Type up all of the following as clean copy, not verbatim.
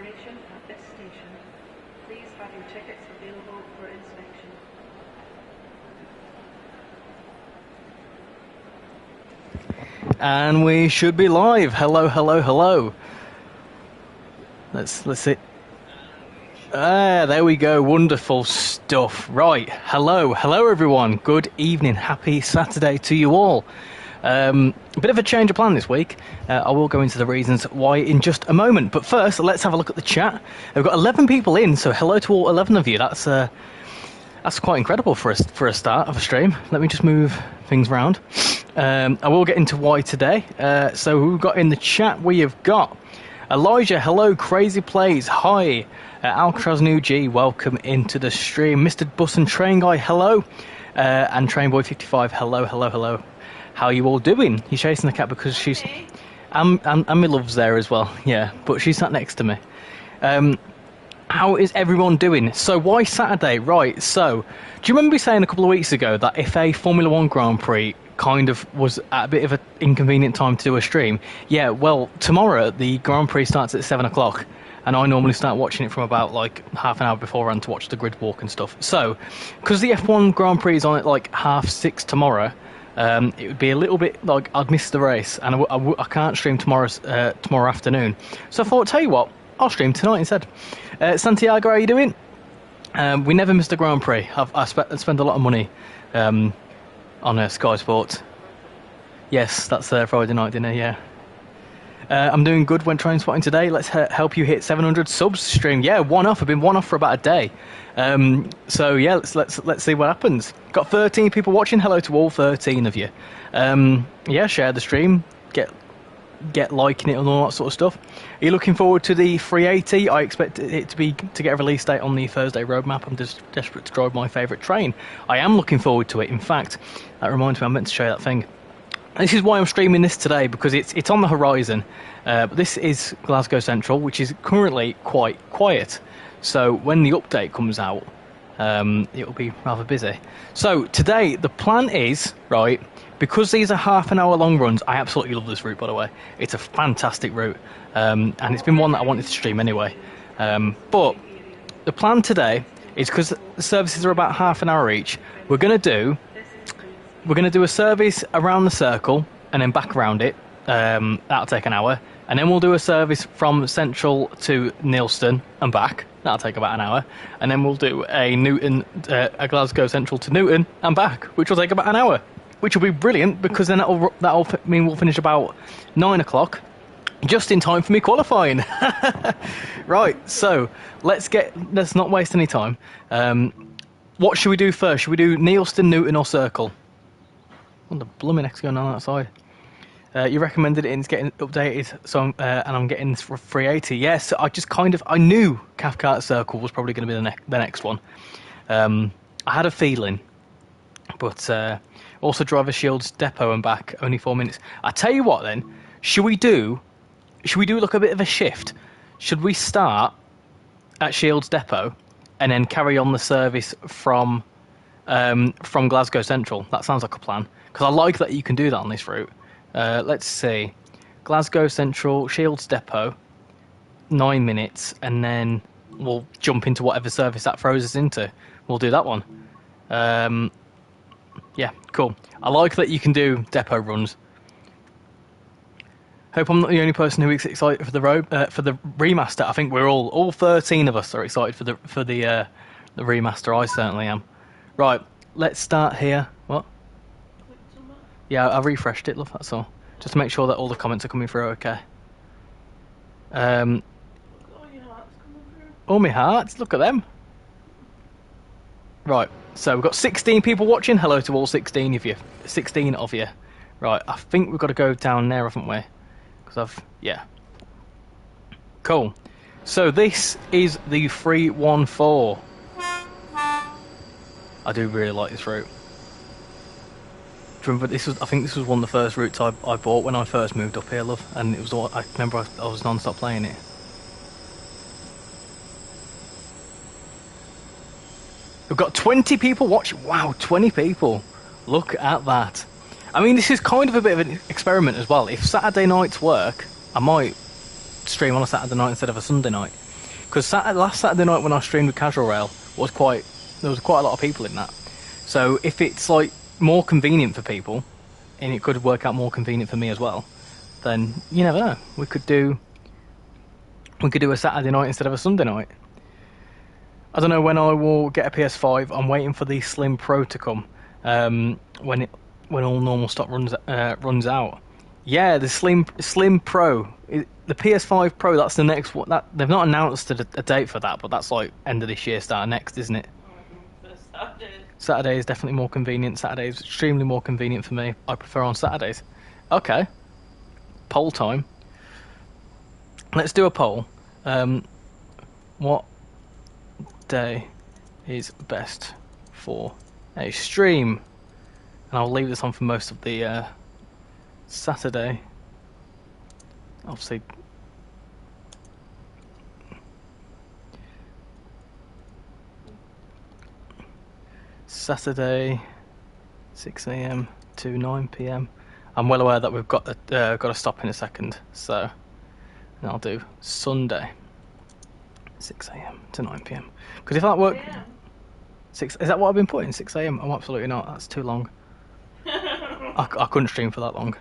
information at this station. Please have your tickets available for inspection. And we should be live. Hello, hello, hello. Let's see. There we go. Wonderful stuff. Right. Hello everyone. Good evening. Happy Saturday to you all. A bit of a change of plan this week. I will go into the reasons why in just a moment. But first, let's have a look at the chat. We've got 11 people in, so hello to all 11 of you. That's quite incredible for a start of a stream. Let me just move things around. I will get into why today. So who we've got in the chat? We have got Elijah. Hello. Crazy Plays. Hi. Alcatraz New G. Welcome into the stream. Mr. Bus and Train Guy. Hello. And Trainboy 55. Hello. Hello. Hello. How are you all doing? He's chasing the cat because she's... And my love's there as well. Yeah, but she's sat next to me. How is everyone doing? So why Saturday? Right, so do you remember me saying a couple of weeks ago that if a Formula 1 Grand Prix kind of was at a bit of an inconvenient time to do a stream? Yeah, well, tomorrow the Grand Prix starts at 7 o'clock. And I normally start watching it from about like half an hour beforehand to watch the grid walk and stuff. So, because the F1 Grand Prix is on at like 6:30 tomorrow, it would be a little bit like I'd miss the race, and I can't stream tomorrow afternoon. So I thought, tell you what, I'll stream tonight instead. Santiago, how are you doing? We never missed a Grand Prix. I spent a lot of money on Sky Sports. Yes, that's Friday night dinner, yeah. I'm doing good when train spotting today. Let's help you hit 700 subs stream. Yeah, one off. I've been one off for about a day. So yeah, let's see what happens. Got 13 people watching. Hello to all 13 of you. Yeah, share the stream. Get liking it and all that sort of stuff. Are you looking forward to the 380? I expect it to get a release date on the Thursday roadmap. I'm just desperate to drive my favourite train. I am looking forward to it. In fact, that reminds me, I meant to show you that thing. This is why I'm streaming this today, because it's on the horizon. But this is Glasgow Central, which is currently quite quiet. So when the update comes out, it'll be rather busy. So today, the plan is, right, because these are half an hour long runs, I absolutely love this route, by the way. It's a fantastic route, and it's been one that I wanted to stream anyway. But the plan today is, because the services are about half an hour each, we're going to do a service around the circle and then back around it. That'll take an hour. And then we'll do a service from Central to Neilston and back. That'll take about an hour. And then we'll do a Glasgow Central to Newton and back, which will take about an hour. Which will be brilliant, because then that'll mean we'll finish about 9 o'clock, just in time for me qualifying. Right, so let's not waste any time. What should we do first? Should we do Neilston, Newton or Circle? What the blooming heck's going on outside? You recommended it and it's getting updated, so and I'm getting this for 380. Yes, I knew Cathcart Circle was probably going to be the next one. I had a feeling, but also Driver Shields Depot and back, only 4 minutes. I tell you what, then, should we do like a bit of a shift? Should we start at Shields Depot and then carry on the service from Glasgow Central? That sounds like a plan, because I like that you can do that on this route. Let's see, Glasgow Central, Shields Depot, 9 minutes, and then we'll jump into whatever service that throws us into. We'll do that one. Yeah, cool. I like that you can do depot runs. Hope I'm not the only person who is excited for the remaster. I think we're all 13 of us are excited for the remaster. I certainly am. Right, let's start here. What? Yeah, I refreshed it, love, that's all. Just to make sure that all the comments are coming through okay. All my hearts, look at them. Right, so we've got 16 people watching. Hello to all 16 of you. 16 of you. Right, I think we've got to go down there, haven't we? Because yeah. Cool. So this is the 314. I do really like this route. Remember, I think this was one of the first routes I bought when I first moved up here, love. And it was all, I remember I was non-stop playing it. We've got 20 people watching. Wow, 20 people. Look at that. I mean, this is kind of a bit of an experiment as well. If Saturday nights work, I might stream on a Saturday night instead of a Sunday night. because last Saturday night when I streamed with RichyRail there was quite a lot of people in that. So if it's like more convenient for people, and it could work out more convenient for me as well, then you never know. We could do a Saturday night instead of a Sunday night. I don't know when I will get a PS5. I'm waiting for the Slim Pro to come. When all normal stock runs out. Yeah, the Slim Pro, the PS5 Pro. That's the next one. That they've not announced a date for that, but that's like end of this year, start of next, isn't it? Saturday is definitely more convenient. Saturday is extremely more convenient for me. I prefer on Saturdays. Okay. Poll time. Let's do a poll. What day is best for a stream? And I'll leave this on for most of the Saturday. Obviously, Saturday 6 AM to 9 PM. I'm well aware that we've got to stop in a second, so and I'll do Sunday 6 AM to 9 PM. Because if that worked, is that what I've been putting? 6 AM? Oh, absolutely not. That's too long. I couldn't stream for that long.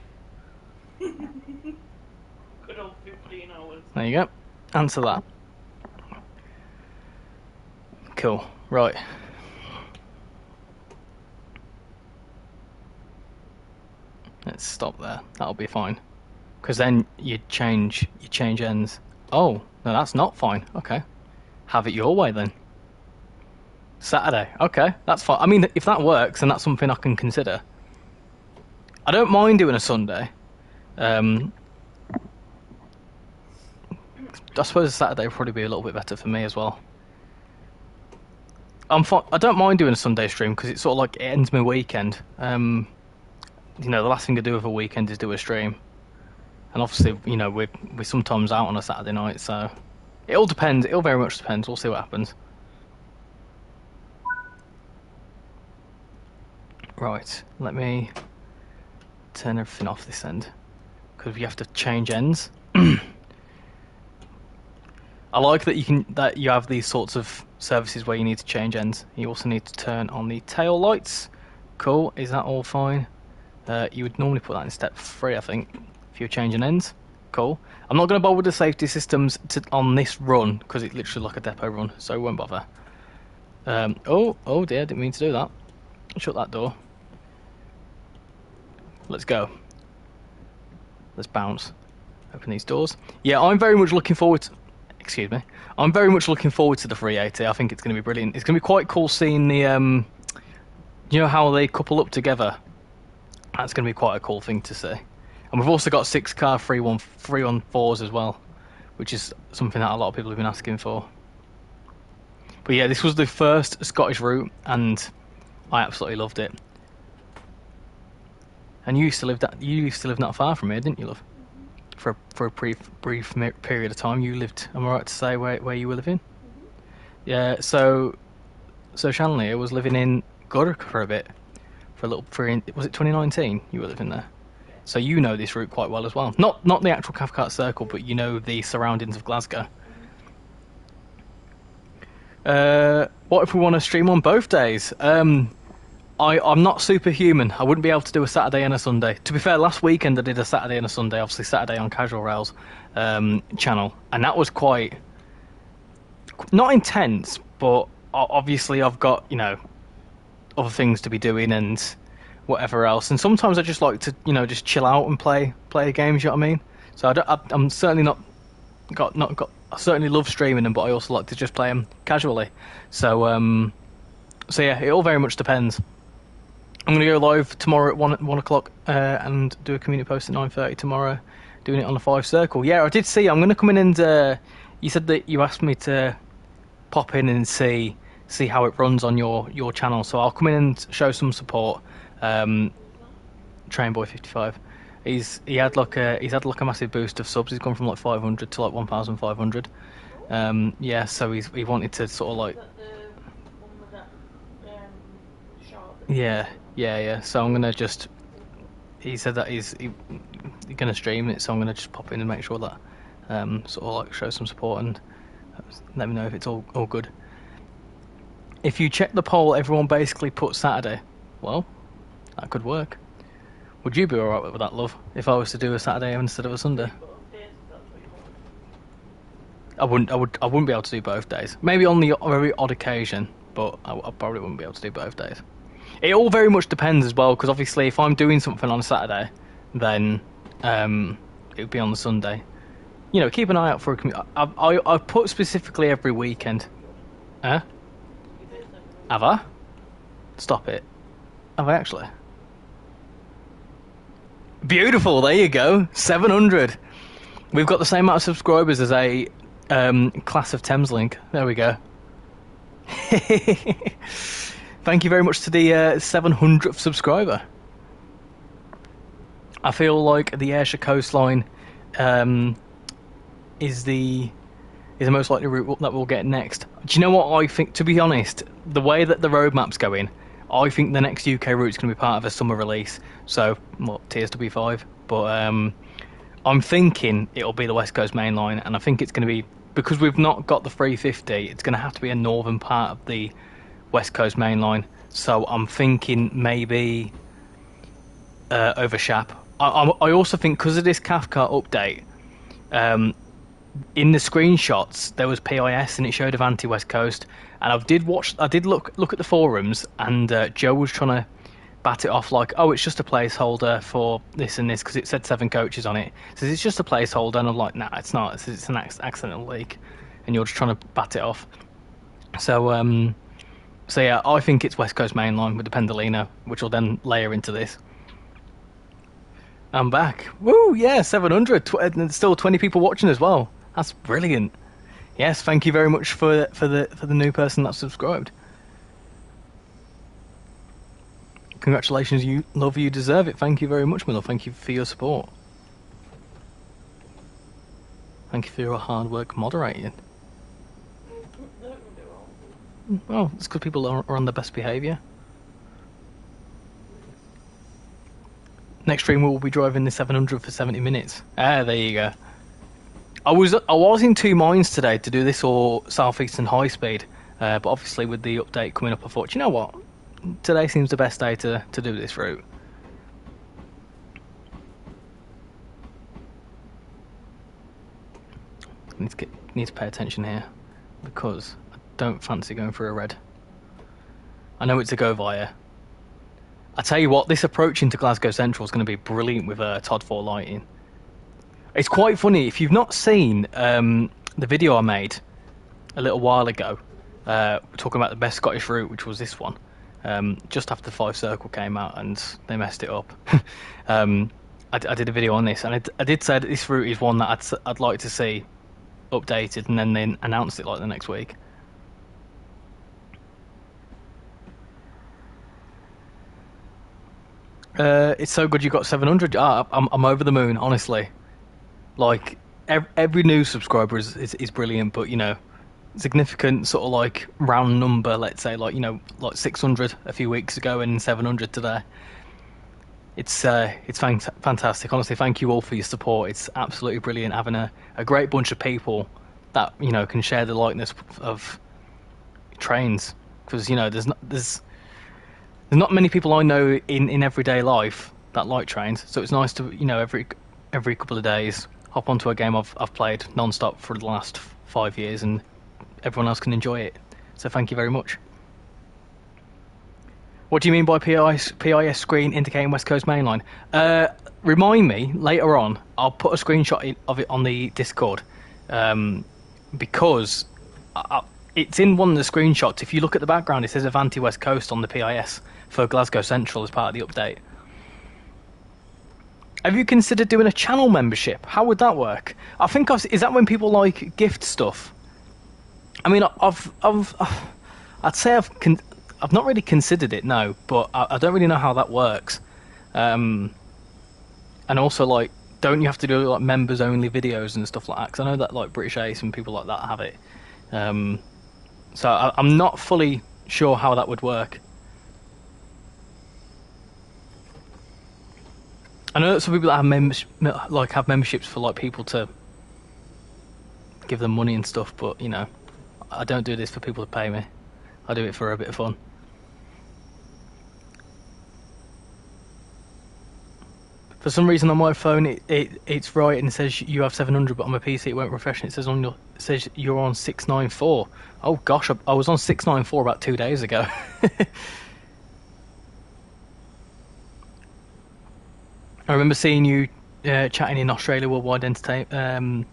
Good old 15 hours. There you go. Answer that. Cool. Right. Let's stop there. That'll be fine. Because then you change ends. Oh, no, that's not fine. Okay. Have it your way then. Saturday. Okay, that's fine. I mean, if that works, then that's something I can consider. I don't mind doing a Sunday. I suppose a Saturday would probably be a little bit better for me as well. I don't mind doing a Sunday stream because it's sort of like it ends my weekend. You know, the last thing to do with a weekend is do a stream. And obviously, you know, we're sometimes out on a Saturday night, so it all depends. It all very much depends. We'll see what happens. Right, let me turn everything off this end because you have to change ends. I like that you have these sorts of services where you need to change ends. You also need to turn on the tail lights. Cool. Is that all fine? You would normally put that in step 3, I think, if you're changing ends. Cool. I'm not going to bother with the safety systems on this run because it's literally like a depot run, so I won't bother. Oh dear, didn't mean to do that. Shut that door. Let's go. Let's bounce. Open these doors. Yeah, I'm very much looking forward to... Excuse me. I'm very much looking forward to the 380. I think it's going to be brilliant. It's going to be quite cool seeing the... you know how they couple up together? That's going to be quite a cool thing to see. And we've also got 6-car 314s as well, which is something that a lot of people have been asking for. But yeah, this was the first Scottish route, and I absolutely loved it. And you used to live not far from here, didn't you, love? For a brief period of time, you lived. Am I right to say where you were living? Yeah. So Shanley was living in Gurk for a bit, for a little. Was it 2019? You were living there. So you know this route quite well as well. Not the actual Cathcart Circle, but you know the surroundings of Glasgow. What if we want to stream on both days? I'm not superhuman. I wouldn't be able to do a Saturday and a Sunday. To be fair, last weekend I did a Saturday and a Sunday. Obviously Saturday on RichyRail's channel, and that was quite not intense, but obviously I've got, you know, other things to be doing and whatever else. And sometimes I just like to, you know, just chill out and play games. You know what I mean? So I'm certainly not got. I certainly love streaming them, but I also like to just play them casually. So yeah, it all very much depends. I'm going to go live tomorrow at 1 o'clock and do a community post at 9:30 tomorrow, doing it on the 5 Circle. Yeah, I did see. I'm going to come in and you said that you asked me to pop in and see how it runs on your channel. So I'll come in and show some support. Trainboy55. He's had like a massive boost of subs. He's gone from like 500 to like 1,500. Yeah, so he wanted to sort of like. Yeah. So I'm gonna just. He said that he's gonna stream it, so I'm gonna just pop in and make sure that sort of like show some support and Let me know if it's all good. If you check the poll, everyone basically put Saturday. Well, that could work. Would you be alright with that, love? If I was to do a Saturday instead of a Sunday? I wouldn't be able to do both days. Maybe on the very odd occasion, but I probably wouldn't be able to do both days. It all very much depends as well, because obviously if I'm doing something on a Saturday, then it would be on the Sunday. You know, keep an eye out for a I put specifically every weekend. Huh? Have I? Stop it. Have I actually? Beautiful, there you go. 700. We've got the same amount of subscribers as a class of Thameslink. There we go. Thank you very much to the 700th subscriber. I feel like the Ayrshire coastline is the most likely route that we'll get next. Do you know what I think? To be honest, the way that the roadmap's going, I think the next UK route's going to be part of a summer release. So, what, TSW5? But I'm thinking it'll be the West Coast Main Line, and I think it's going to be, because we've not got the 350, it's going to have to be a northern part of the West Coast Main Line. So I'm thinking maybe over Shap. I also think, because of this Cathcart update, in the screenshots there was PIS and it showed Avanti West Coast, and I did look at the forums, and Joe was trying to bat it off like, oh, it's just a placeholder for this and this, because it said 7 coaches on it. It says it's just a placeholder, and I'm like, nah, it's not. It's an accidental leak, and you're just trying to bat it off. So yeah, I think it's West Coast Main Line with the Pendolino, which will then layer into this. I'm back. Woo, yeah, 700. And still 20 people watching as well. That's brilliant. Yes, thank you very much for the new person that subscribed. Congratulations, you love, you deserve it. Thank you very much, my love. Thank you for your support. Thank you for your hard work moderating. Well, it's because people are on their best behaviour. Next stream we'll be driving the 700 for 70 minutes. Ah, there you go. I was in two minds today to do this or Southeastern High Speed, but obviously with the update coming up, I thought, you know what? Today seems the best day to do this route. Need to pay attention here, because I don't fancy going through a red. I know it's a go via. I tell you what, this approach into Glasgow Central is going to be brilliant with Todd 4 lighting. It's quite funny, if you've not seen the video I made a little while ago, talking about the best Scottish route, which was this one, just after the 5 Circle came out and they messed it up. I did a video on this, and I did say that this route is one that I'd like to see updated, and then they announced it like the next week. It's so good you got 700. I'm over the moon, honestly. Like, every new subscriber is brilliant, but, you know, significant sort of like round number, let's say, like, you know, like 600 a few weeks ago and 700 today. It's fantastic. Honestly, thank you all for your support. It's absolutely brilliant having a great bunch of people that, you know, can share the likeness of trains, because, you know, there's not many people I know in everyday life that like trains, so it's nice to, you know, every couple of days hop onto a game I've played non-stop for the last 5 years, and everyone else can enjoy it. So thank you very much. What do you mean by PIS screen indicating West Coast Main Line? Remind me later on. I'll put a screenshot of it on the Discord, because it's in one of the screenshots. If you look at the background, it says Avanti West Coast on the PIS for Glasgow Central as part of the update. Have you considered doing a channel membership? How would that work? I think is that when people like gift stuff? I mean, I'd say I've not really considered it, no, but I don't really know how that works. And also, like, don't you have to do like members only videos and stuff like that? Because I know that like British Ace and people like that have it. So I'm not fully sure how that would work. I know that some people that have memberships for like people to give them money and stuff, but you know, I don't do this for people to pay me. I do it for a bit of fun. For some reason on my phone it's right and it says you have 700, but on my PC it won't refresh and it says you're on 694. Oh gosh, I was on 694 about 2 days ago. I remember seeing you chatting in Australia Worldwide Entertainment,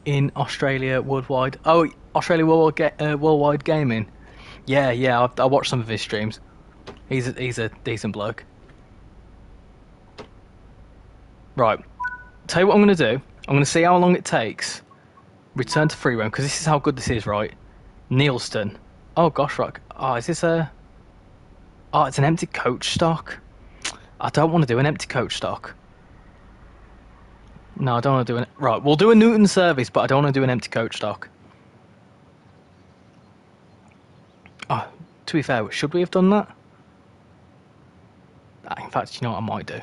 in Australia Worldwide. Oh, Australia Worldwide Gaming. Yeah, I watched some of his streams. He's a decent bloke. Right, tell you what I'm going to do. I'm going to see how long it takes. Return to free roam, because this is how good this is, right? Neilston. Oh gosh, right. Oh, is this a... Oh, it's an empty coach stock. I don't want to do an empty coach stock. No, I don't want to do an... Right, we'll do a Newton service, but I don't want to do an empty coach stock. Oh, to be fair, should we have done that? In fact, you know what I might do?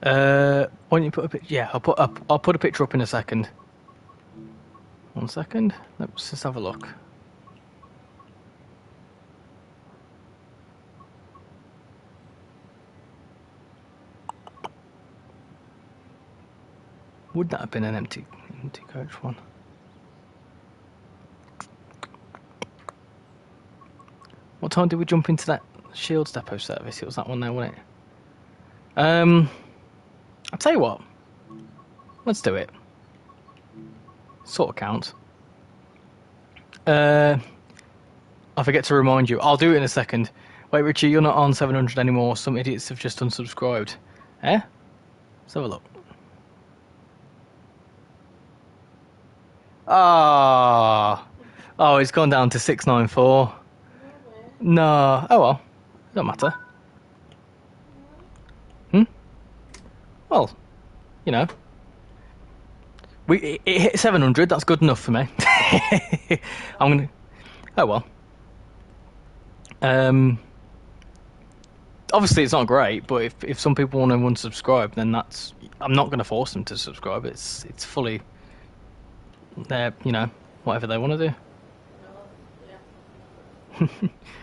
Why don't you put a picture? Yeah, I'll put a picture up in a second. 1 second. Let's just have a look. Would that have been an empty coach one? What time did we jump into that Shields depot service? It was that one there, wasn't it? I'll tell you what. Let's do it. Sort of counts. I forget to remind you. I'll do it in a second. Wait, Richie, you're not on 700 anymore. Some idiots have just unsubscribed. Eh? Let's have a look. Ah. Oh, it's gone down to 694. No. Oh well. Don't matter. Well, you know, it hit 700. That's good enough for me. I'm gonna. Oh well. Obviously, it's not great, but if some people want to unsubscribe, then that's. I'm not going to force them to subscribe. It's fully. You know, whatever they want to do.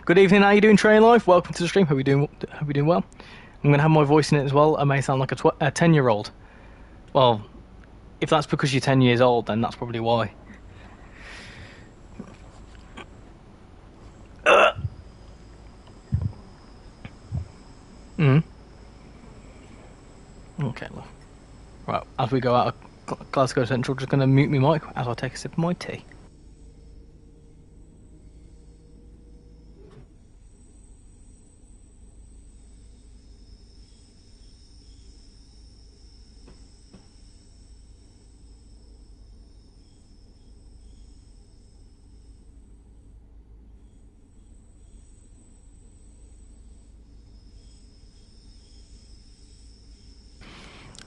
Good evening. How you doing, Train Life? Welcome to the stream. Hope you're doing well. I'm going to have my voice in it as well. I may sound like a 10-year-old. Well, if that's because you're 10 years old, then that's probably why. Okay, look. Right, as we go out of Glasgow Central, just going to mute my mic as I take a sip of my tea.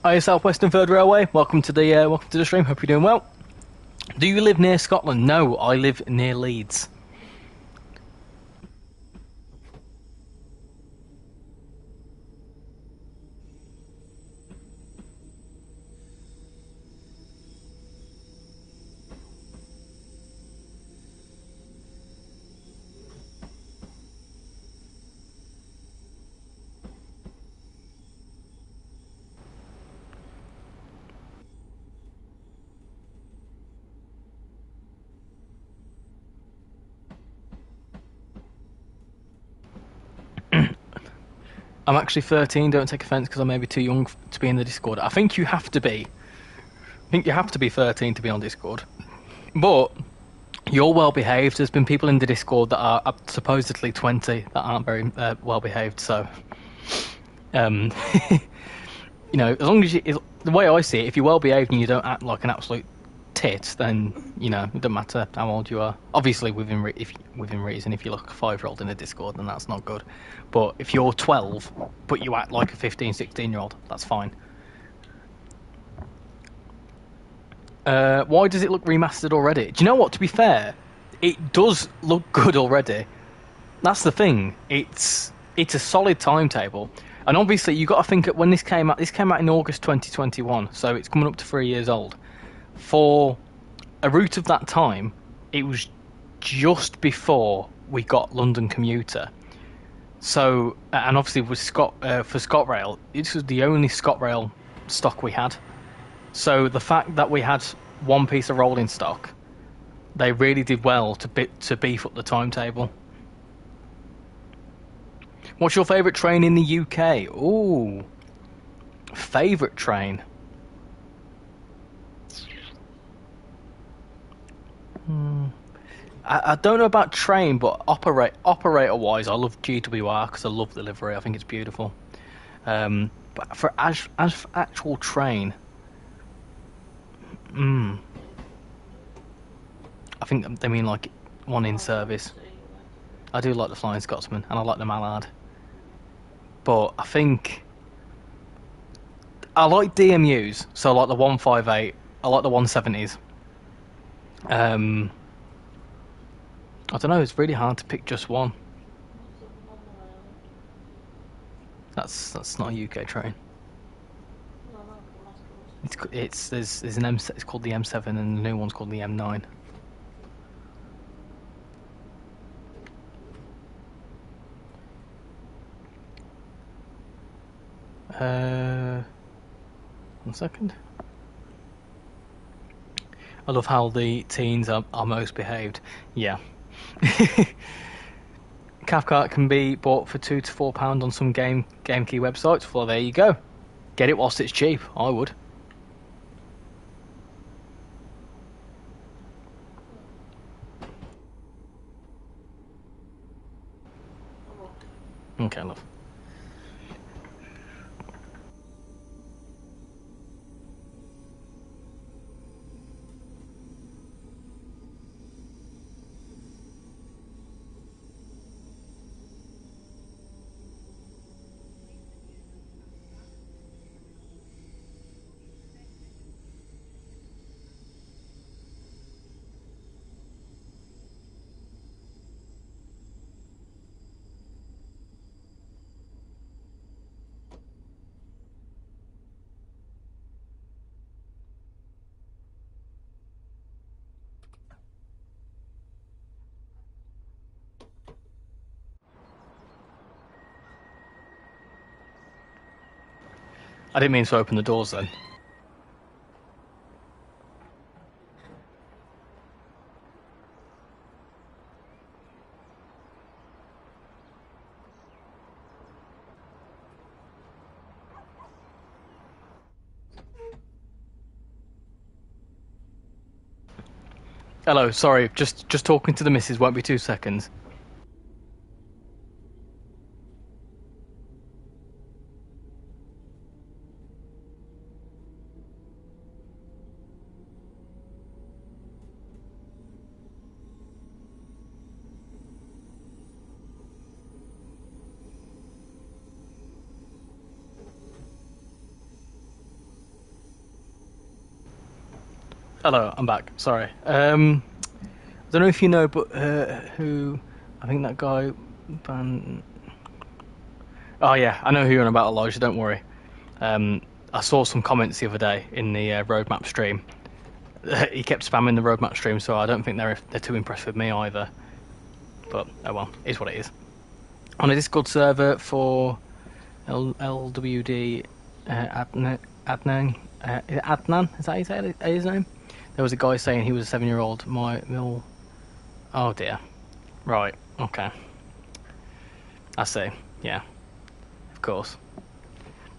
Hi, South Western Third Railway. Welcome to the stream. Hope you're doing well. Do you live near Scotland? No, I live near Leeds. I'm actually 13, don't take offence because I may be too young to be in the Discord. I think you have to be. I think you have to be 13 to be on Discord. But you're well behaved. There's been people in the Discord that are supposedly 20 that aren't very well behaved, so you know, as long as the way I see it, if you're well behaved and you don't act like an absolute tit, then you know it doesn't matter how old you are. Obviously, within reason. If you look a 5-year-old in a Discord, then that's not good. But if you're 12 but you act like a 15, 16-year-old, that's fine. Why does it look remastered already? Do you know what? To be fair, it does look good already. That's the thing. It's a solid timetable, and obviously you got to think that when this came out. This came out in August 2021, so it's coming up to 3 years old. For a route of that time, it was just before we got London Commuter. So, and obviously with for ScotRail, this was the only ScotRail stock we had. So the fact that we had one piece of rolling stock, they really did well to beef up the timetable. What's your favourite train in the UK? Ooh, favourite train. I don't know about train, but operator-wise, I love GWR because I love the livery. I think it's beautiful. But for as actual train, I think they mean like one in service. I do like the Flying Scotsman and I like the Mallard, but I think I like DMUs. So I like the 158. I like the 170s. I don't know. It's really hard to pick just one. That's not a UK train. There's an M. It's called the M7, and the new one's called the M9. One second. I love how the teens are most behaved. Yeah. Cathcart can be bought for £2 to £4 on some game key websites. Well, there you go. Get it whilst it's cheap. I would. Okay, love. I didn't mean to open the doors then. Hello, sorry, just talking to the missus, won't be 2 seconds. Hello, I'm back. Sorry. I don't know if you know, but who? I think that guy. Oh yeah, I know who you're on about, Elijah. Don't worry. I saw some comments the other day in the roadmap stream. He kept spamming the roadmap stream, so I don't think they're too impressed with me either. But oh well, it's what it is. On a Discord server for LWD Adnan. Adnan, is that his name? There was a guy saying he was a 7-year-old. Oh dear. Right. Okay. I see. Yeah. Of course.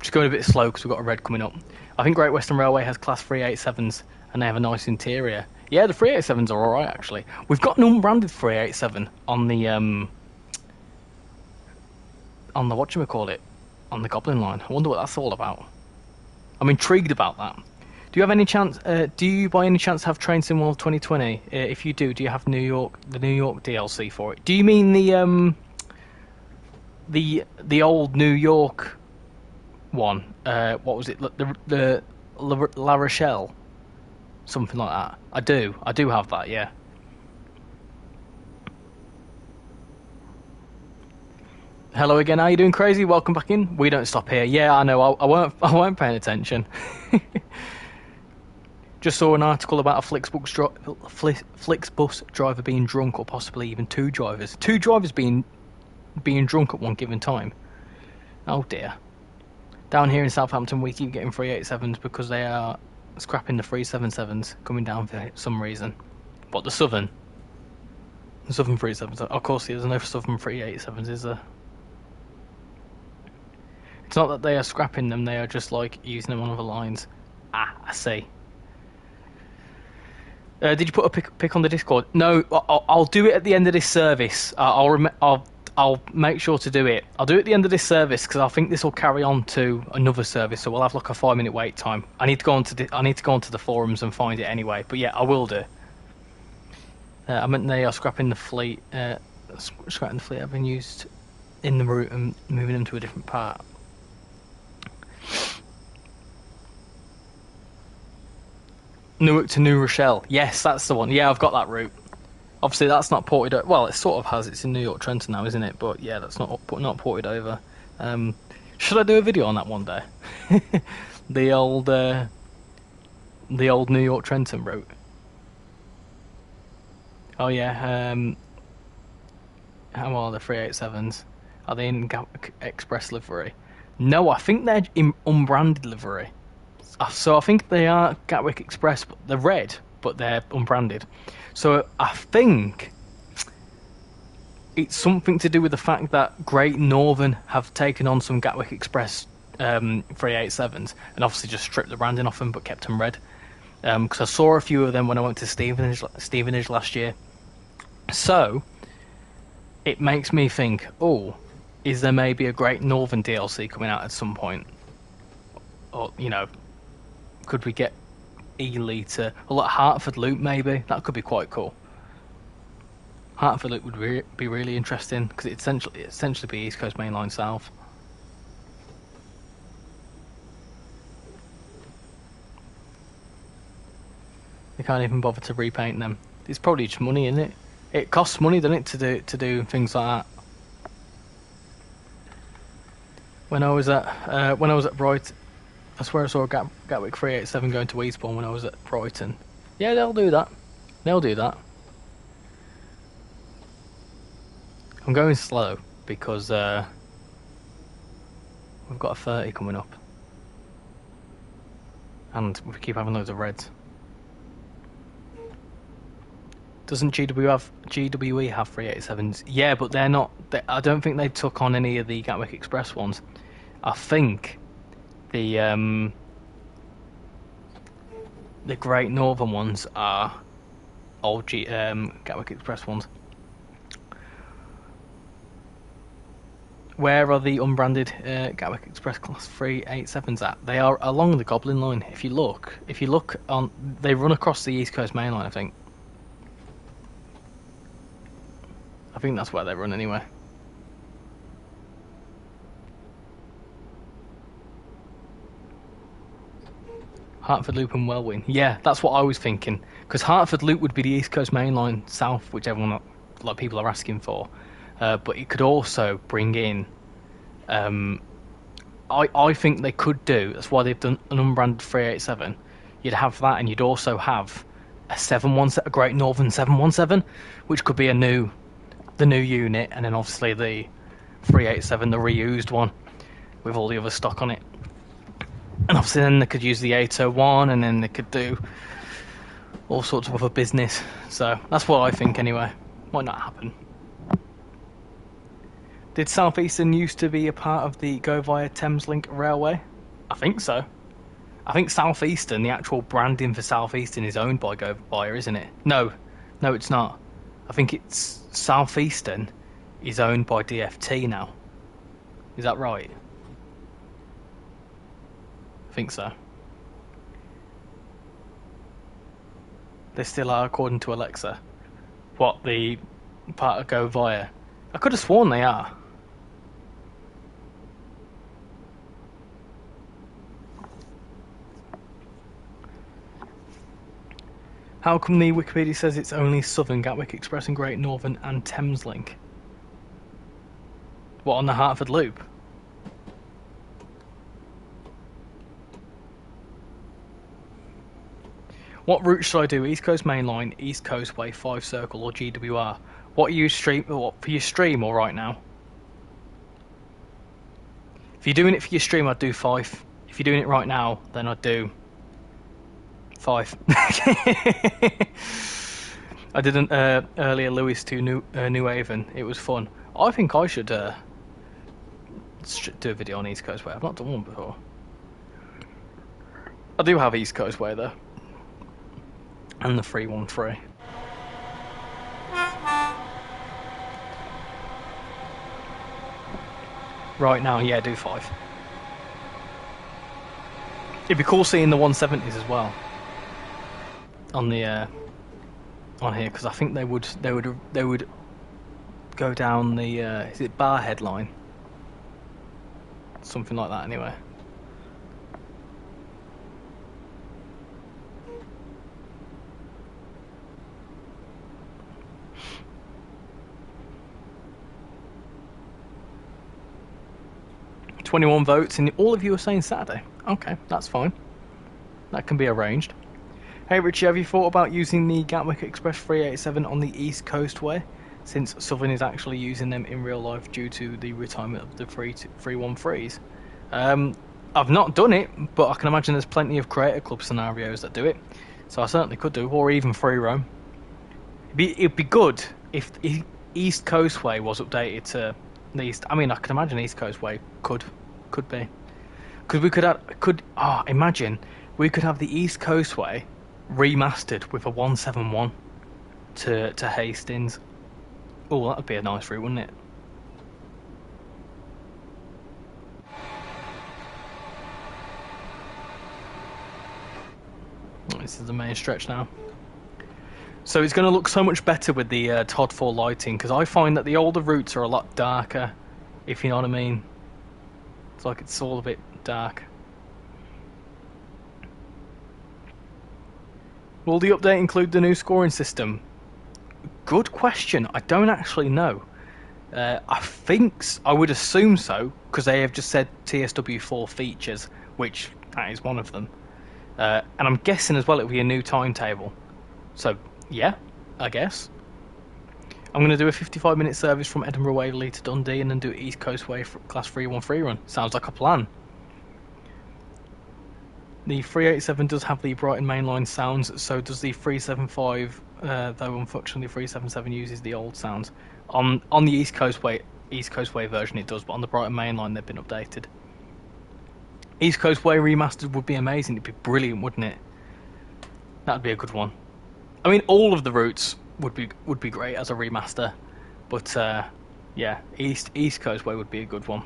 Just going a bit slow because we've got a red coming up. I think Great Western Railway has class 387s and they have a nice interior. Yeah, the 387s are alright actually. We've got an unbranded 387 on the whatchamacallit, on the Goblin line. I wonder what that's all about. I'm intrigued about that. Do you have any chance? Do you by any chance have Train Sim World 2020? If you do you have the New York DLC for it? Do you mean the old New York one? What was it? The La Rochelle? something like that. I do have that, yeah. Hello again, how you doing, Crazy? Welcome back in. We don't stop here. Yeah, I know, I weren't paying attention. Just saw an article about a Flixbus driver being drunk, or possibly even two drivers. Two drivers being drunk at one given time. Oh dear. Down here in Southampton, we keep getting 387s because they are scrapping the 377s coming down for some reason. But the Southern 377s, of course, there's no Southern 387s, is there? It's not that they are scrapping them; they are just like using them on other lines. Ah, I see. Did you put a pic on the Discord? No, I'll do it at the end of this service. I'll make sure to do it. I'll do it at the end of this service because I think this will carry on to another service, so we'll have like a 5-minute wait time. I need to go onto the forums and find it anyway. But yeah, I will do. I meant they are scrapping the fleet. Scrapping the fleet have been used in the route and moving them to a different part. Newark to New Rochelle. Yes, that's the one. Yeah, I've got that route. Obviously, that's not ported over. Well, it sort of has. It's in New York Trenton now, isn't it? But yeah, that's not ported over. Should I do a video on that one day? the old New York Trenton route. Oh yeah. How are the 387s? Are they in Gatwick Express livery? No, I think they're in unbranded livery. So I think they are Gatwick Express, but they're red, but they're unbranded. So I think it's something to do with the fact that Great Northern have taken on some Gatwick Express 387s and obviously just stripped the branding off them but kept them red. Because I saw a few of them when I went to Stevenage last year. So it makes me think, oh, is there maybe a Great Northern DLC coming out at some point? Or, you know, could we get Ely to, or like Hartford Loop maybe? That could be quite cool. Hartford Loop would be really interesting because it essentially be East Coast Main Line South. They can't even bother to repaint them. It's probably just money, isn't it? It costs money, doesn't it, to do things like that. When I was at Brighton, I swear I saw a Gatwick 387 going to Eastbourne when I was at Brighton. Yeah, they'll do that. They'll do that. I'm going slow because we've got a 30 coming up. And we keep having loads of reds. Doesn't GWE have 387s? Yeah, but they're not. I don't think they took on any of the Gatwick Express ones. I think the Great Northern ones are old Gatwick Express ones. Where are the unbranded Gatwick Express Class 387s at? They are along the Goblin Line. If you look on, they run across the East Coast Main Line, I think. I think that's where they run anyway. Hartford Loop and Welwyn. Yeah, that's what I was thinking. Because Hartford Loop would be the East Coast Main Line South, which a lot of people are asking for. But it could also bring in... I think they could do... That's why they've done an unbranded 387. You'd have that, and you'd also have a Great Northern 717, which could be the new unit, and then obviously the 387, the reused one, with all the other stock on it. And obviously then they could use the 801, and then they could do all sorts of other business. So that's what I think anyway. Might not happen. Did South Eastern used to be a part of the Go Via Thameslink Railway? I think so. I think South Eastern, the actual branding for South Eastern, is owned by Go Via, isn't it? No, it's not. I think it's South Eastern is owned by DFT now. Is that right? I think so. They still are, according to Alexa. What, the part of Go Via? I could have sworn they are. How come the Wikipedia says it's only Southern, Gatwick Express and Great Northern and Thameslink? What, on the Hertford Loop? What route should I do? East Coast Main Line, East Coast Way, 5 Circle or GWR? What are you stream? What for your stream or right now? If you're doing it for your stream, I'd do 5. If you're doing it right now, then I'd do 5. I did an earlier Lewis to New Haven. It was fun. I think I should do a video on East Coast Way. I've not done one before. I do have East Coast Way though, and the 313. Right now, yeah, do 5. It'd be cool seeing the 170s as well on the on here, because I think they would go down the is it Barhead line, something like that anyway. "21 votes, and all of you are saying Saturday. Okay, that's fine. That can be arranged. Hey Richie, have you thought about using the Gatwick Express 387 on the East Coast Way, since Southern is actually using them in real life due to the retirement of the 313s? I've not done it, but I can imagine there's plenty of creator club scenarios that do it, so I certainly could do, or even free roam. It'd be good if East Coast Way was updated to the East. I mean, I can imagine East Coast Way could be, because we could imagine we could have the East Coast Way remastered with a 171 to Hastings. Oh, that would be a nice route, wouldn't it? This is the main stretch now. So it's going to look so much better with the Todd 4 lighting, because I find that the older routes are a lot darker, if you know what I mean. It's like it's all a bit dark. Will the update include the new scoring system? Good question. I don't actually know. I would assume so, because they have just said TSW4 features, which that is one of them. And I'm guessing as well it will be a new timetable. So, yeah, I guess. I'm going to do a 55-minute service from Edinburgh Waverley to Dundee and then do East Coast Way for Class 313 run. Sounds like a plan. The 387 does have the Brighton mainline sounds, so does the 375, though unfortunately the 377 uses the old sounds. On the East Coast Way version it does, but on the Brighton mainline they've been updated. East Coast Way remastered would be amazing. It'd be brilliant, wouldn't it? That'd be a good one. I mean, all of the routes would be great as a remaster, but yeah, East Coast Way would be a good one.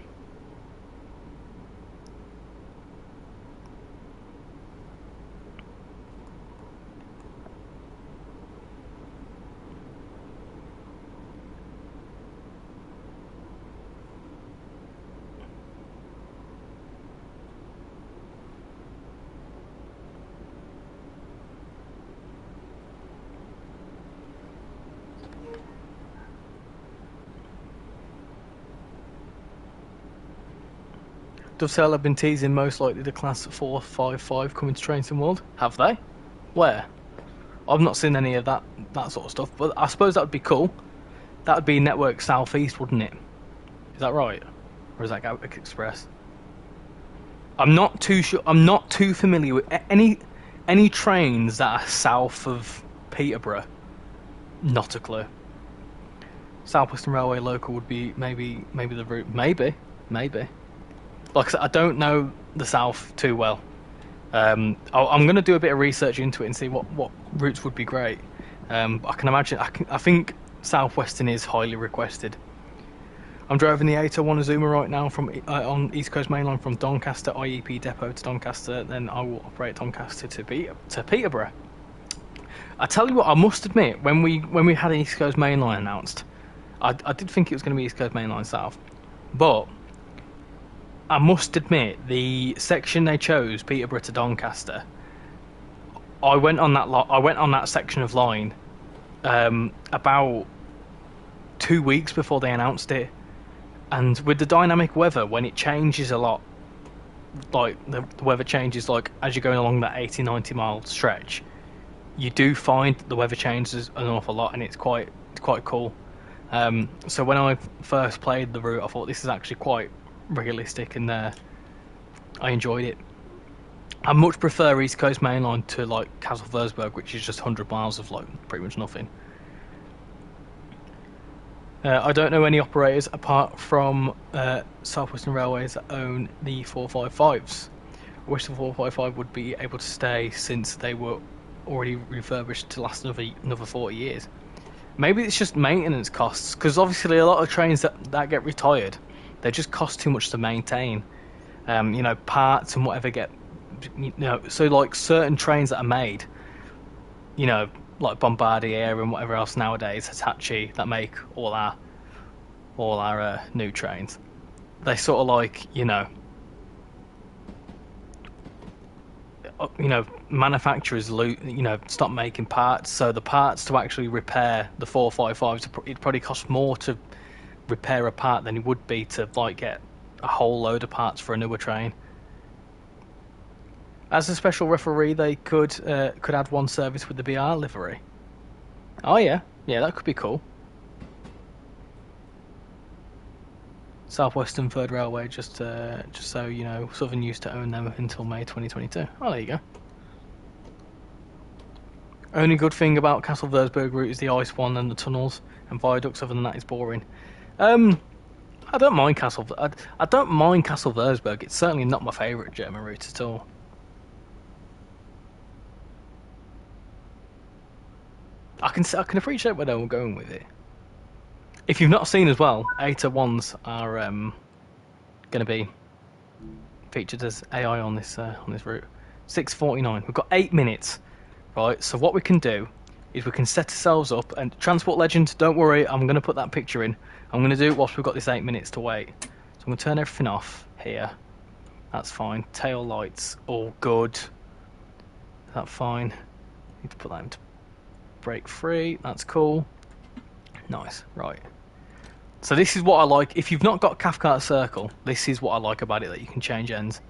Dovetail have been teasing most likely the Class 455 coming to TrainsimWorld. Have they? Where? I've not seen any of that sort of stuff, but I suppose that would be cool. That would be Network Southeast, wouldn't it? Is that right? Or is that Gatwick Express? I'm not too sure. I'm not too familiar with any trains that are south of Peterborough. Not a clue. South Western Railway local would be maybe the route. Maybe. Like I said, I don't know the south too well. I'm going to do a bit of research into it and see what routes would be great. I can imagine. I think South Western is highly requested. I'm driving the 801 Azuma right now from on East Coast Mainline from Doncaster IEP depot to Doncaster. Then I will operate Doncaster to Peterborough. I tell you what, I must admit, when we had East Coast Mainline announced, I did think it was going to be East Coast Mainline South, but I must admit the section they chose, Peterborough to Doncaster, I went on that section of line about 2 weeks before they announced it, and with the dynamic weather, when it changes a lot, like the weather changes, like as you're going along that 80-90 mile stretch, you do find the weather changes an awful lot, and it's quite cool. So when I first played the route, I thought this is actually quite realistic, and I enjoyed it. I much prefer East Coast Mainline to like Castle Versberg, which is just 100 miles of like pretty much nothing. I don't know any operators apart from South Western Railways that own the 455s. I wish the 455 would be able to stay, since they were already refurbished to last another 40 years. Maybe it's just maintenance costs, because obviously a lot of trains that get retired, they just cost too much to maintain. You know, parts and whatever get, you know, so like certain trains that are made, you know, like Bombardier and whatever else nowadays, Hitachi, that make all our new trains, they sort of like, you know, manufacturers stop making parts, so the parts to actually repair the 455s, it probably costs more to repair a part than it would be to like get a whole load of parts for a newer train. As a special referee, they could add one service with the BR livery. Oh yeah, that could be cool. Southwestern Third Railway, just so you know, Southern used to own them until May 2022. Oh, there you go. Only good thing about Castle Versberg route is the ice one and the tunnels and viaducts. Other than that, it's boring. I don't mind I don't mind Castle Versberg. It's certainly not my favourite German route at all. I can appreciate where they were going with it. If you've not seen as well, ATA 1s are going to be featured as AI on this route. 6:49. We've got 8 minutes, right? So what we can do is we can set ourselves up. And Transport Legend, don't worry, I'm going to put that picture in. I'm going to do it whilst we've got this 8 minutes to wait. So I'm going to turn everything off here. That's fine. Tail lights, all good. Is that fine? Need to put that into brake free. That's cool. Nice. Right. So this is what I like. If you've not got Cathcart Circle, this is what I like about it, that you can change ends.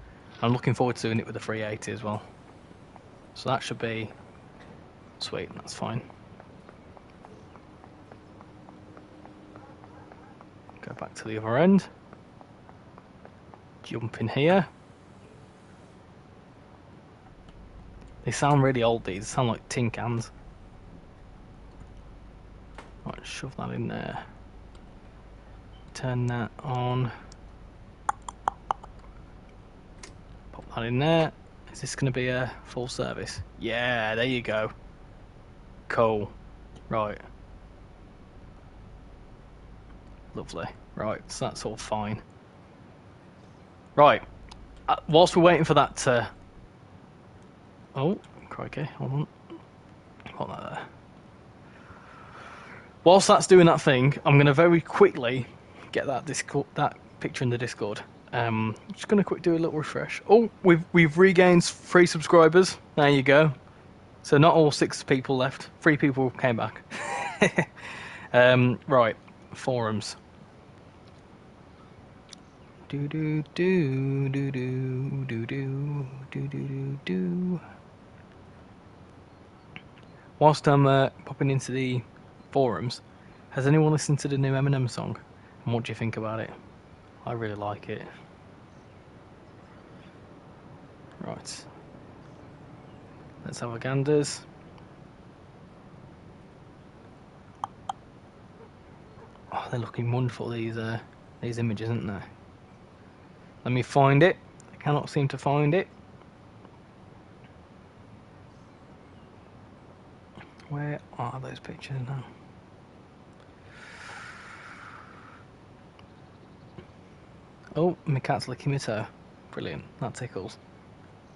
I'm looking forward to doing it with the 380 as well. So that should be sweet. That's fine. Go back to the other end. Jump in here. They sound really old, these. They sound like tin cans. Right, shove that in there. Turn that on. Pop that in there. Is this going to be a full service? Yeah, there you go. Cool. Right. Lovely. Right, so that's all fine. Right. Whilst we're waiting for that oh, crikey, hold on. Put that there. Whilst that's doing that thing, I'm going to very quickly get that picture in the Discord. Just going to quick do a little refresh. Oh, we've regained 3 subscribers. There you go. So not all 6 people left. 3 people came back. Right, forums. Do do do do do do do do do do. Whilst I'm popping into the forums, has anyone listened to the new Eminem song? And what do you think about it? I really like it. Right. Let's have a ganders. Oh, they're looking wonderful, these images, aren't they? Let me find it. I cannot seem to find it. Where are those pictures now? Oh, my cat's licking my toe. Brilliant. That tickles.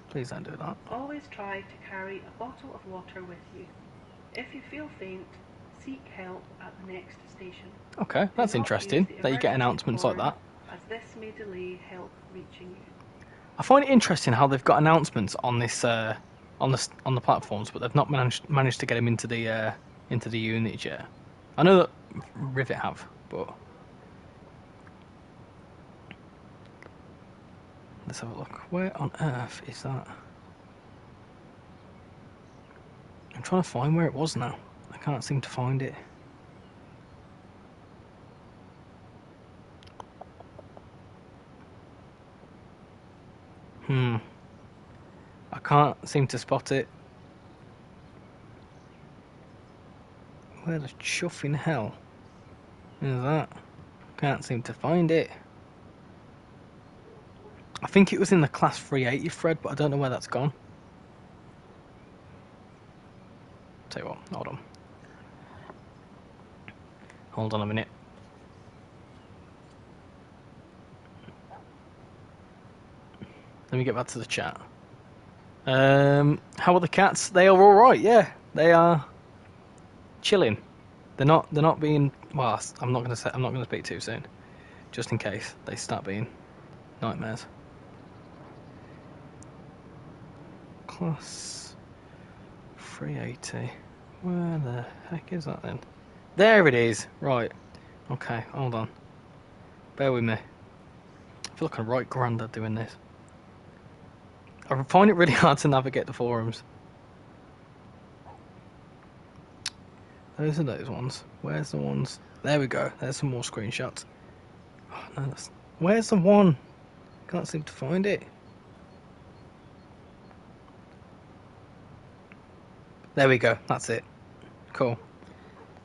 Please don't do that. Always try to carry a bottle of water with you. If you feel faint, seek help at the next station. Okay, that's interesting that you get announcements like that. As this may delay help reaching you. I find it interesting how they've got announcements on this on the platforms, but they've not managed to get them into the units yet. I know that Rivet have, but let's have a look. Where on earth is that? I'm trying to find where it was now. I can't seem to find it. I can't seem to spot it. Where the chuffing hell is that? Can't seem to find it. I think it was in the class 380 thread, but I don't know where that's gone. Tell you what, hold on. Hold on a minute. Let me get back to the chat. How are the cats? They are all right. Yeah, they are chilling. They're not being. Well, I'm not going to speak too soon, just in case they start being nightmares. Class 380. Where the heck is that then? There it is. Right. Okay. Hold on. Bear with me. I feel like a right grandad doing this. I find it really hard to navigate the forums. Those are those ones. Where's the ones? There we go. There's some more screenshots. Oh, no, where's the one? Can't seem to find it. There we go. That's it. Cool.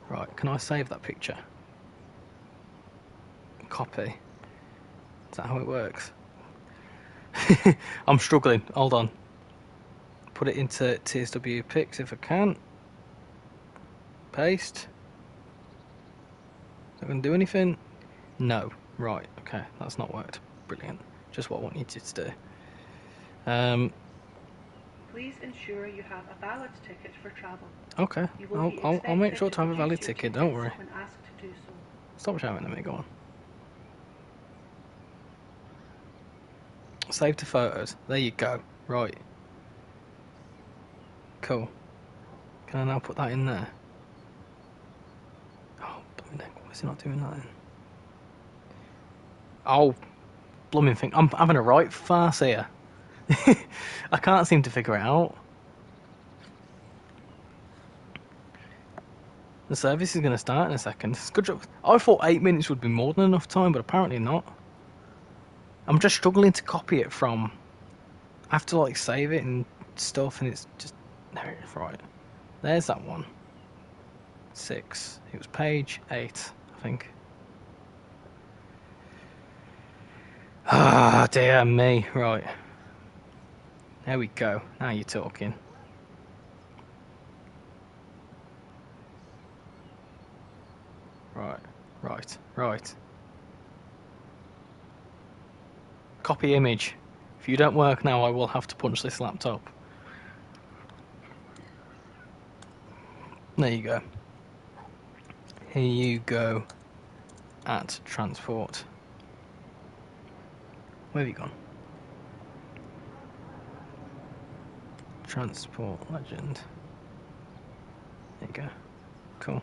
Right. Can I save that picture? Copy. Is that how it works? I'm struggling. Hold on. Put it into TSW pics if I can. Paste. Is that going to do anything? No. Right. Okay. That's not worked. Brilliant. Just what I want you to do. Please ensure you have a valid ticket for travel. Okay. I'll make sure to have a valid ticket. Don't worry. When asked to do so. Stop shouting at me. Go on. Save to photos. There you go. Right. Cool. Can I now put that in there? Oh, blooming heck. Why is he not doing that then? Oh, blooming thing. I'm having a right farce here. I can't seem to figure it out. The service is going to start in a second. It's good job. I thought 8 minutes would be more than enough time, but apparently not. I'm just struggling to copy it from. I have to like save it and stuff, and it's just there it is. Right, there's that one. 6. It was page 8, I think. Ah, dear me. Right, there we go. Now you're talking. Right. Copy image. If you don't work now, I will have to punch this laptop. There you go. Here you go. At transport. Where have you gone? Transport legend. There you go. Cool.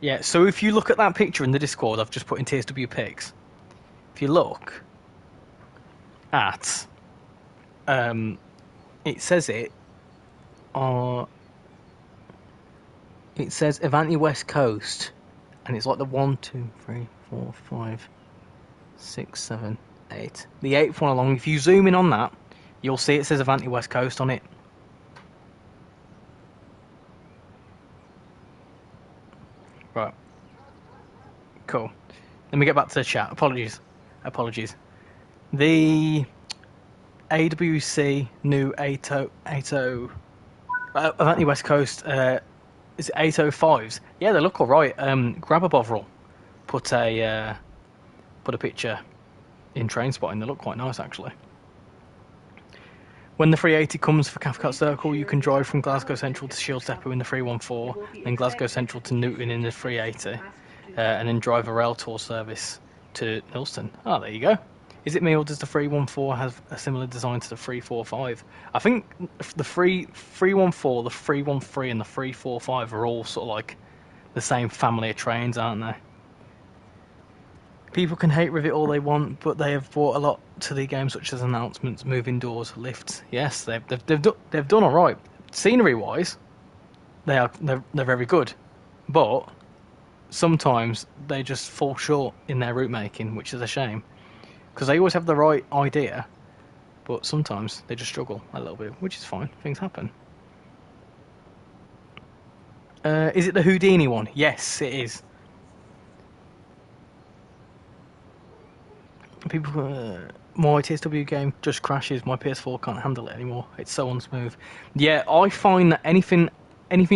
Yeah, so if you look at that picture in the Discord, I've just put in TSW pics. If you look at, it says it says Avanti West Coast, and it's like the 1, 2, 3, 4, 5, 6, 7, 8. The 8th one along. If you zoom in on that, you'll see it says Avanti West Coast on it. Right. Cool. Let me get back to the chat. Apologies. The AWC new 80 Avanti West Coast is it 805s? Yeah, they look alright. Grab a Bovril put a picture in Train Spotting. They look quite nice actually. When the 380 comes for Cathcart Circle, you can drive from Glasgow Central to Shields Depot in the 314, then Glasgow Central to Newton in the 380, and then drive a rail tour service to Neilston. Oh, there you go. Is it me, or does the 314 have a similar design to the 345? I think the 314, the 313, and the 345 are all sort of like the same family of trains, aren't they? People can hate Rivet all they want, but they have brought a lot to the game, such as announcements, moving doors, lifts. Yes, they've done all right. Scenery-wise, they're very good, but sometimes they just fall short in their route making, which is a shame. Because they always have the right idea, but sometimes they just struggle a little bit, which is fine. Things happen. Is it the Houdini one? Yes, it is. People, my TSW game just crashes. My PS4 can't handle it anymore. It's so unsmooth. Yeah, I find that anything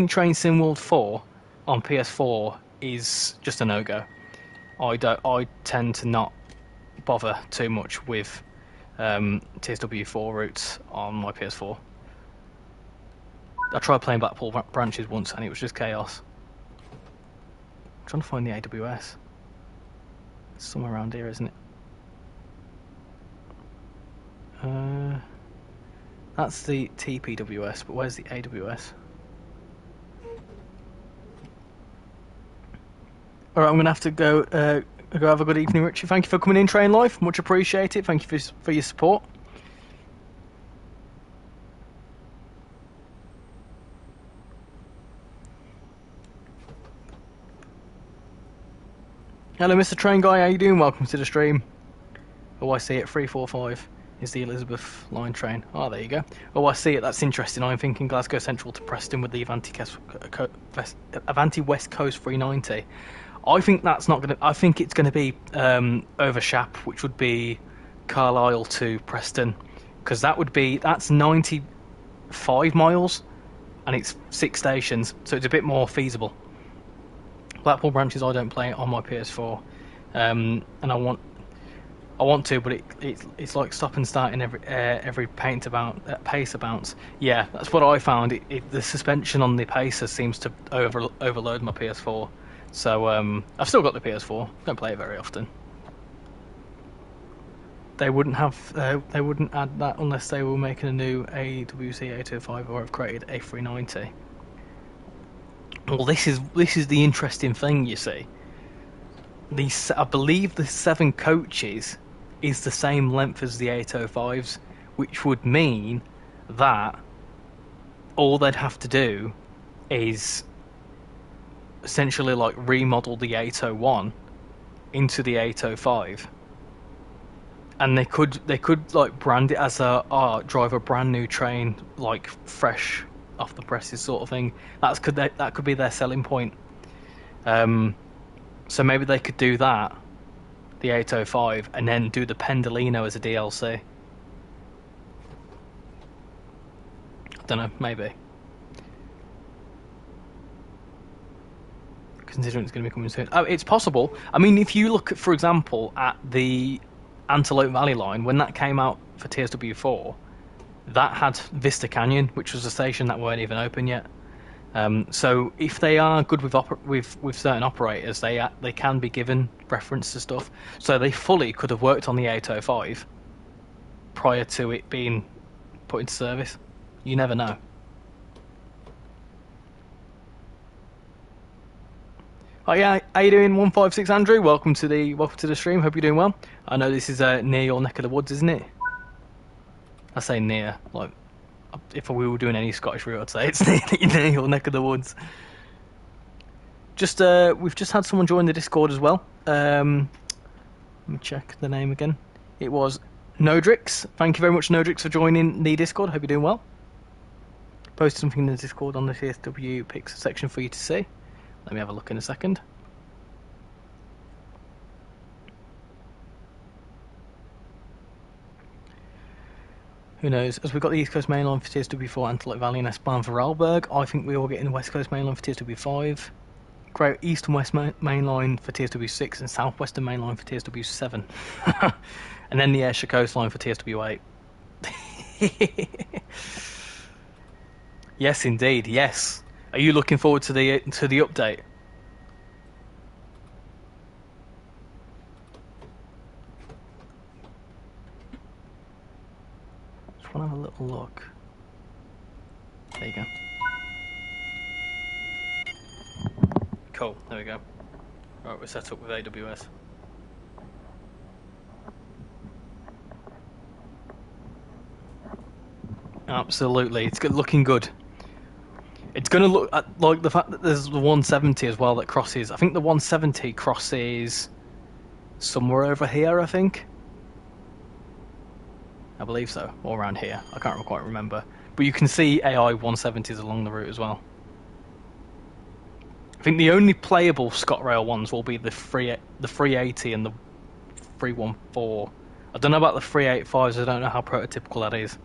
Train SimWorld 4 on PS4 is just a no-go. I tend to not bother too much with TSW4 routes on my PS4. I tried playing Blackpool Branches once and it was just chaos. I'm trying to find the AWS. It's somewhere around here, isn't it? That's the TPWS, but where's the AWS? Alright, I'm going to have to go have a good evening, Richie. Thank you for coming in, Train Life. Much appreciated. Thank you for your support. Hello, Mr. Train Guy. How you doing? Welcome to the stream. Oh, I see it. 345 is the Elizabeth line train. Oh, there you go. Oh, I see it. That's interesting. I'm thinking Glasgow Central to Preston with the Avanti West Coast 390. I think that's not going to... I think it's going to be over Shap, which would be Carlisle to Preston. Because that's 95 miles, and it's 6 stations, so it's a bit more feasible. Blackpool Branches, I don't play it on my PS4. And I want to, but it's like stop and start in every pace bounce. Yeah, that's what I found. The suspension on the pacer seems to overload my PS4. So I've still got the PS4. Don't play it very often. They wouldn't add that unless they were making a new AWC 805 or have created a 390. Well, this is the interesting thing, you see. I believe the 7 coaches is the same length as the 805s, which would mean that all they'd have to do is essentially like remodel the 801 into the 805, and they could like brand it as drive a brand new train, like fresh off the presses sort of thing. That could be their selling point. So maybe they could do that, the 805, and then do the Pendolino as a DLC. I don't know, maybe. Considering it's going to be coming soon. Oh, it's possible. I mean, if you look, for example, at the Antelope Valley line, when that came out for TSW4, that had Vista Canyon, which was a station that weren't even open yet. So if they are good with certain operators, they can be given reference to stuff. So they fully could have worked on the 805 prior to it being put into service. You never know. Oh yeah, how you doing, 156 Andrew? Welcome to the stream. Hope you're doing well. I know this is near your neck of the woods, isn't it? I say near, like if we were doing any Scottish route, I'd say it's near your neck of the woods. We've just had someone join the Discord as well. Let me check the name again. It was Nodrix. Thank you very much, Nodrix, for joining the Discord. Hope you're doing well. Posted something in the Discord on the CSW picks section for you to see. Let me have a look in a second. Who knows? As we've got the East Coast Main Line for TSW4, Antelope Valley and S-Bahn for Vorarlberg, I think we will get in the West Coast Main Line for TSW5. Great East and West Main Line for TSW6 and South Western Main Line for TSW7. And then the Ayrshire Coast Line for TSW8. Yes, indeed, yes. Are you looking forward to the update? just want to have a little look. There you go. Cool, there we go. Right, we're set up with AWS. Absolutely, it's looking good. It's going to look like the fact that there's the 170 as well that crosses. I think the 170 crosses somewhere over here, I think. I believe so, or around here. I can't quite remember. But you can see AI 170s along the route as well. I think the only playable ScotRail ones will be the 380 and the 314. I don't know about the 385s, I don't know how prototypical that is.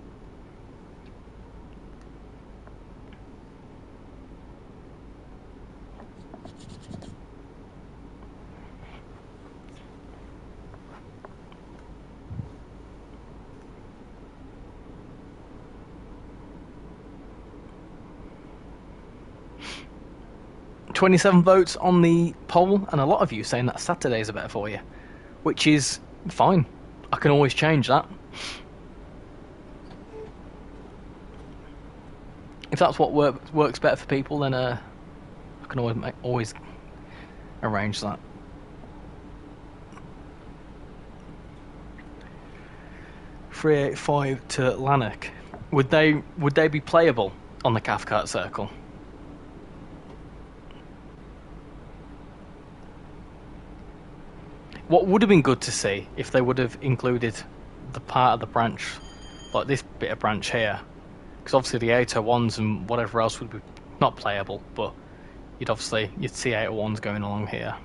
"27 votes on the poll, and a lot of you saying that Saturdays are better for you, which is fine. I can always change that. If that's what works better for people, then I can always arrange that. "385 to Lanark. Would they be playable on the Cathcart Circle?" What would have been good to see if they would have included the part of the branch, like this bit of branch here, because obviously the 801s and whatever else would be not playable, but you'd see 801s going along here.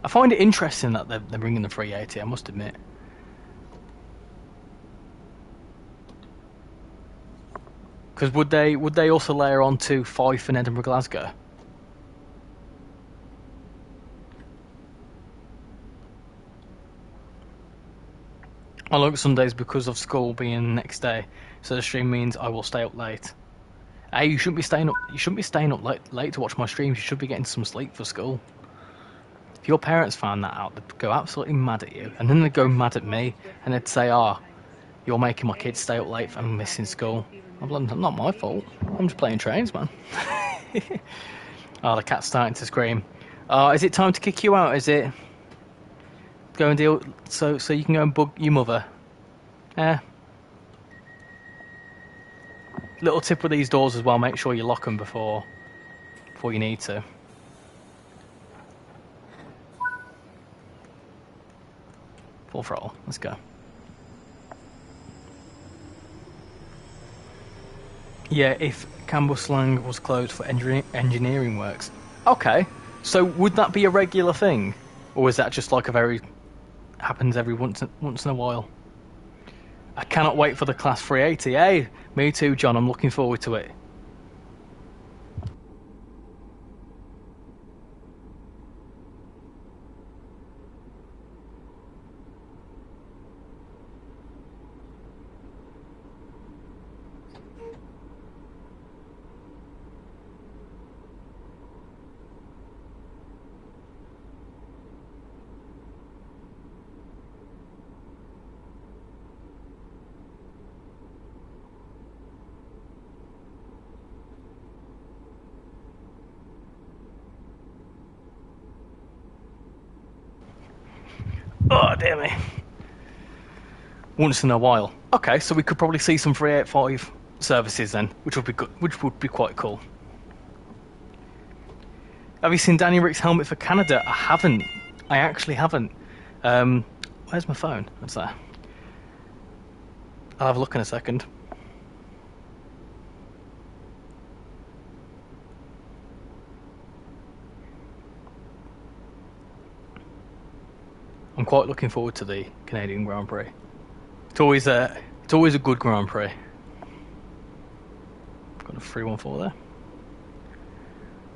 I find it interesting that they're bringing the 380, I must admit. Because would they also layer on to Fife and Edinburgh Glasgow? I like Sundays because of school being the next day, so the stream means I will stay up late. Hey, you shouldn't be staying up. You shouldn't be staying up late to watch my streams. You should be getting some sleep for school. If your parents found that out, they'd go absolutely mad at you, and then they'd go mad at me, and they'd say, you're making my kids stay up late and missing school." I'm like, not my fault. I'm just playing trains, man. The cat's starting to scream. Is it time to kick you out? Is it? Go and deal so you can go and bug your mother. Little tip with these doors as well, make sure you lock them before you need to. Full throttle, let's go. Yeah, if Cambuslang was closed for engineering works. Okay, so would that be a regular thing? Or is that just like happens every once in a while? I cannot wait for the Class 380. Hey, me too, John, I'm looking forward to it. Oh, dear me. Once in a while. Okay, so we could probably see some 385 services then, which would be good, which would be quite cool. Have you seen Danny Rick's helmet for Canada? I haven't. I actually haven't. Where's my phone? What's that? I'll have a look in a second. I'm quite looking forward to the Canadian Grand Prix. It's always a good Grand Prix. Got a 314 there.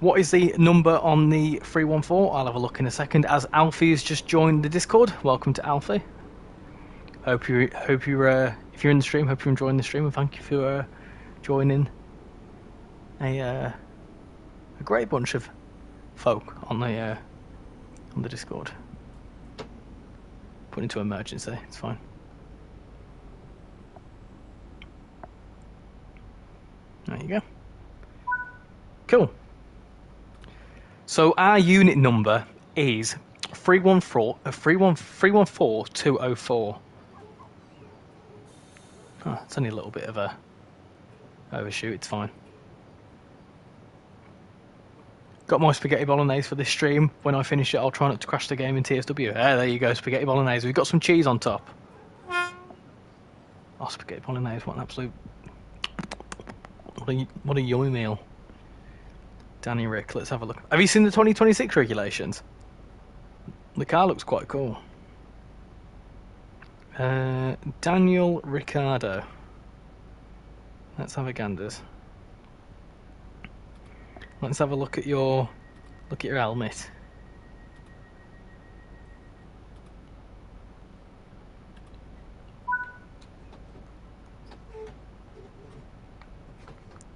What is the number on the 314? I'll have a look in a second. As Alfie has just joined the Discord, welcome to Alfie. Hope you're if you're in the stream, hope you're enjoying the stream, and thank you for joining a great bunch of folk on the Discord. Put into emergency. It's fine. There you go. Cool. So our unit number is 314-204. Oh, it's only a little bit of a overshoot. It's fine. Got my spaghetti bolognese for this stream. When I finish it, I'll try not to crash the game in TSW. There you go, spaghetti bolognese. We've got some cheese on top. Oh, spaghetti bolognese, what an absolute... What a yummy meal. Danny Rick, let's have a look. Have you seen the 2026 regulations? The car looks quite cool. Daniel Ricardo. Let's have a ganders. Let's have a look at your helmet.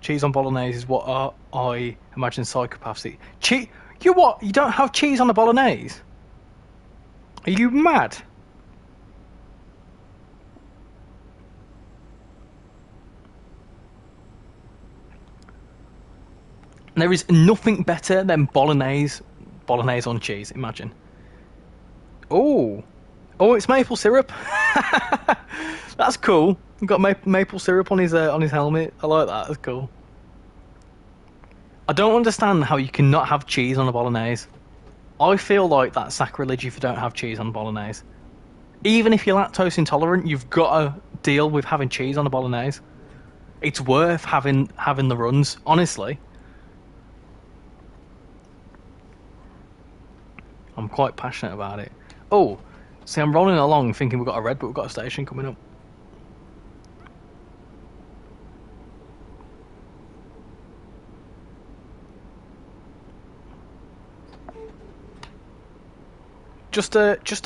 Cheese on bolognese is what I imagine psychopaths eat. You what? You don't have cheese on the bolognese? Are you mad? There is nothing better than bolognese on cheese. Imagine. Oh, it's maple syrup. That's cool. He's got maple syrup on his helmet. I like that. That's cool. I don't understand how you cannot have cheese on a bolognese. I feel like that's sacrilege if you don't have cheese on bolognese. Even if you're lactose intolerant, you've got to deal with having cheese on a bolognese. It's worth having the runs, honestly. I'm quite passionate about it. Oh, see, I'm rolling along thinking we've got a red, but we've got a station coming up. Just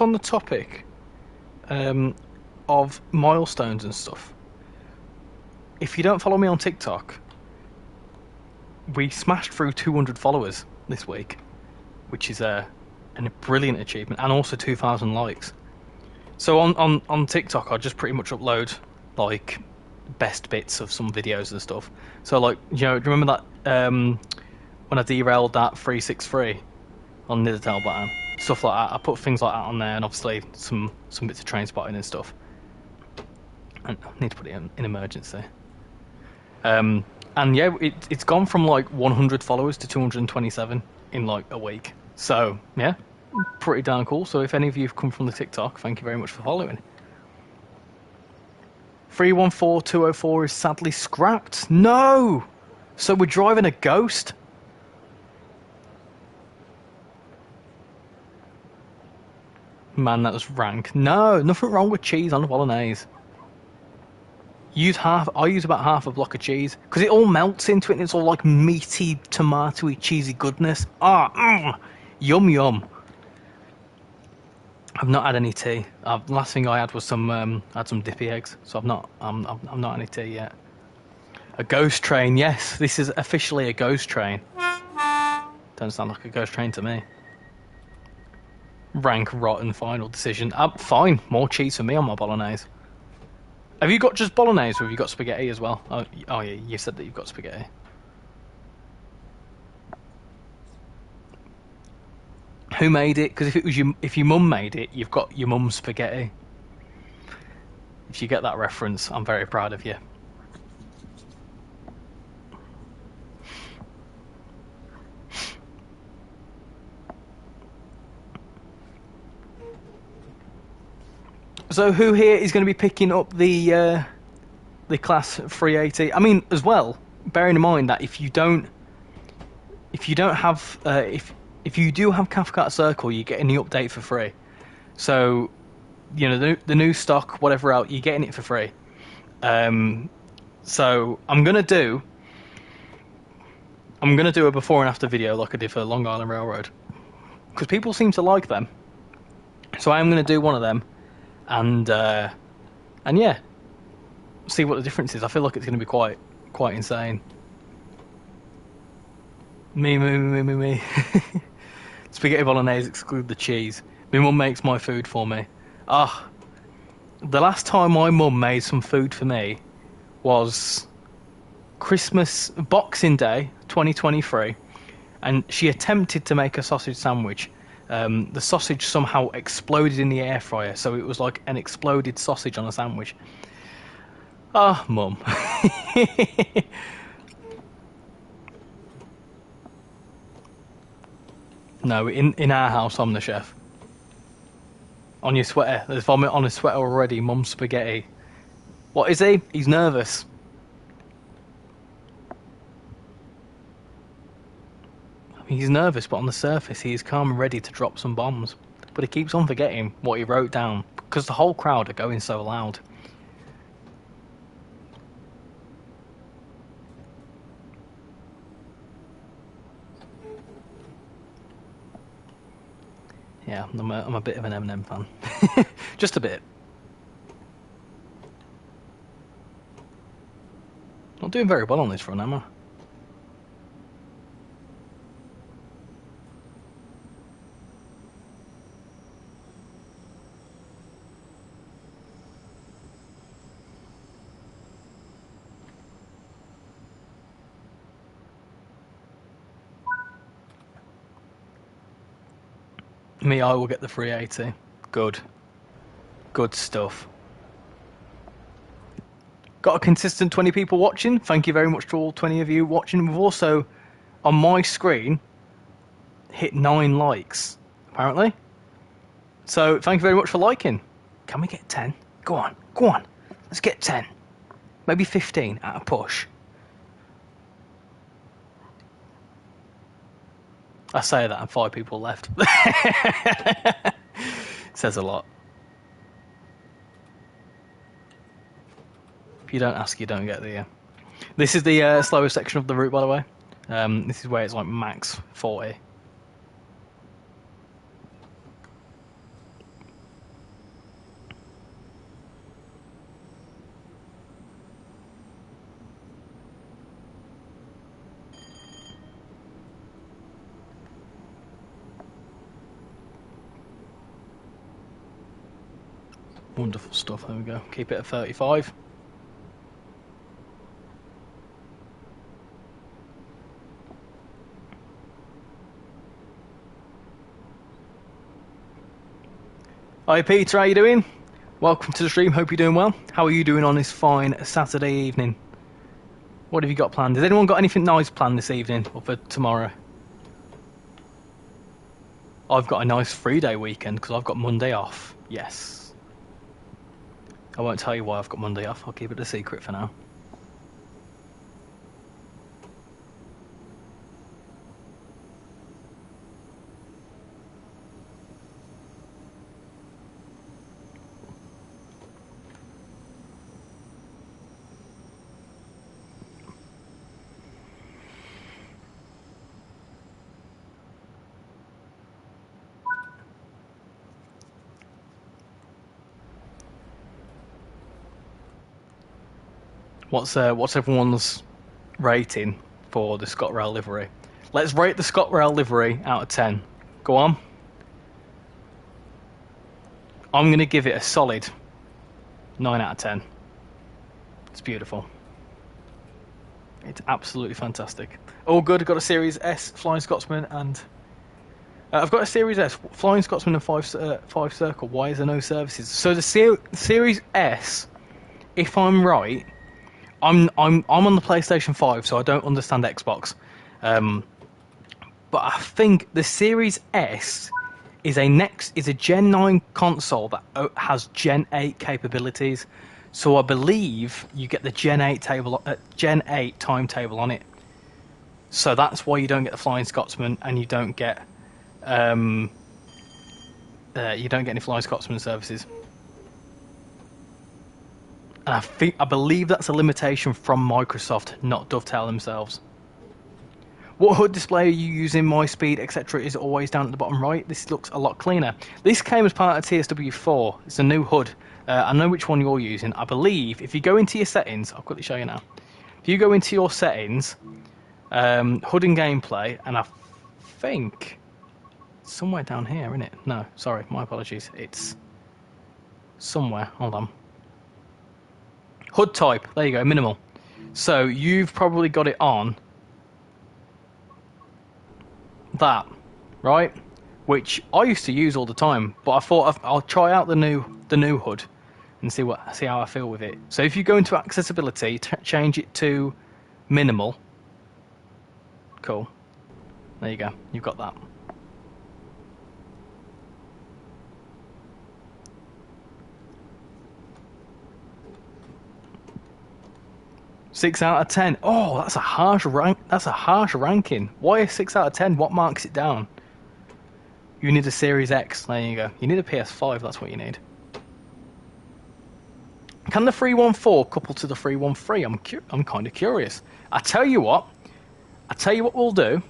on the topic of milestones and stuff. If you don't follow me on TikTok, we smashed through 200 followers this week, which is a brilliant achievement, and also 2,000 likes. So on TikTok, I just pretty much upload like best bits of some videos and stuff. So like, do you remember that when I derailed that 363 on Nidatal button? Stuff like that. I put things like that on there, and obviously some bits of train spotting and stuff. And I need to put it in emergency. And yeah, it's gone from like 100 followers to 227 in like a week. So yeah, pretty darn cool. So if any of you have come from the TikTok, thank you very much for following. 314204 is sadly scrapped. No! So we're driving a Ghost? Man, that was rank. No, nothing wrong with cheese on a bolognese. I use about half a block of cheese because it all melts into it and it's all like meaty, tomatoey, cheesy goodness. Yum yum. I've not had any tea. Last thing I had was some dippy eggs, so I'm not any tea yet. A ghost train, yes, this is officially a ghost train. Don't sound like a ghost train to me. Rank rotten final decision. Fine, more cheese for me on my bolognese. Have you got just bolognese or have you got spaghetti as well? Oh yeah, you said that you've got spaghetti. Who made it? Because if your mum made it, you've got your mum's spaghetti. If you get that reference, I'm very proud of you. So who here is going to be picking up the class 380? I mean, as well, bearing in mind that if you do have Cathcart Circle, you get any update for free. So, the new stock, whatever else, you're getting it for free. So I'm gonna do a before and after video like I did for Long Island Railroad, because people seem to like them. So I am gonna do one of them. And yeah, see what the difference is. I feel like it's going to be quite insane. Me. Spaghetti bolognese exclude the cheese. My mum makes my food for me. Ah, the last time my mum made some food for me was Christmas, Boxing Day 2023, and she attempted to make a sausage sandwich. The sausage somehow exploded in the air fryer, so it was like an exploded sausage on a sandwich. Ah, mum. No, in our house, I'm the chef. On your sweater, there's vomit on his sweater already. Mum's spaghetti. What is he? He's nervous. He's nervous, but on the surface, he is calm and ready to drop some bombs. But he keeps on forgetting what he wrote down, because the whole crowd are going so loud. Yeah, I'm a bit of an Eminem fan. Just a bit. Not doing very well on this run, am I? Me, I will get the 380. Good. Good stuff. Got a consistent 20 people watching. Thank you very much to all 20 of you watching. We've also, on my screen, hit 9 likes, apparently. So, thank you very much for liking. Can we get 10? Go on. Let's get 10. Maybe 15 at a push. I say that and 5 people left. Says a lot. If you don't ask, you don't get the... This is the slowest section of the route, by the way. This is where it's like max 40. Wonderful stuff. There we go. Keep it at 35. Hi Peter, how you doing? Welcome to the stream. Hope you're doing well. How are you doing on this fine Saturday evening? What have you got planned? Has anyone got anything nice planned this evening or for tomorrow? I've got a nice 3-day weekend because I've got Monday off. Yes. I won't tell you why I've got Monday off. I'll keep it a secret for now. What's everyone's rating for the ScotRail livery? Let's rate the ScotRail livery out of 10. Go on. I'm going to give it a solid 9 out of 10. It's beautiful. It's absolutely fantastic. All good. I've got a Series S Flying Scotsman and... I've got a Series S Flying Scotsman and 5 Circle. Why is there no services? So the Series S, if I'm right... I'm on the PlayStation 5, so I don't understand Xbox. But I think the Series S is a Gen 9 console that has Gen 8 capabilities. So I believe you get the Gen 8 timetable on it. So that's why you don't get the Flying Scotsman and you don't get any Flying Scotsman services. And I believe that's a limitation from Microsoft, not Dovetail themselves. What HUD display are you using? My speed, etc. is always down at the bottom right. This looks a lot cleaner. This came as part of TSW4. It's a new HUD. I know which one you're using. I believe if you go into your settings, I'll quickly show you now. If you go into your settings, HUD and gameplay, and I think it's somewhere down here, isn't it? No, sorry, my apologies. It's somewhere. Hold on. HUD type. There you go. Minimal. So you've probably got it on that, right? Which I used to use all the time, but I thought I'll try out the new HUD and see how I feel with it. So if you go into accessibility, change it to minimal. Cool. There you go. You've got that. Six out of 10. Oh, that's a harsh rank. That's a harsh ranking. Why a 6 out of 10? What marks it down? You need a Series X. There you go. You need a PS5. That's what you need. Can the 314 couple to the 313? I'm kind of curious. I tell you what we'll do.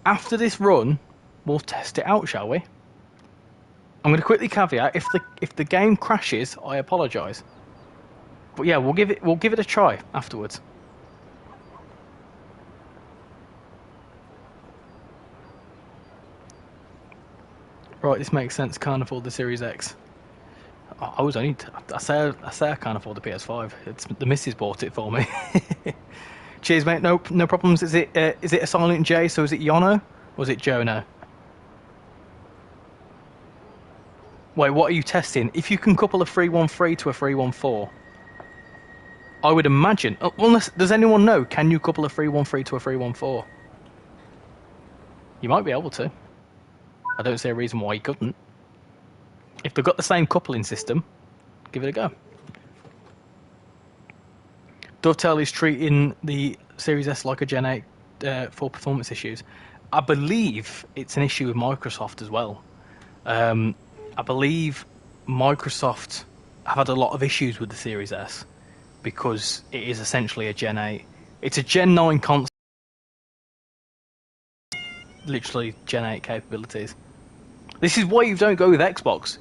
After this run, we'll test it out, shall we? I'm going to quickly caveat: if the game crashes, I apologise. But yeah, we'll give it a try afterwards. Right, this makes sense. Can't afford the Series X. I say I can't afford the PS5. It's the missus bought it for me. Cheers, mate. No problems. Is it a silent J? So is it Yono or is it Jono? Wait, what are you testing? If you can couple a 313 to a 314, I would imagine. Unless does anyone know? Can you couple a 313 to a 314? You might be able to. I don't see a reason why you couldn't. If they've got the same coupling system, give it a go. Dovetail is treating the Series S like a Gen 8 for performance issues. I believe it's an issue with Microsoft as well. I believe Microsoft have had a lot of issues with the Series S because it is essentially a Gen 8. It's a Gen 9 console, literally Gen 8 capabilities. This is why you don't go with Xbox.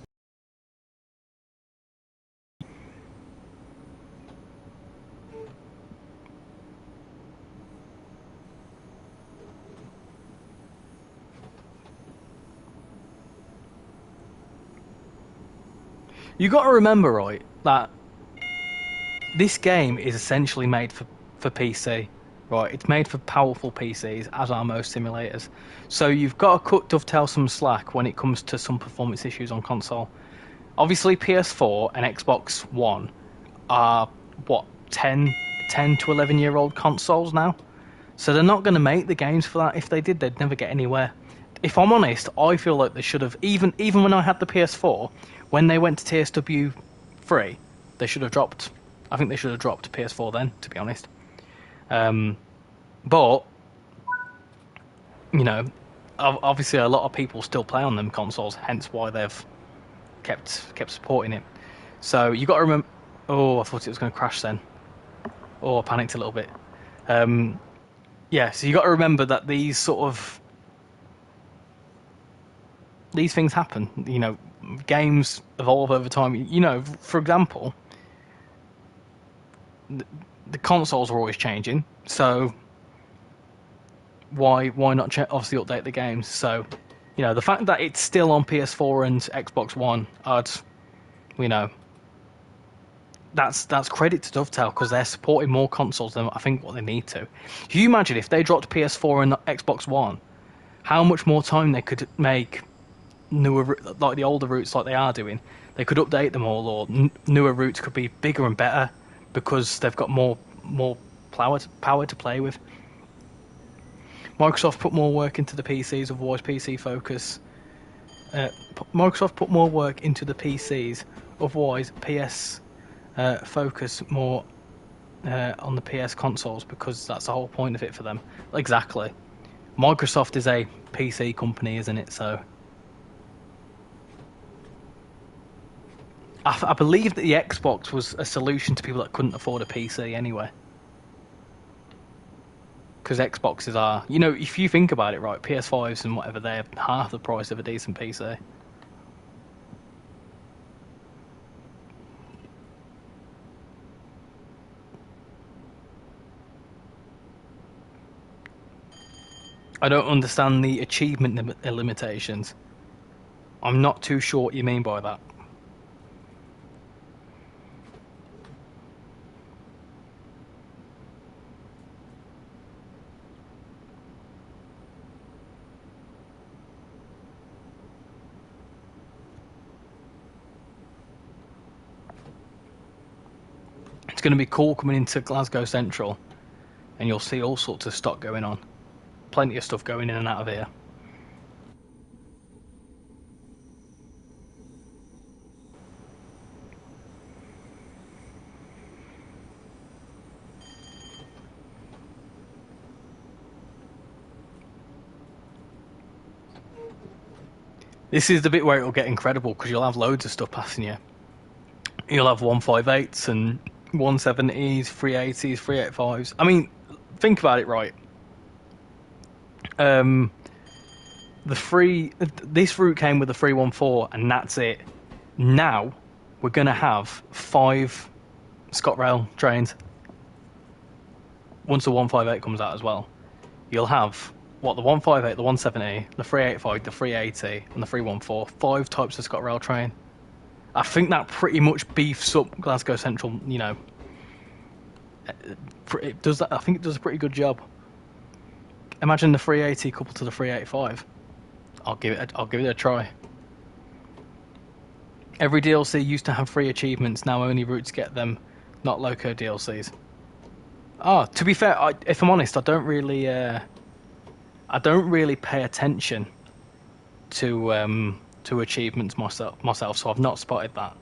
You got to remember, right, that this game is essentially made for PC, right? It's made for powerful PCs, as are most simulators. So you've got to dovetail some slack when it comes to some performance issues on console. Obviously, PS4 and Xbox One are, 10 to 11-year-old consoles now? So they're not going to make the games for that. If they did, they'd never get anywhere. If I'm honest, I feel like they should have, even when I had the PS4, when they went to TSW 3, they should have dropped. I think they should have dropped PS4 then, to be honest. But you know, obviously a lot of people still play on them consoles, hence why they've kept supporting it. So you got to remember. Oh, I thought it was going to crash then. Oh, I panicked a little bit. Yeah, so you got to remember that these things happen. You know, games evolve over time. You know, for example, the consoles are always changing, so why not obviously update the games? So, you know, the fact that it's still on PS4 and Xbox One, that's credit to Dovetail because they're supporting more consoles than I think what they need to. Can you imagine if they dropped PS4 and Xbox One, how much more time they could make newer, like the older routes like they are doing? They could update them all, or newer routes could be bigger and better because they've got more power to play with. Microsoft put more work into the PCs, otherwise PC focus. Microsoft put more work into the PCs, otherwise PS focus more on the PS consoles because that's the whole point of it for them. Exactly. Microsoft is a PC company, isn't it? So I believe that the Xbox was a solution to people that couldn't afford a PC anyway. Because Xboxes are, you know, if you think about it, right, PS5s and whatever, they're half the price of a decent PC. I don't understand the achievement limitations. I'm not too sure what you mean by that. It's going to be cool coming into Glasgow Central, and you'll see all sorts of stock going on. Plenty of stuff going in and out of here. This is the bit where it'll get incredible, because you'll have loads of stuff passing you. You'll have 158s and 170s, 380s, 385s. I mean, think about it, right? This route came with a 314, and that's it. Now we're going to have 5 ScotRail trains. Once the 158 comes out as well, you'll have the 158, the 170, the 385, the 380, and the 314. 5 types of ScotRail train. I think that pretty much beefs up Glasgow Central. You know, it does that. I think it does a pretty good job. Imagine the 380 coupled to the 385. I'll give it a try. Every DLC used to have 3 achievements. Now only routes get them, not loco DLCs. To be fair, if I'm honest, I don't really pay attention to achievements myself, so I've not spotted that.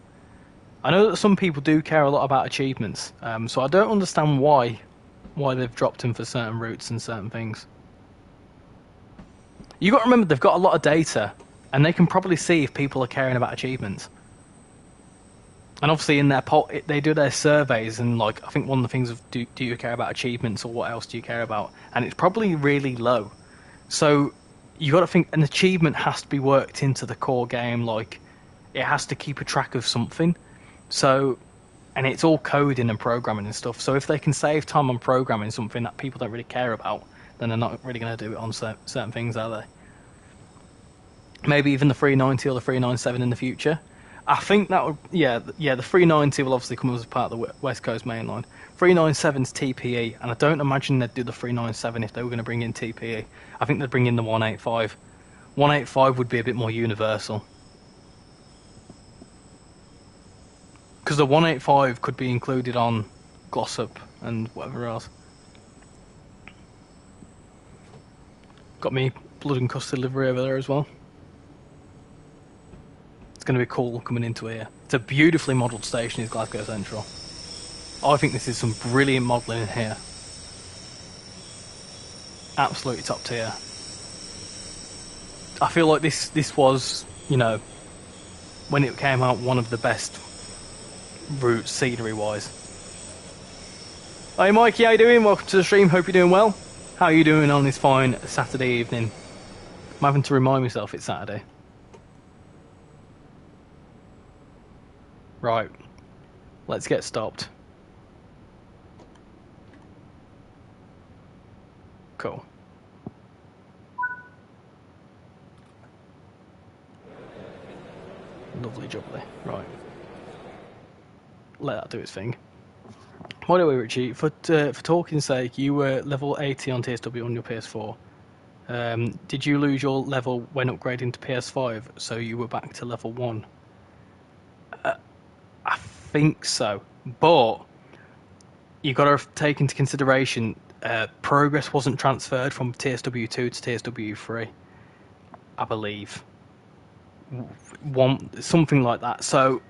I know that some people do care a lot about achievements, so I don't understand why they've dropped them for certain routes and certain things. You got to remember, they've got a lot of data, and they can probably see if people are caring about achievements. And obviously, in their they do their surveys, and like I think one of the things of do you care about achievements, or what else do you care about? And it's probably really low. So you got to think an achievement has to be worked into the core game, like it has to keep a track of something. So, and it's all coding and programming and stuff. So if they can save time on programming something that people don't really care about, then they're not really going to do it on certain things, are they? Maybe even the 390 or the 397 in the future. I think that would, the 390 will obviously come as part of the West Coast Main Line. 397's TPE, and I don't imagine they'd do the 397 if they were going to bring in TPE. I think they'd bring in the 185. 185 would be a bit more universal. Because the 185 could be included on Glossop and whatever else. Got me blood and custard livery over there as well. It's going to be cool coming into here. It's a beautifully modelled station, is Glasgow Central. I think this is some brilliant modelling in here. Absolutely top tier. I feel like this was, you know, when it came out, one of the best routes scenery-wise. Hi Mikey, how you doing? Welcome to the stream, hope you're doing well. How are you doing on this fine Saturday evening? I'm having to remind myself it's Saturday. Right, let's get stopped. Cool. Lovely jubbly. Right. Let that do its thing. By the way, Richie, for talking's sake, you were level 80 on TSW on your PS4. Did you lose your level when upgrading to PS5, so you were back to level 1? I think so. But you got to take into consideration progress wasn't transferred from TSW2 to TSW3, I believe. Something like that. So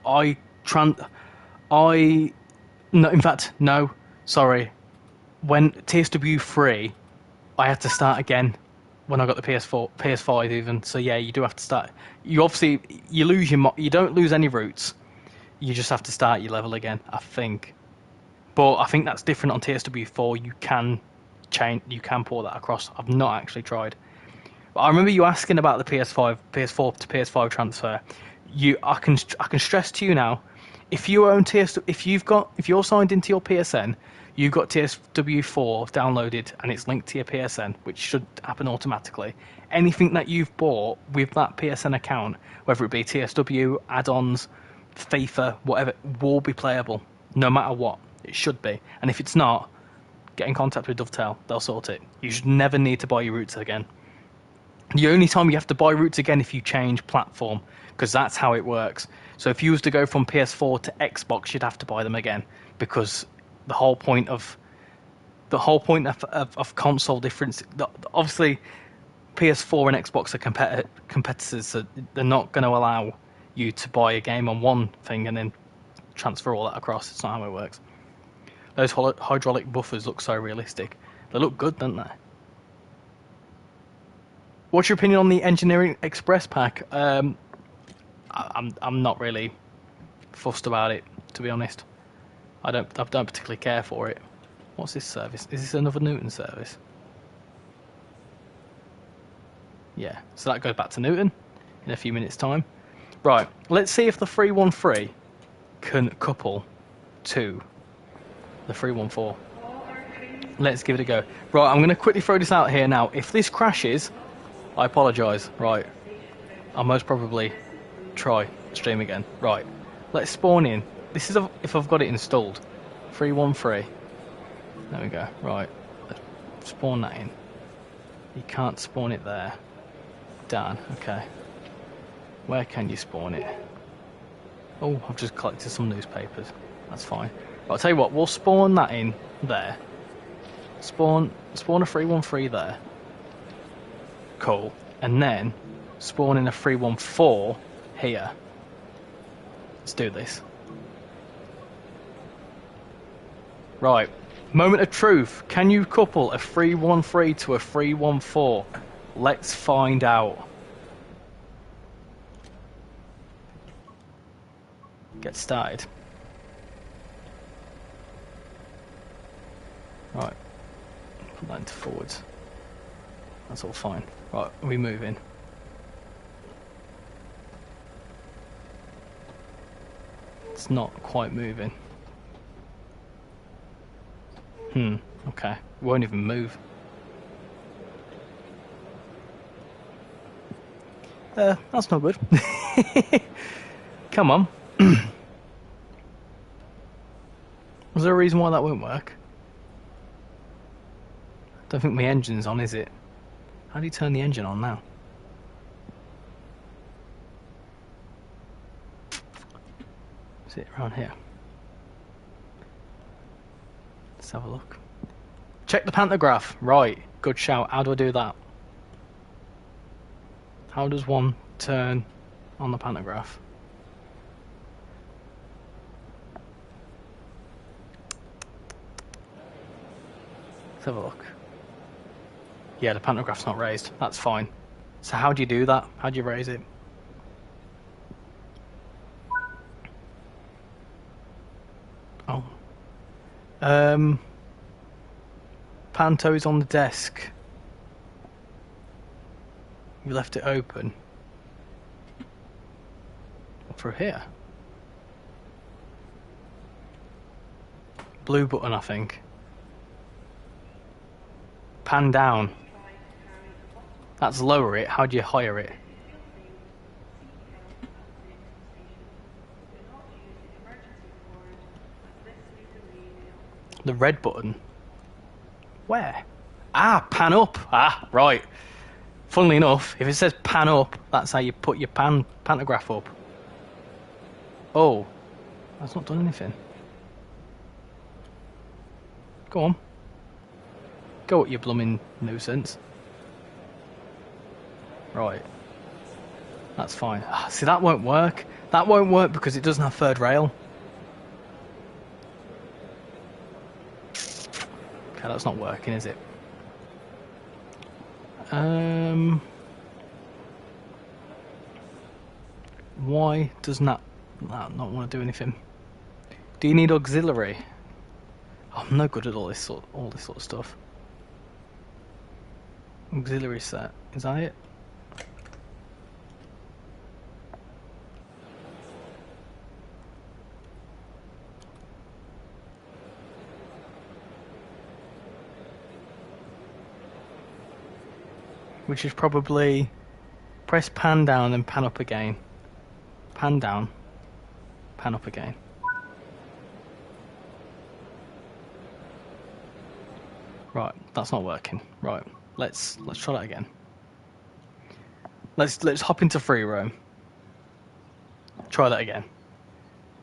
no, in fact, no, sorry. When TSW3, I had to start again when I got the PS5 even. So yeah, you do have to start. You obviously, you don't lose any routes. You just have to start your level again, I think. But I think that's different on TSW4. You can pour that across. I've not actually tried. But I remember you asking about the PS4 to PS5 transfer. I can stress to you now, If you own TSW, if you're signed into your PSN, you've got TSW4 downloaded and it's linked to your PSN, which should happen automatically. Anything that you've bought with that PSN account, whether it be TSW, add-ons, FIFA, whatever, will be playable, no matter what. It should be. And if it's not, get in contact with Dovetail. They'll sort it. You should never need to buy your routes again. The only time you have to buy routes again if you change platform, because that's how it works. So if you was to go from PS4 to Xbox, you'd have to buy them again, because the whole point of console difference. Obviously, PS4 and Xbox are competitors, so they're not going to allow you to buy a game on one thing and then transfer all that across. It's not how it works. Those hydraulic buffers look so realistic. They look good, don't they? What's your opinion on the Engineering Express pack? I'm not really fussed about it, to be honest. I don't particularly care for it. What's this service? Is this another Newton service? Yeah, so that goes back to Newton in a few minutes' time. Right, let's see if the 313 can couple to the 314. Let's give it a go. Right, I'm going to quickly throw this out here now. If this crashes, I apologise. Right, I'll most probably try stream again. Right, let's spawn in. This is if I've got it installed. 313. There we go. Right, let's spawn that in. You can't spawn it there. Darn, okay. Where can you spawn it? Oh, I've just collected some newspapers. That's fine. But I'll tell you what, we'll spawn that in there. Spawn a 313 there. Cool. And then spawn in a 314 here. Let's do this. Right. Moment of truth. Can you couple a 313 to a 314? Let's find out. Get started. Right. Put that into forwards. That's all fine. Right, are we moving? It's not quite moving. Okay. It won't even move. That's not good. Come on. Was there a reason why that won't work? Don't think my engine's on, is it? How do you turn the engine on now? Is it around here? Let's have a look. Check the pantograph. Right, good shout. How do I do that? How does one turn on the pantograph? Let's have a look. Yeah, the pantograph's not raised. That's fine. So how do you do that? How do you raise it? Oh. Panto is on the desk. You left it open. For here. Blue button, I think. Pan down. That's lower it. How do you higher it? The red button. Where? Ah, pan up. Ah, right. Funnily enough, if it says pan up, that's how you put your pantograph up. Oh, that's not done anything. Go on. Go at your blooming nuisance. Right. That's fine. See, that won't work. That won't work because it doesn't have third rail. Okay, that's not working, is it? Why does that not want to do anything? Do you need auxiliary? I'm no good at all this sort of stuff. Auxiliary set. Is that it? which is probably press pan down and pan up again. Pan down, pan up again. Right, that's not working. Right, let's try that again. Let's hop into free roam. Try that again.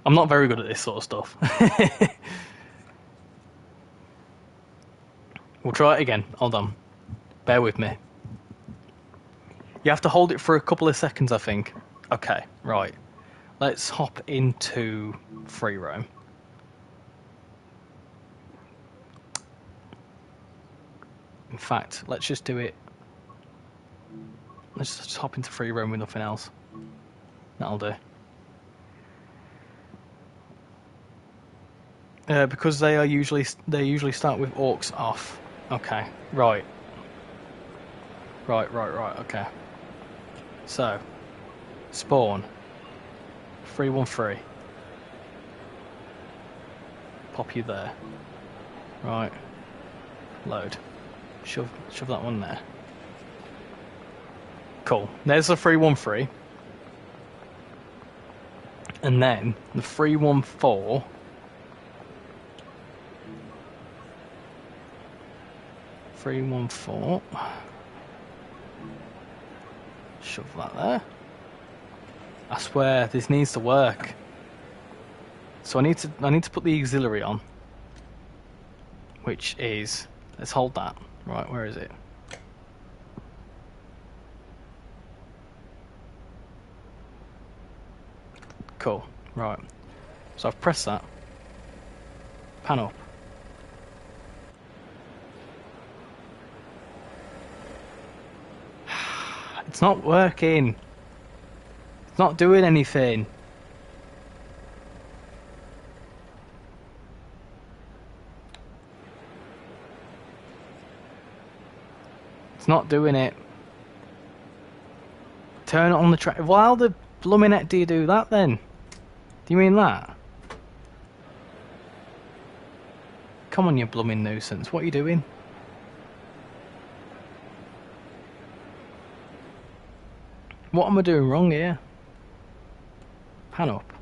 I'm not very good at this sort of stuff. We'll try it again. Hold on. Bear with me. You have to hold it for a couple of seconds, I think. Okay, right. Let's hop into free roam. In fact, let's just do it. Let's just hop into free roam with nothing else. That'll do. Because they usually start with orcs off. Okay, right. Right, okay. So, spawn. 313. Pop you there. Right. Load. Shove that one there. Cool. There's the 313. And then the 314. Shove that there. I swear this needs to work. So I need to put the auxiliary on, which is, let's hold that. Right, where is it? Cool. Right. So I've pressed that. Pan up. It's not working. It's not doing anything. It's not doing it. Turn it on the track. Well, how the blooming heck do you do that then? Do you mean that? Come on, you blooming nuisance. What are you doing? What am I doing wrong here? Pan up.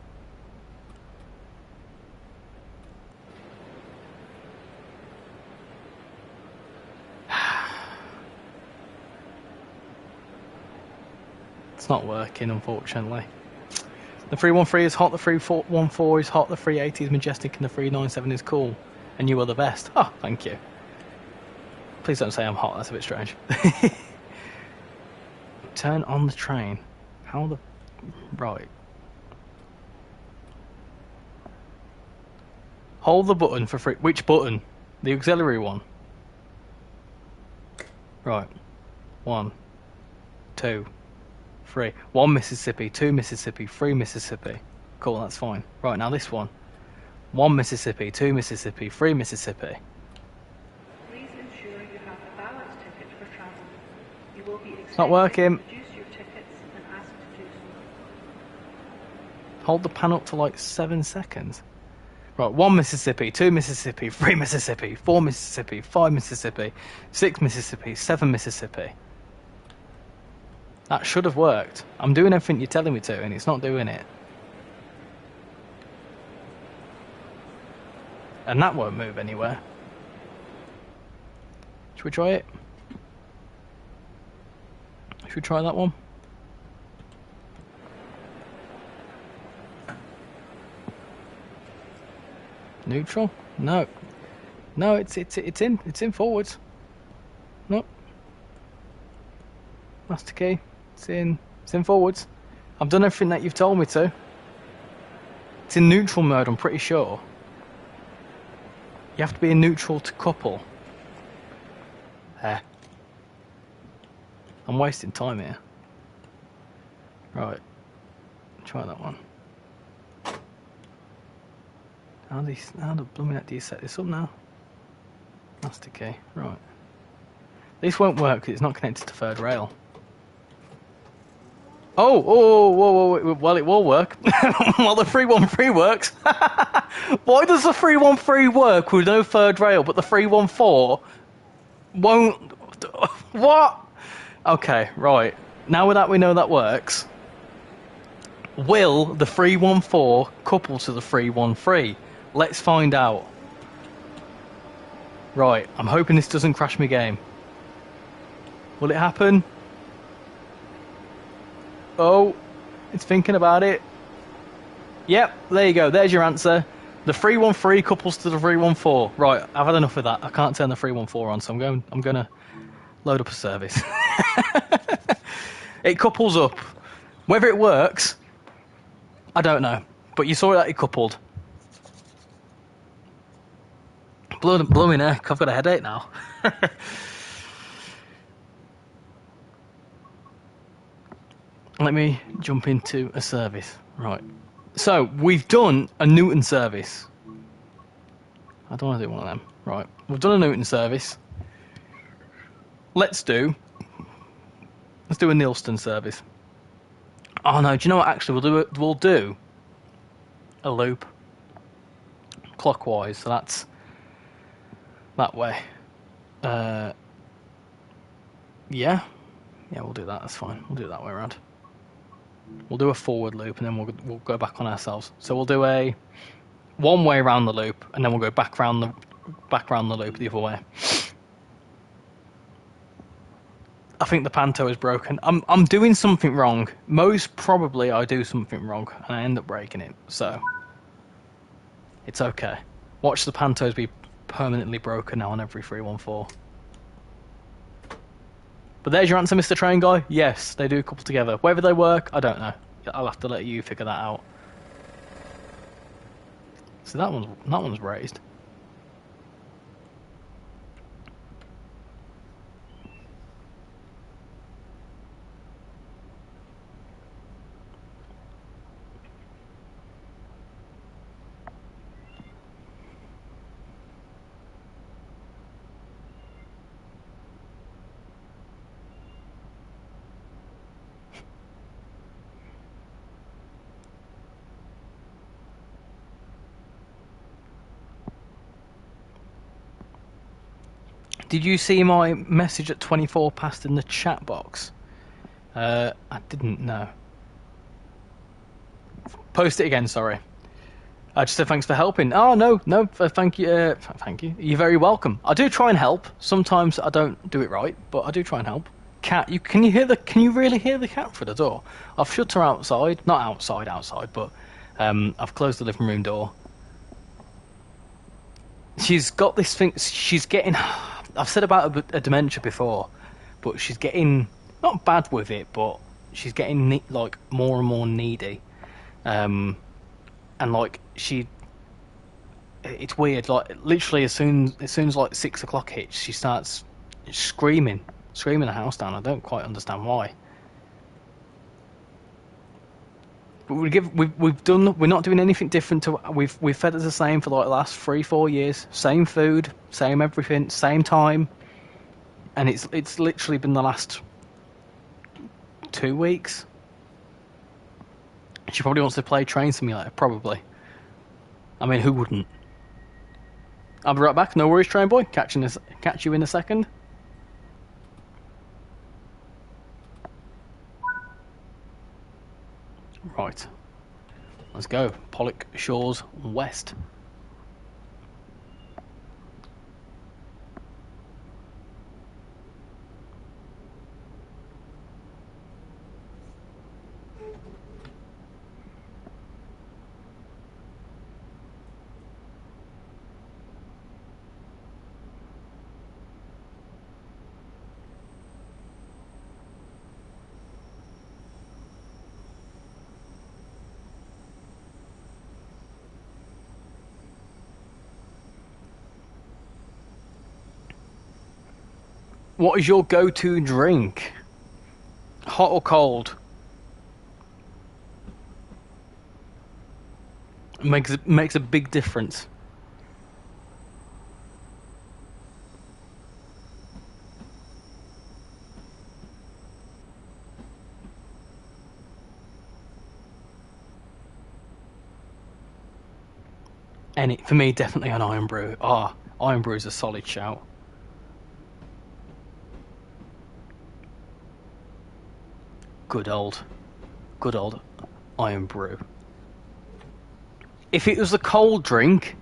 It's not working, unfortunately. The 313 is hot, the 314 is hot, the 380 is majestic, and the 397 is cool. And you are the best. Oh, thank you. Please don't say I'm hot, that's a bit strange. Turn on the train. How the... Right. Hold the button for free. Which button? The auxiliary one. Right. 1, 2, 3. 1 Mississippi, 2 Mississippi, 3 Mississippi. Cool, that's fine. Right, now this one. 1 Mississippi, 2 Mississippi, 3 Mississippi. Please ensure you have a valid ticket for travel. You will be It's not working. to produce your tickets and asked to do so. Hold the pan up for like 7 seconds. Right, 1 Mississippi, 2 Mississippi, 3 Mississippi, 4 Mississippi, 5 Mississippi, 6 Mississippi, 7 Mississippi. That should have worked. I'm doing everything you're telling me to, and it's not doing it. And that won't move anywhere. Should we try it? Should we try that one? Neutral? No. No, it's in forwards. Nope. Master key. It's in forwards. I've done everything that you've told me to. It's in neutral mode, I'm pretty sure. You have to be in neutral to couple. There. I'm wasting time here. Right. Try that one. How the blooming heck do you set this up now? Master key. Right. This won't work because it's not connected to third rail. Whoa, well it will work. Well, the 313 works. Why does the 313 work with no third rail, but the 314 won't? What? Okay, right. Now that we know that works, will the 314 couple to the 313? Let's find out. Right, I'm hoping this doesn't crash my game. Will it happen? Oh, it's thinking about it. Yep, there you go. There's your answer. The 313 couples to the 314. Right, I've had enough of that. I can't turn the 314 on, so I'm gonna load up a service. It couples up. Whether it works, I don't know. But you saw that it coupled. Blooming heck, I've got a headache now. Let me jump into a service. Right. So, we've done a Newton service. I don't want to do one of them. Right. We've done a Newton service. Let's do a Neilston service. Oh no, do you know what? Actually, we'll do a loop clockwise. So that's that way. Yeah, we'll do that. That's fine. We'll do it that way around. We'll do a forward loop, and then we'll go back on ourselves. So we'll do a one way around the loop, and then we'll go back round the loop the other way. I think the panto is broken. I'm doing something wrong. Most probably I do something wrong and I end up breaking it. So it's okay. Watch the pantos be permanently broken now on every 314. But there's your answer, Mr. Train Guy. Yes, they do couple together. Whether they work, I don't know. I'll have to let you figure that out. So that one's raised. Did you see my message at 24 past in the chat box? I didn't know. Post it again, sorry. I just said thanks for helping. Oh, no, thank you. Thank you. You're very welcome. I do try and help. Sometimes I don't do it right, but I do try and help. Cat, can you really hear the cat through the door? I've shut her outside. Not outside, but I've closed the living room door. She's got this thing, she's getting... I've said about a dementia before, but she's getting, not bad with it, but she's getting like more and more needy. And like it's weird, like literally as soon as like 6 o'clock hits, she starts screaming the house down. I don't quite understand why. But we're not doing anything different to we've fed her the same for like the last 3-4 years. Same food, same everything, same time, and it's literally been the last 2 weeks. She probably wants to play Train Simulator. Probably. I mean, who wouldn't? I'll be right back. No worries, Train Boy. Catch you in a second. Right, let's go. Pollock Shores West. What is your go-to drink? Hot or cold? Makes a big difference. For me, definitely an Iron Brew. Iron Brew is a solid shout. good old iron brew. If it was a cold drink,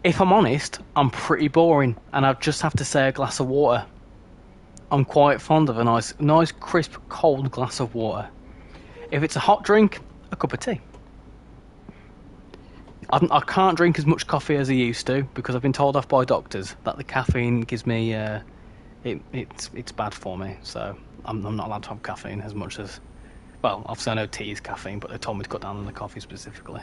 if I'm honest, I'm pretty boring, and I'd just have to say a glass of water. I'm quite fond of a nice crisp, cold glass of water. If it's a hot drink, a cup of tea. I can't drink as much coffee as I used to because I've been told off by doctors that the caffeine gives me it's bad for me. So I'm not allowed to have caffeine as much as, well, obviously I know tea is caffeine, but they told me to cut down on the coffee specifically.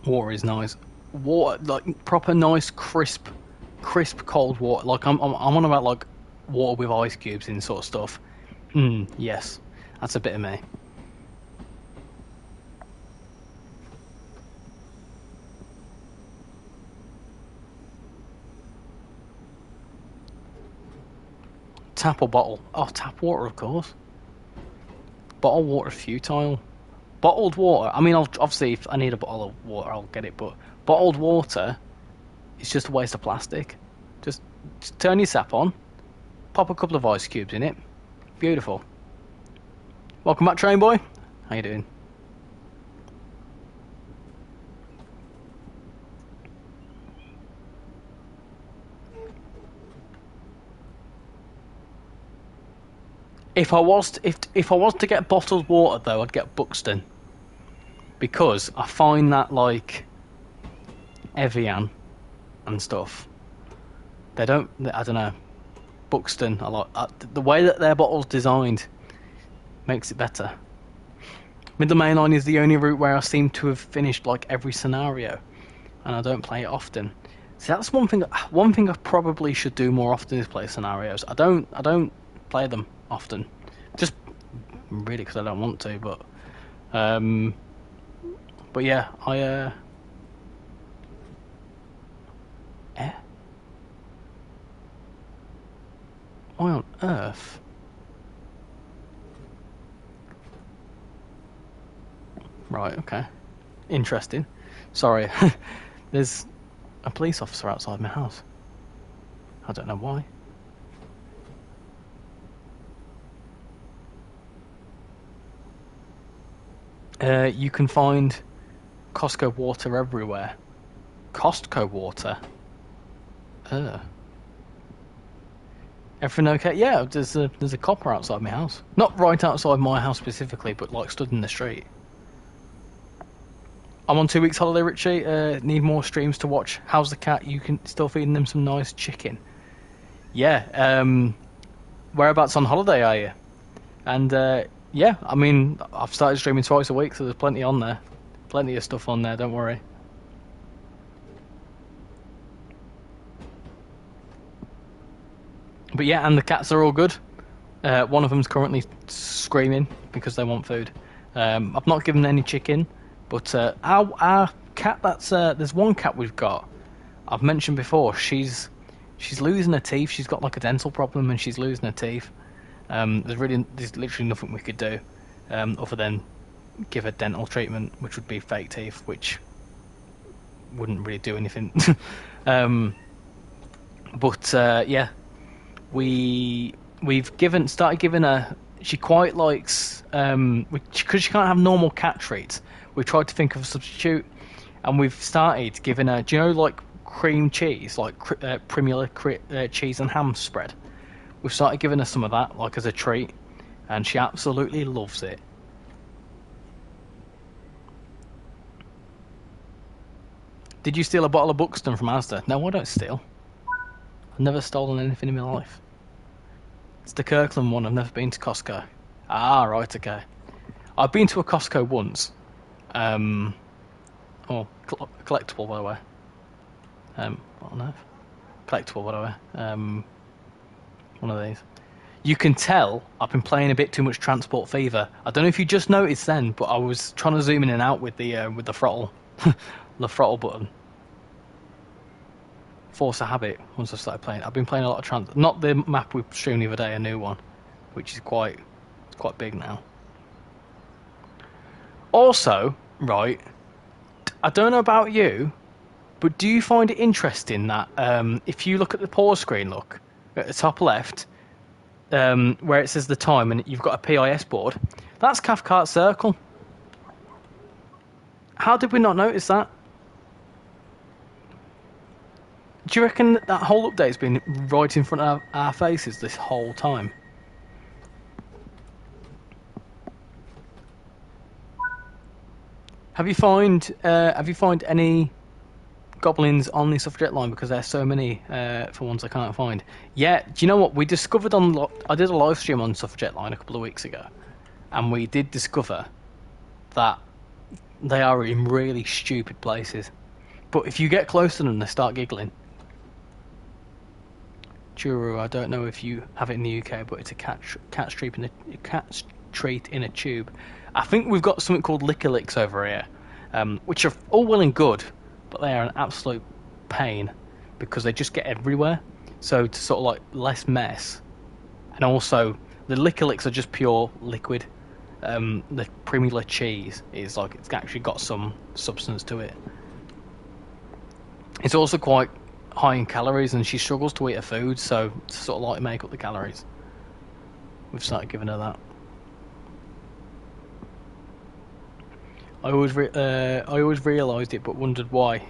Water is nice. Water, like proper nice crisp cold water. Like I'm on about like water with ice cubes in sort of stuff. Yes, that's a bit of me. Tap or bottle? Oh, tap water, of course. Bottled water is futile. Bottled water, I mean, obviously if I need a bottle of water, I'll get it, but bottled water is just a waste of plastic. Just turn your sap on, pop a couple of ice cubes in it. Beautiful. Welcome back, Train Boy. How you doing? If I was to get bottled water though, I'd get Buxton, because I find that like Evian and stuff, I don't know, Buxton a lot. The way that their bottle's designed makes it better. Middle Main Line is the only route where I seem to have finished like every scenario, and I don't play it often. See, that's one thing I probably should do more often is play scenarios. I don't play them often, just really because I don't want to. But yeah, why on earth? Right, okay, interesting. Sorry, there's a police officer outside my house. I don't know why. You can find Costco water everywhere. Costco water? Everything okay? Yeah, there's a copper outside my house. Not right outside my house specifically, but like stood in the street. I'm on 2 weeks holiday, Richie. Need more streams to watch. How's the cat? You can still feeding them some nice chicken. Yeah. Whereabouts on holiday are you? And yeah, I mean, I've started streaming twice a week, so there's plenty on there. Plenty of stuff on there, don't worry. But yeah, and the cats are all good. One of them's currently screaming because they want food. I've not given any chicken, but our cat, there's one cat we've got, I've mentioned before, she's losing her teeth. She's got like a dental problem and she's losing her teeth. There's literally nothing we could do other than give her dental treatment, which would be fake teeth, which wouldn't really do anything. But yeah, we've started giving her. She quite likes because she can't have normal cat treats. We've tried to think of a substitute, and we've started giving her. Do you know like cream cheese, like Primula cheese and ham spread? We've started giving her some of that, like as a treat, and she absolutely loves it. Did you steal a bottle of Buxton from Asda? No, I don't steal. I've never stolen anything in my life. It's the Kirkland one. I've never been to Costco. Ah, right, okay. I've been to a Costco once. Collectible, by the way. What on earth? Collectible, by the way. One of these. You can tell I've been playing a bit too much Transport Fever. I don't know if you just noticed then, but I was trying to zoom in and out with the throttle, the throttle button. Force a habit. Once I started playing, I've been playing a lot of not the map we streamed the other day, a new one, which is quite big now. Also, right, I don't know about you, but do you find it interesting that if you look at the pause screen, look at the top left, where it says the time and you've got a PIS board. That's Cathcart Circle. How did we not notice that? Do you reckon that whole update's been right in front of our faces this whole time? Have you find any goblins on the suffragette line, because there's so many for ones I can't find? Yeah, do you know what we discovered on? I did a live stream on suffragette line a couple of weeks ago, and we did discover that they are in really stupid places. But if you get close to them, they start giggling. Churu, I don't know if you have it in the UK, but it's a cat's treat in a tube. I think we've got something called liquor licks over here, which are all well and good, but they are an absolute pain because they just get everywhere. So to sort of like less mess, and also the liquor licks are just pure liquid. The Primula cheese is like it's actually got some substance to it. It's also quite high in calories, and she struggles to eat her food, so to sort of like make up the calories, we've started giving her that. I always realised it, but wondered why.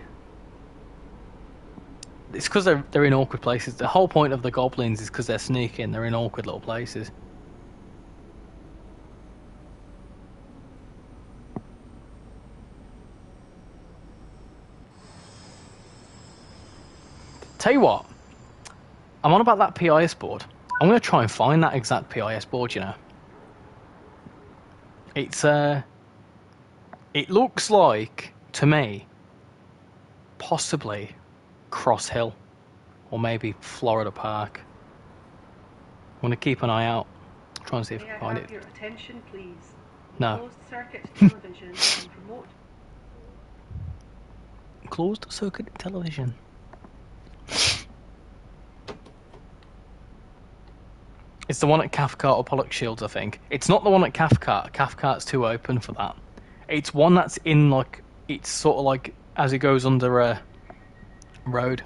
It's because they're in awkward places. The whole point of the goblins is because they're sneaky and they're in awkward little places. Tell you what, I'm on about that PIS board. I'm going to try and find that exact PIS board, you know. It looks like, to me, possibly Cross Hill, or maybe Florida Park. I'm going to keep an eye out, try and see if I can find it. Your attention, please. No. Closed circuit television and remote. Closed circuit television. It's the one at Cathcart or Pollock Shields, I think. It's not the one at Cathcart. Cathcart's too open for that. It's one that's in, like, it's sort of like as it goes under a road.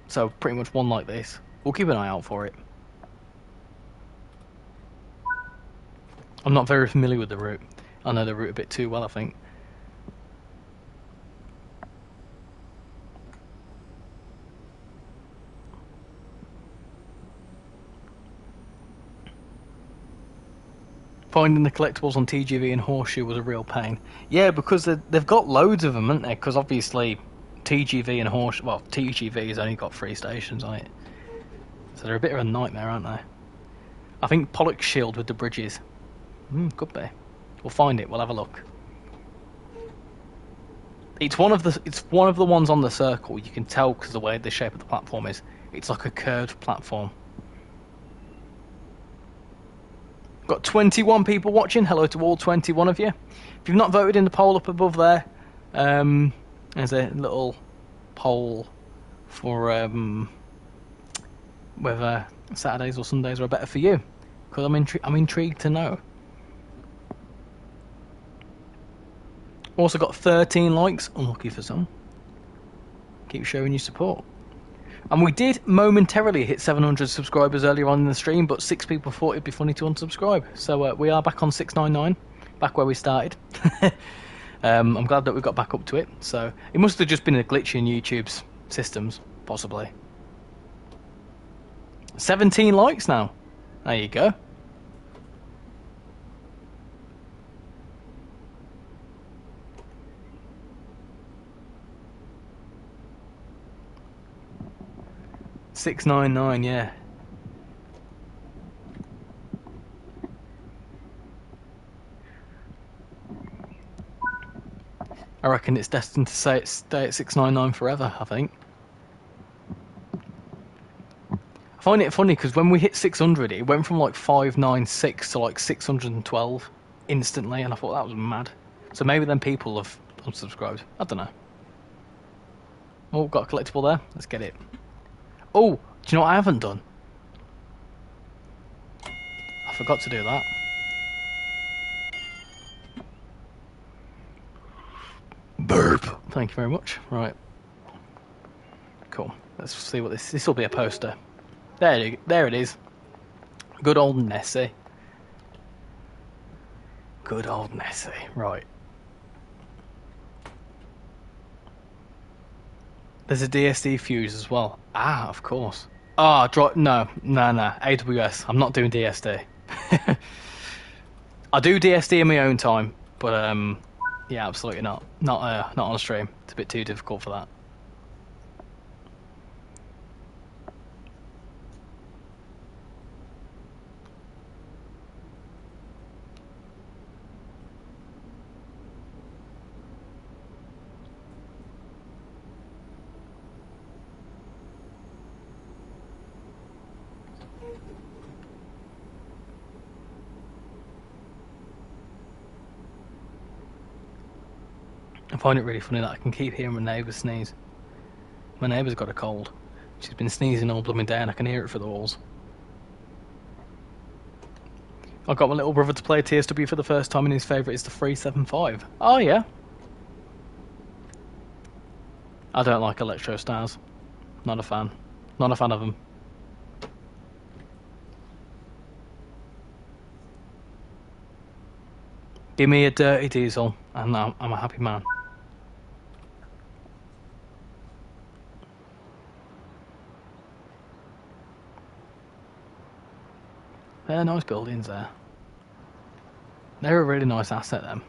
So pretty much one like this. We'll keep an eye out for it. I'm not very familiar with the route. I know the route a bit too well, I think. Finding the collectibles on TGV and Horseshoe was a real pain. Yeah, because they've got loads of them, haven't they? Because obviously TGV and Horseshoe... Well, TGV has only got 3 stations on it. So they're a bit of a nightmare, aren't they? I think Pollock Shield with the bridges. Could be. We'll find it. We'll have a look. It's one of the ones on the circle. You can tell because the way the shape of the platform is. It's like a curved platform. Got 21 people watching. Hello to all 21 of you. If you've not voted in the poll up above there, there's a little poll for whether Saturdays or Sundays are better for you. Because I'm intrigued to know. Also got 13 likes. Unlucky for some. Keep showing your support. And we did momentarily hit 700 subscribers earlier on in the stream, but 6 people thought it'd be funny to unsubscribe. So we are back on 699, back where we started. I'm glad that we got back up to it. So it must have just been a glitch in YouTube's systems, possibly. 17 likes now. There you go. $6.99, yeah. I reckon it's destined to stay at $6.99 forever, I think. I find it funny because when we hit 600, it went from like 596 to like 612 instantly, and I thought that was mad. So maybe then people have unsubscribed. I don't know. Oh, got a collectible there. Let's get it. Oh, do you know what I haven't done? I forgot to do that. Burp. Thank you very much. Right. Cool. Let's see what this will be a poster. There it is. Good old Nessie. Good old Nessie. Right. There's a DSD fuse as well. Ah, of course. Ah, no. AWS. I'm not doing DSD. I do DSD in my own time, but yeah, absolutely not. Not on stream. It's a bit too difficult for that. I find it really funny that I can keep hearing my neighbour sneeze. My neighbour's got a cold. She's been sneezing all blooming day and I can hear it through the walls. I got my little brother to play TSW for the first time and his favourite is the 375. Oh yeah. I don't like Electro Stars. Not a fan. Not a fan of them. Give me a dirty diesel and I'm a happy man. They're nice buildings there. They're a really nice asset, them.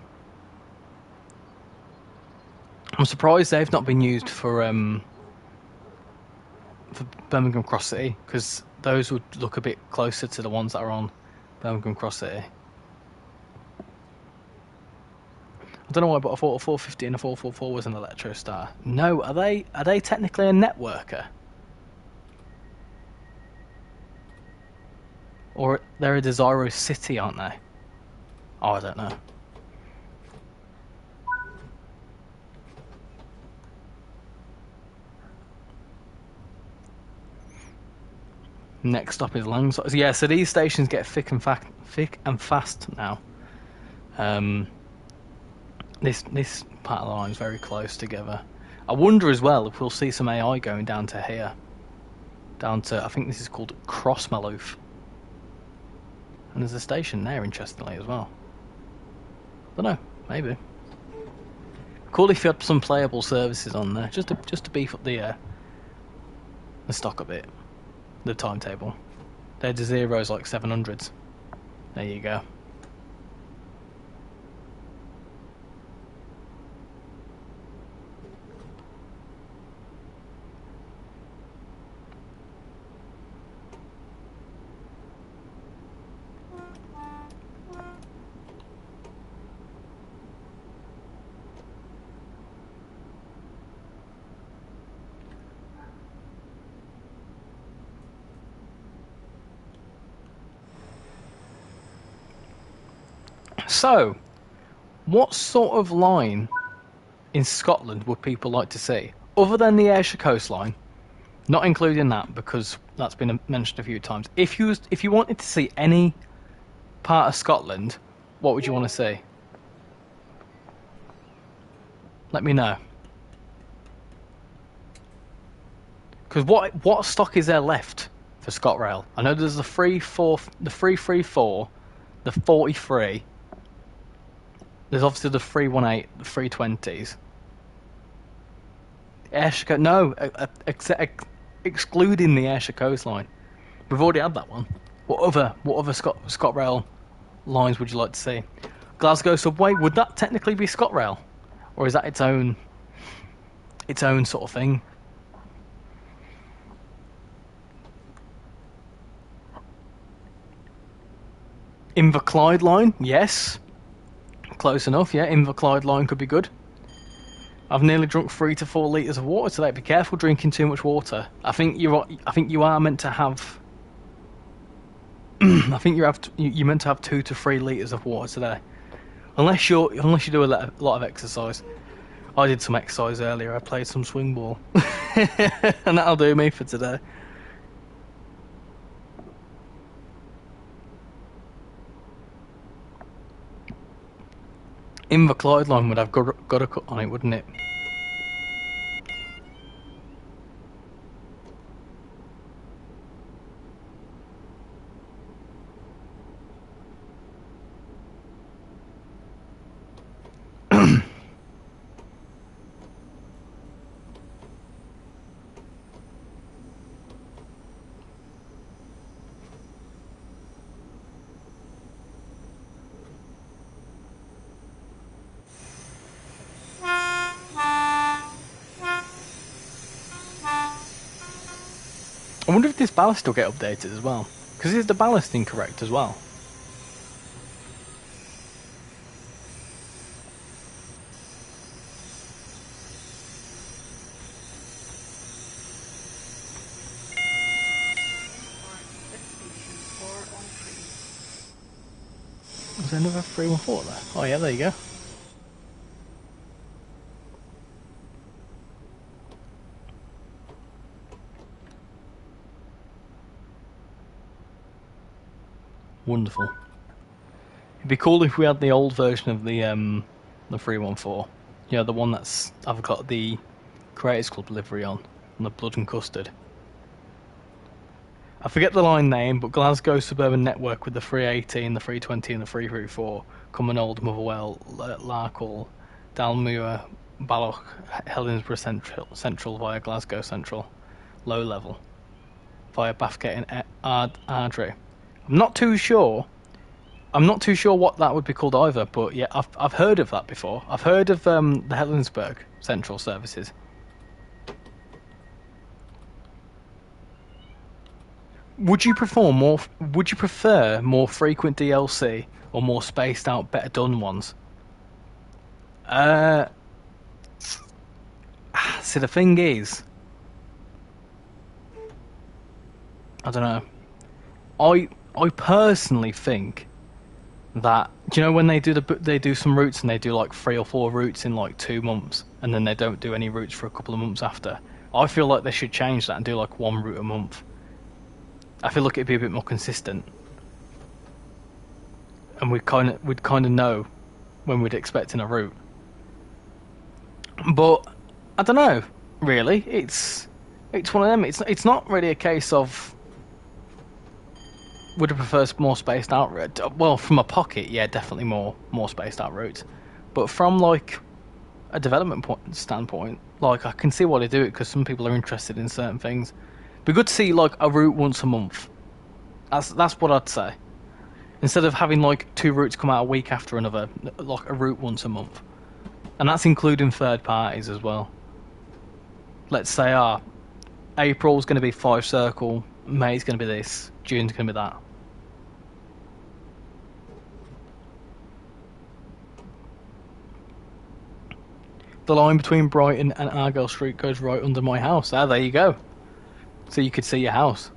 I'm surprised they've not been used for Birmingham Cross City, because those would look a bit closer to the ones that are on Birmingham Cross City. I don't know why, but I thought a 450 and a 444 was an Electro Star. No, are they technically a networker? Or they're a Desiro City, aren't they? Oh, I don't know. Next stop is Langside. Yeah, so these stations get thick and fast now. This part of the line is very close together. I wonder as well if we'll see some AI going down to here. Down to, I think this is called Crossmaloof. And there's a station there, interestingly, as well. Don't know, maybe. Cool if you had some playable services on there, just to beef up the stock a bit, the timetable. They're the zeros like 700s. There you go. So, what sort of line in Scotland would people like to see? Other than the Ayrshire coastline, not including that because that's been mentioned a few times. If you wanted to see any part of Scotland, what would you want to see? Let me know. Because what stock is there left for ScotRail? I know there's the 334, the 43. There's obviously the 318, the 320s. Ayrshire, no, excluding the Ayrshire coastline. We've already had that one. What other ScotRail lines would you like to see? Glasgow subway, would that technically be ScotRail, or is that its own sort of thing? Inverclyde line, yes. Close enough, yeah. Inverclyde line could be good. I've nearly drunk 3 to 4 litres of water today. Be careful drinking too much water. I think you are meant to have. I think you're meant to have 2 to 3 litres of water today, unless you do a lot of exercise. I did some exercise earlier. I played some swing ball, and that'll do me for today. Inverclyde line would have got a cut on it, wouldn't it? I wonder if this ballast will get updated as well. Because is the ballast incorrect as well? Was there another 314 there? Oh yeah, there you go. Wonderful. It'd be cool if we had the old version of the 314. You know, the one that's I've got the Creators Club livery on the blood and custard. I forget the line name, but Glasgow Suburban Network with the 318, the 320 and the 334 come an old Motherwell, Larkle, Dalmuir, Balloch, Helensburgh Central via Glasgow Central, low level, via Bathgate and Ardray. I'm not too sure what that would be called either, but yeah, I've heard of that before. I've heard of the Helensburgh Central services. Would you prefer more frequent DLC or more spaced out, better done ones? See, the thing is, I don't know. I personally think that, do you know when they do some routes and they do like 3 or 4 routes in like 2 months and then they don't do any routes for a couple of months after? I feel like they should change that and do like 1 route a month. I feel like it'd be a bit more consistent, and we'd kind of know when we'd expect in a route. But I don't know, really. It's one of them. It's not really a case of would I prefer more spaced out route. Well, from a pocket, yeah, definitely more spaced out routes. But from like a development standpoint, like I can see why they do it because some people are interested in certain things. Be good to see like a route once a month. That's what I'd say. Instead of having like 2 routes come out a week after another, like a route once a month. And that's including third parties as well. Let's say April's going to be 5 Circle, May's going to be this, June's going to be that. The line between Brighton and Argyle Street goes right under my house. There you go. So you could see your house.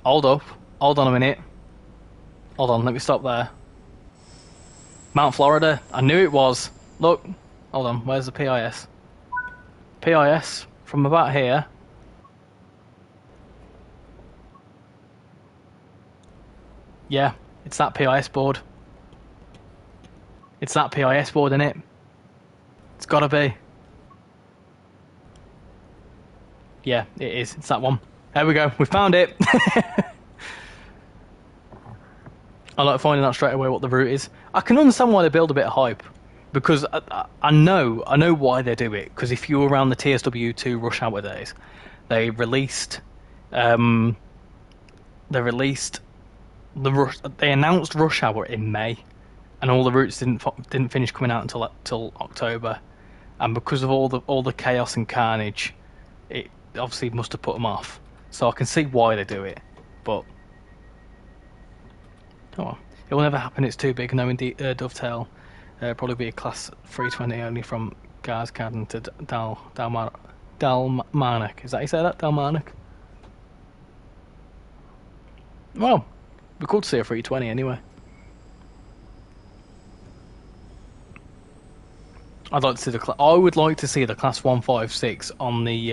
Hold up. Hold on a minute. Hold on, let me stop there. Mount Florida. I knew it was. Look. Hold on, where's the PIS? PIS from about here. Yeah, it's that PIS board. It's that PIS board, innit? It's gotta be. Yeah, it is. It's that one. There we go. We found it. I like finding out straight away what the route is. I can understand why they build a bit of hype, because I know why they do it. Because if you were around the TSW2 rush hour days, they released the announced rush hour in May, and all the routes didn't finish coming out until October, and because of all the chaos and carnage, it obviously must have put them off. So I can see why they do it, but oh well. It will never happen. It's too big. No, indeed, dovetail. Probably be a class 320 only from Garscaden to Dalmarnock. Is that how you say that? Dalmarnock. Well, we could see a 320 anyway. I'd like to see I would like to see the class 156 on the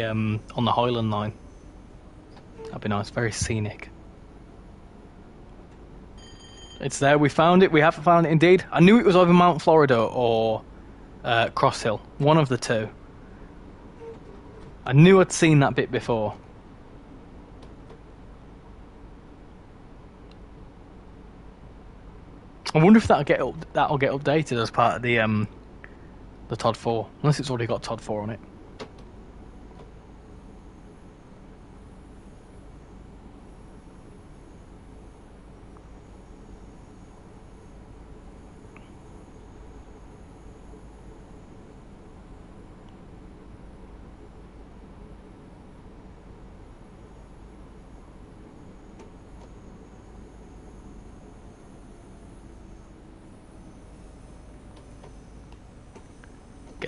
Highland line. That'd be nice. Very scenic. It's there. We found it. We have found it indeed. I knew it was either Mount Florida or Cross Hill. One of the two. I knew I'd seen that bit before. I wonder if that'll get updated as part of the TOD 4, unless it's already got TOD 4 on it.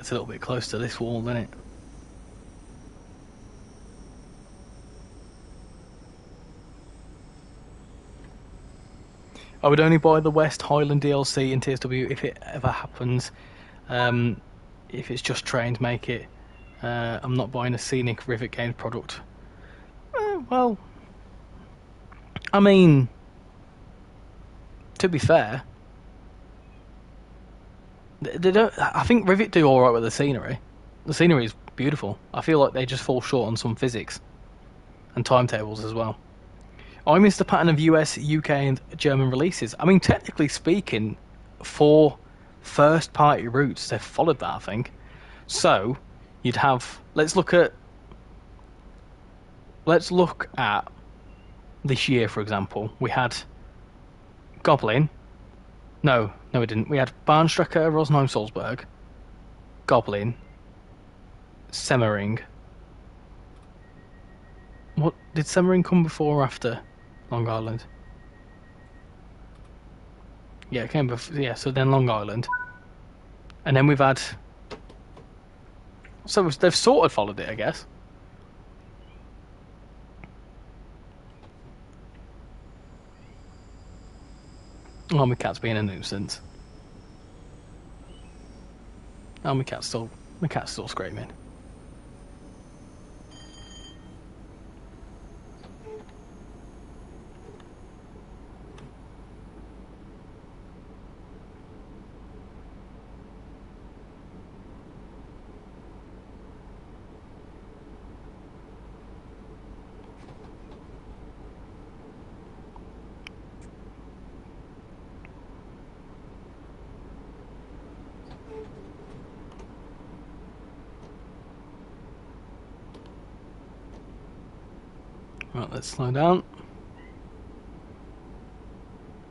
gets a little bit close to this wall, doesn't it? I would only buy the West Highland DLC in TSW if it ever happens. If it's just trains, make it. I'm not buying a Scenic Rivet Games product. Well, I mean, to be fair, they don't. I think Rivet do all right with the scenery. The scenery is beautiful. I feel like they just fall short on some physics and timetables as well. I miss the pattern of US, UK, and German releases. I mean, technically speaking, for first-party routes, they've followed that, I think. So, you'd have. Let's look at this year, for example. We had Goblin. No, we didn't. We had Bahnstrecke, Rosenheim, Salzburg, Goblin, Semmering. What did Semmering come before or after Long Island? Yeah, it came before. Yeah, so then Long Island, and then we've had. So they've sort of followed it, I guess. Oh, my cat's being a nuisance. Oh, my cat's still screaming. Right, let's slow down.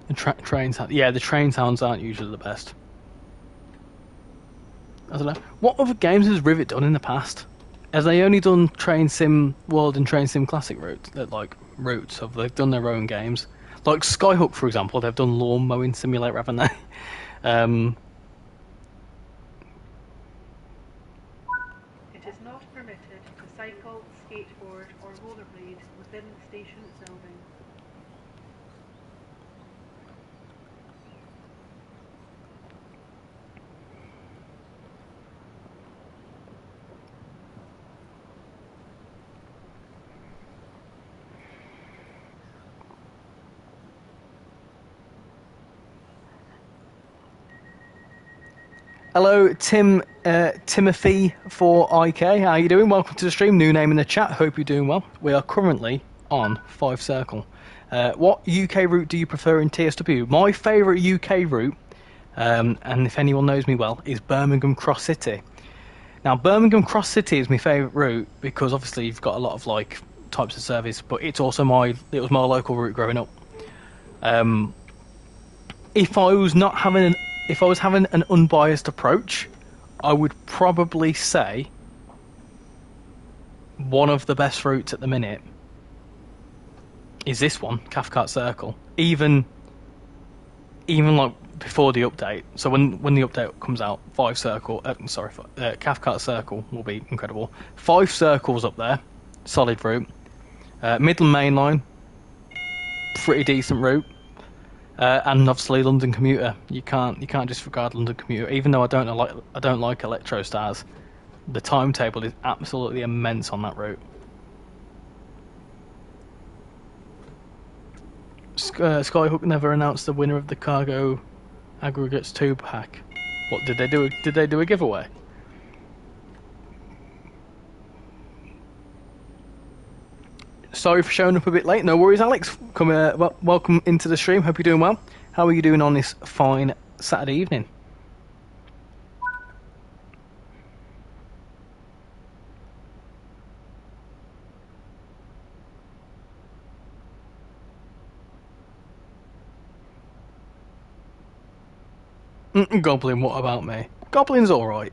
The train sounds. Yeah, the train sounds aren't usually the best. I don't know. What other games has Rivet done in the past? Has they only done Train Sim World and Train Sim Classic routes? Routes? Have they done their own games? Like Skyhook, for example, they've done Lawn Mowing Simulator, haven't they? It is not permitted to cycle, skateboard or rollerblade within the station building. Hello, Timothy for IK. How you doing? Welcome to the stream. New name in the chat. Hope you're doing well. We are currently on 5 Circle. What UK route do you prefer in TSW? My favourite UK route, and if anyone knows me well, is Birmingham Cross City. Now, Birmingham Cross City is my favourite route because obviously you've got a lot of like types of service, but it's also it was my local route growing up. If I was having an unbiased approach, I would probably say one of the best routes at the minute is this one, Cathcart Circle. Even like before the update. So when the update comes out, Cathcart Circle will be incredible. 5 Circles up there, solid route. Midland Main Line, pretty decent route. And obviously London Commuter. You can't disregard London Commuter. Even though I don't like Electro Stars, the timetable is absolutely immense on that route. Skyhook never announced the winner of the Cargo Aggregates 2 pack. What did they do? Did they do a giveaway? Sorry for showing up a bit late. No worries, Alex. Welcome into the stream. Hope you're doing well. How are you doing on this fine Saturday evening? Goblin, what about me? Goblin's alright.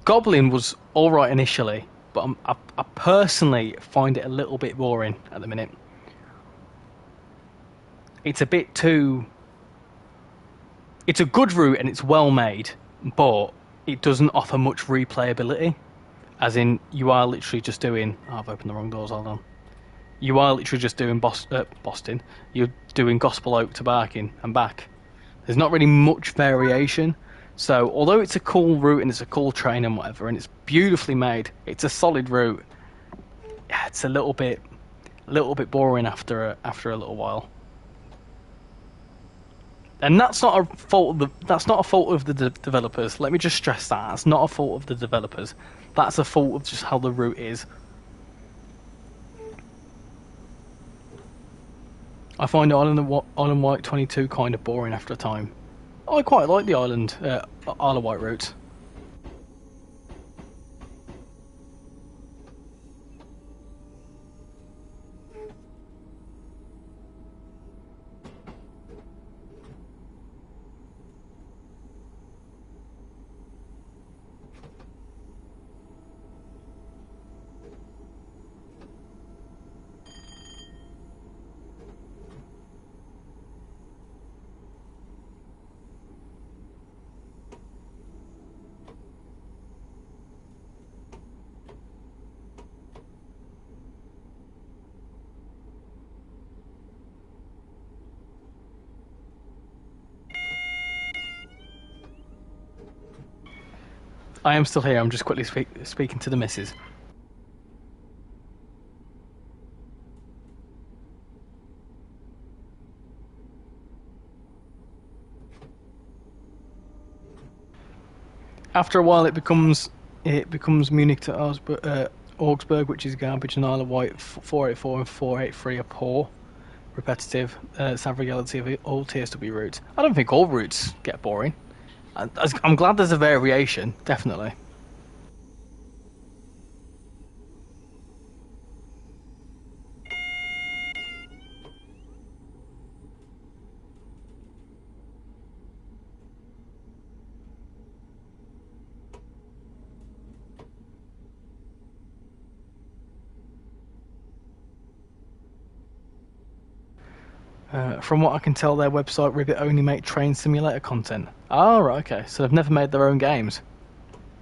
Goblin was alright initially, but I personally find it a little bit boring at the minute. It's a bit too... It's a good route and it's well made, but it doesn't offer much replayability. As in, you are literally just doing... Oh, I've opened the wrong doors, hold on. You are literally just doing Boston. You're doing Gospel Oak to Barking and back. There's not really much variation. So, although it's a cool route and it's a cool train and whatever, and it's beautifully made, it's a solid route. Yeah, it's a little bit boring after a little while. And that's not a fault of the developers. Let me just stress that. That's not a fault of the developers. That's a fault of just how the route is. I find Island of Wight 22 kind of boring after a time. I quite like the Isle of Wight route. I am still here. I'm just quickly speaking to the missus. After a while, it becomes Munich to Augsburg, which is garbage, and Isle of Wight 484 and 483 are poor, repetitive, severality of all TSW routes. I don't think all routes get boring. I'm glad there's a variation, definitely. From what I can tell, their website Ribbit only make train simulator content. Oh, right, okay. So they've never made their own games.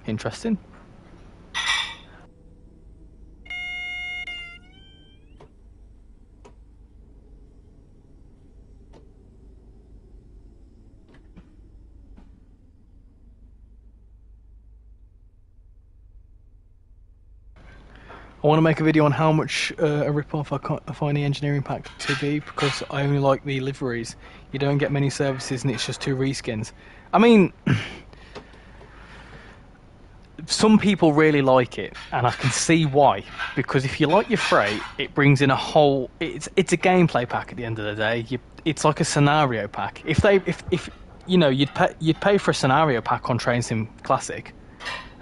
Interesting. I want to make a video on how much a rip-off I find the engineering pack to be, because I only like the liveries. You don't get many services and it's just 2 reskins. I mean, some people really like it, and I can see why. Because if you like your freight, it brings in a whole... It's a gameplay pack at the end of the day. It's like a scenario pack. If you know, you'd pay for a scenario pack on Train Sim Classic,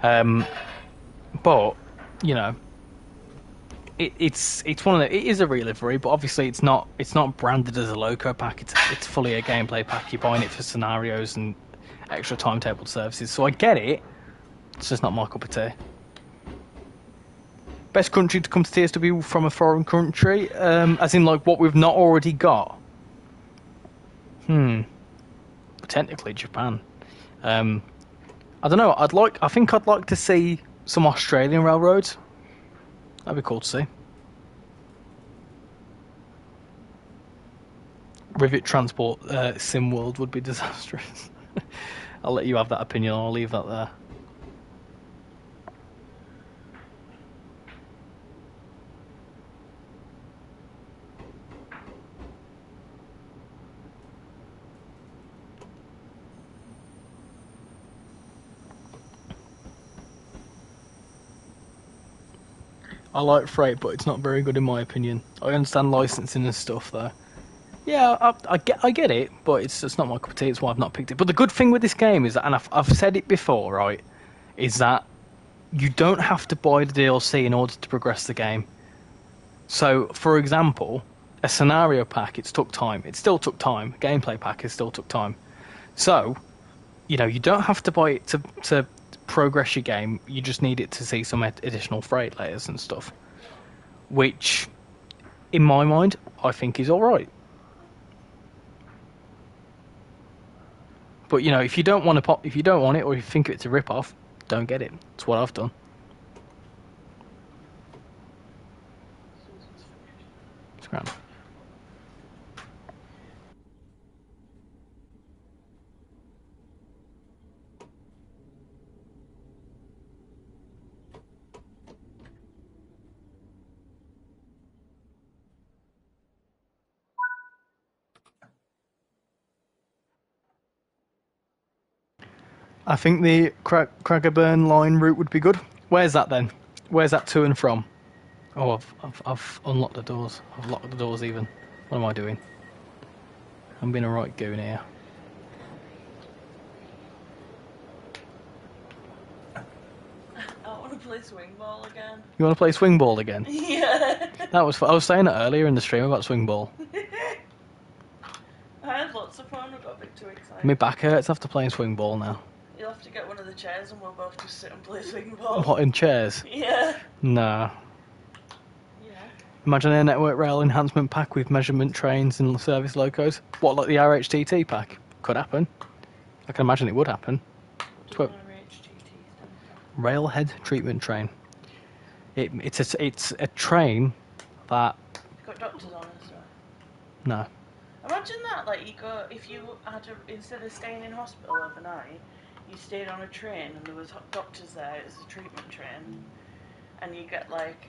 but you know. It's one of the, it is a relivery, but obviously it's not branded as a loco pack. It's fully a gameplay pack. You're buying it for scenarios and extra timetable services. So I get it. It's just not my cup of tea. Best country to come to TSW from a foreign country, as in like what we've not already got. Technically Japan. I don't know. I think I'd like to see some Australian railroads. That'd be cool to see. Rivet Transport Sim World would be disastrous. I'll let you have that opinion. I'll leave that there. I like freight, but it's not very good in my opinion. I understand licensing and stuff though. Yeah, I get it, but it's just not my cup of tea. It's why I've not picked it. But the good thing with this game is that, and I've said it before, right, is that you don't have to buy the DLC in order to progress the game. So, for example, a scenario pack, it took time. It still took time. A gameplay pack, it still took time. So, you know, you don't have to buy it to progress your game. You just need it to see some additional freight layers and stuff, which in my mind I think is alright. But you know, if you don't want if you don't want it, or you think it's a rip-off, don't get it. That's what I've done. It's grand. I think the Craigieburn line route would be good. Where's that then? Where's that to and from? Oh, I've unlocked the doors. I've locked the doors even. What am I doing? I'm being a right goon here. I want to play swing ball again. You want to play swing ball again? Yeah. That was. I was saying that earlier in the stream about swing ball. I had lots of fun. I got a bit too excited. My back hurts after playing swing ball now. You'll have to get one of the chairs and we'll both just sit and play swing ball. What, in chairs? Yeah. Nah. Yeah. Imagine a network rail enhancement pack with measurement trains and service locos. What, like the RHTT pack? Could happen. I can imagine it would happen. What does RHTT stand for? Railhead treatment train. It's a train that. It's got doctors on and stuff. No. Imagine that, like, you go, if you had to, instead of staying in hospital overnight, you stayed on a train and there was doctors there, it was a treatment train, and you get, like,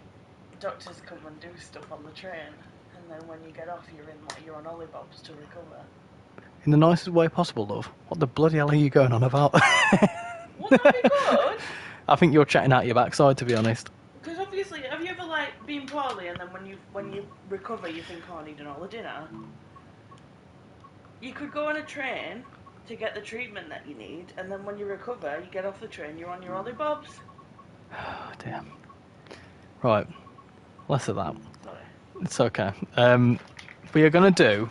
doctors come and do stuff on the train, and then when you get off, you're on Ollibobs to recover. In the nicest way possible, love. What the bloody hell are you going on about? Wouldn't that be good? I think you're chatting out your backside, to be honest. Because obviously, have you ever, like, been poorly and then when you recover, you think, oh, I need an all dinner? You could go on a train to get the treatment that you need, and then when you recover, you get off the train, you're on your Ollibobs. Oh, dear. Right. Less of that. Sorry. It's okay. We are going to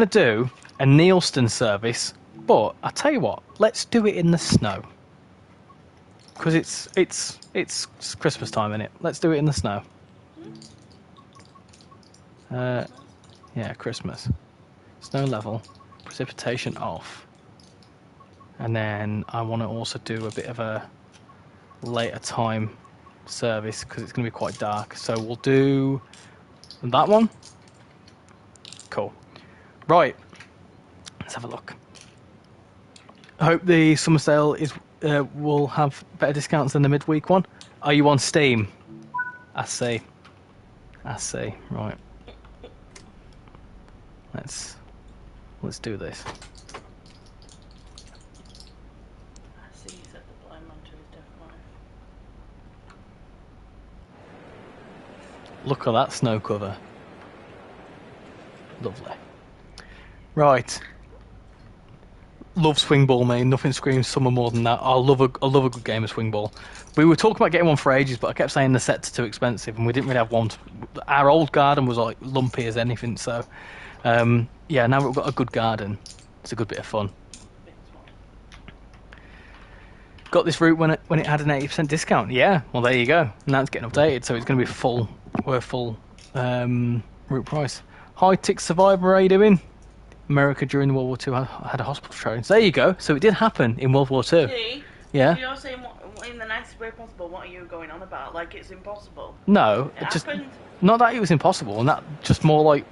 do a Neilston service, but I tell you what, let's do it in the snow. Because it's Christmas time, innit? Let's do it in the snow. Yeah, Christmas. Snow level, precipitation off. And then I want to also do a bit of a later time service because it's going to be quite dark. So we'll do that one. Cool. Right. Let's have a look. I hope the summer sale will have better discounts than the midweek one. Are you on Steam? I see. Right. Let's do this. I see you set the blind man to his death wife. Look at that snow cover. Lovely. Right. Love swing ball, mate. Nothing screams summer more than that. I love a good game of swing ball. We were talking about getting one for ages, but I kept saying the sets are too expensive, and we didn't really have one. Our old garden was like lumpy as anything, so yeah. Now we've got a good garden. It's a good bit of fun. Got this route when it had an 80% discount. Yeah, well there you go. Now it's getting updated, so it's going to be full route price. Hi, Tick Survivor, how you doing? America during World War II had a hospital train. So there you go. So it did happen in World War II. See? Yeah. So you're saying in the nicest way possible. What are you going on about? Like it's impossible. No, It just happened. not that it was impossible, and that just more like,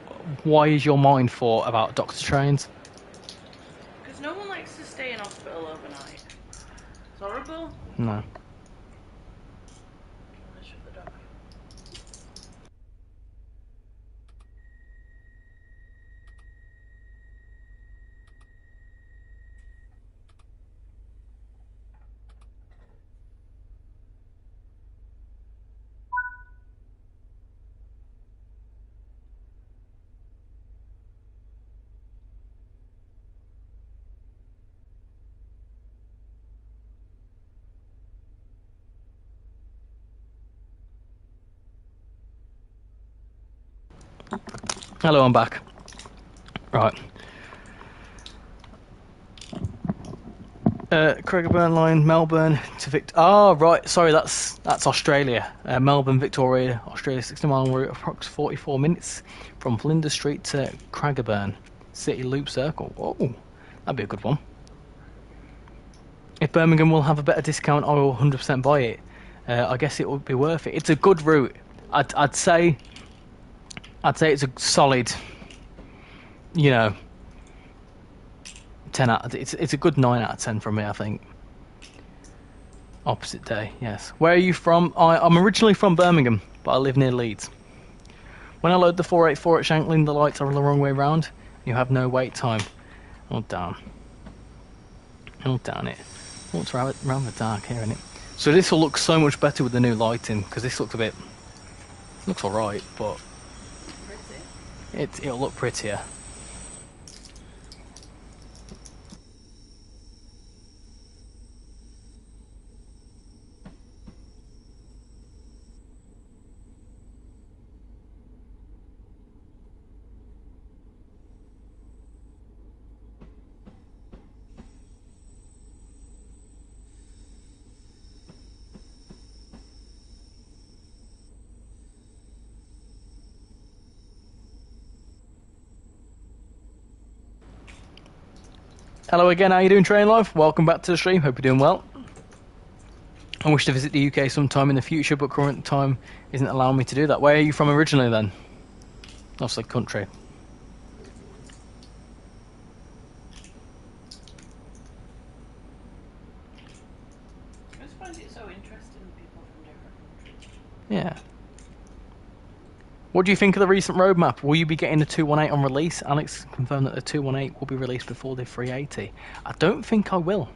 why is your mind for about doctor trains? Because no one likes to stay in hospital overnight. It's horrible. No. Let's shut the door. Hello, I'm back. Right. Craigieburn line, Melbourne to right. Sorry, that's Australia. Melbourne, Victoria, Australia, 60-mile route, approximately 44 minutes from Flinders Street to Craigieburn City Loop Circle. Oh, That'd be a good one. If Birmingham will have a better discount, I will 100% buy it. I guess it would be worth it. It's a good route. I'd say it's a solid, 10 out. It's a good 9 out of 10 from me, I think. Opposite day, yes. Where are you from? I'm originally from Birmingham, but I live near Leeds. When I load the 484 at Shanklin, the lights are the wrong way round. You have no wait time. Oh damn. Oh damn it. What's around the dark here, innit? So this will look so much better with the new lighting, because this looks looks alright, but it'll look prettier. Hello again, how you doing, Train Life? Welcome back to the stream, hope you're doing well. I wish to visit the UK sometime in the future, but current time isn't allowing me to do that. Where are you from originally then? That's the country. I just find it so interesting, people from different countries. Yeah. What do you think of the recent roadmap? Will you be getting the 218 on release? Alex confirmed that the 218 will be released before the 380. I don't think I will.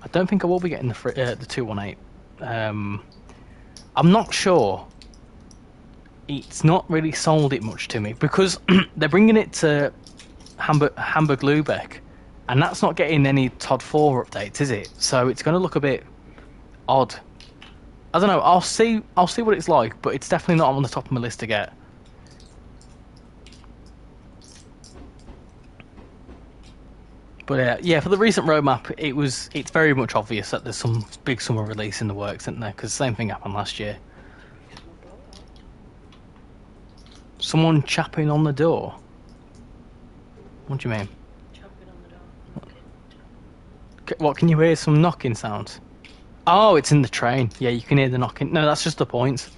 I don't think I will be getting the 218. I'm not sure. It's not really sold it much to me because they're bringing it to Hamburg Lübeck, and that's not getting any TOD 4 updates, is it? So it's going to look a bit odd. I don't know. I'll see what it's like, but it's definitely not on the top of my list to get. But yeah, for the recent roadmap, it's very much obvious that there's some big summer release in the works, isn't there? Because the same thing happened last year. Someone chapping on the door. What do you mean? Chopping on the door. What, can you hear some knocking sounds? Oh, it's in the train. Yeah, you can hear the knocking. No, that's just the points.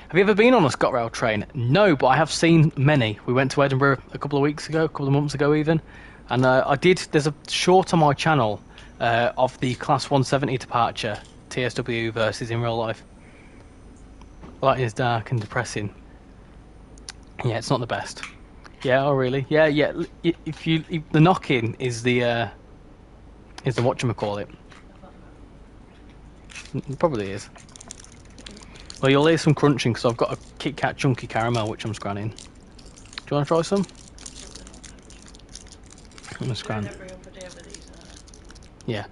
Have you ever been on a ScotRail train? No, but I have seen many. We went to Edinburgh a couple of months ago even. And there's a short on my channel of the Class 170 departure, TSW versus in real life. Lighting is dark and depressing. Yeah, it's not the best. Yeah, oh really? Yeah. If the knocking is the whatchamacallit. It probably is. Well, you'll hear some crunching because I've got a Kit Kat chunky caramel which I'm scanning. Do you want to try some? I'm gonna scan. Yeah.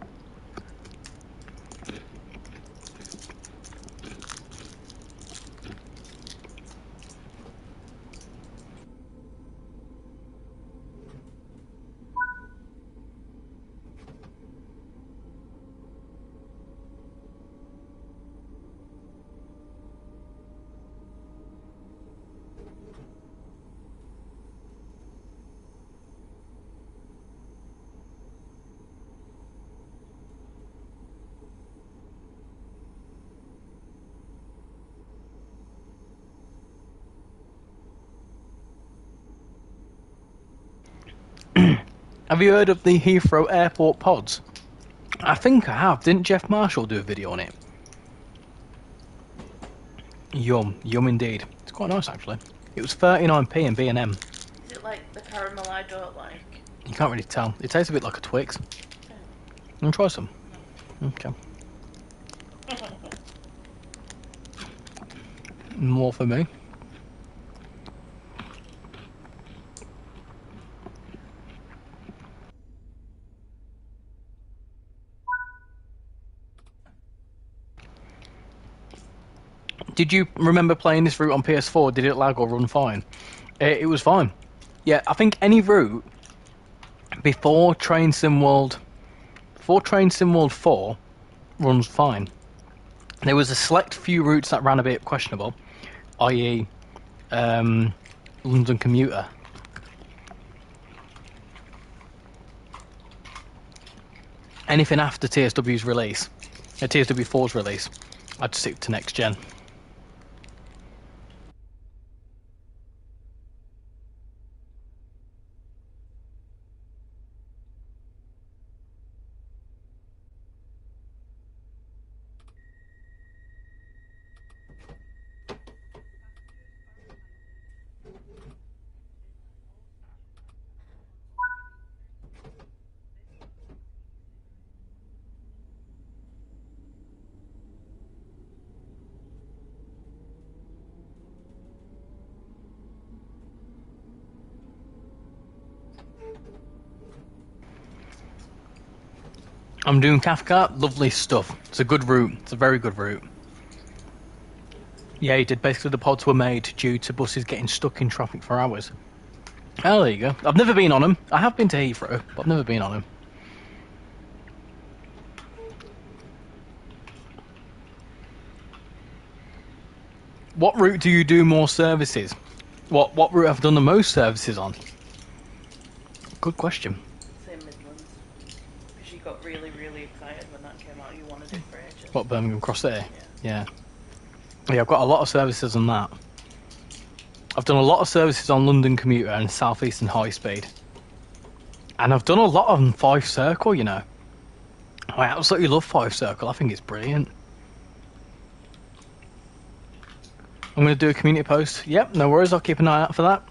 Have you heard of the Heathrow Airport pods? I think I have. Didn't Jeff Marshall do a video on it? Yum indeed. It's quite nice actually. It was 39p in B&M. Is it like the caramel I don't like? You can't really tell. It tastes a bit like a Twix. You want to try some? Okay. More for me. Did you remember playing this route on PS4? Did it lag or run fine? It was fine. Yeah, I think any route before Train Sim World 4 runs fine. There was a select few routes that ran a bit questionable, i.e. London Commuter. anything after TSW's release, TSW4's release, I'd stick to next gen. I'm doing Cathcart, lovely stuff. It's a good route, it's a very good route. Yeah, he did. Basically, the pods were made due to buses getting stuck in traffic for hours. Oh, there you go. I've never been on them. I have been to Heathrow, but I've never been on them. What route do you do more services? What route have I done the most services on? Good question. Same Midlands. Because you got really, really excited when that came out. You wanted it for ages. What, Birmingham Cross there? Yeah. Yeah, I've got a lot of services on that. I've done a lot of services on London Commuter and South Eastern High Speed. And I've done a lot on 5 Circle, you know. I absolutely love 5 Circle. I think it's brilliant. I'm going to do a community post. Yep, no worries. I'll keep an eye out for that.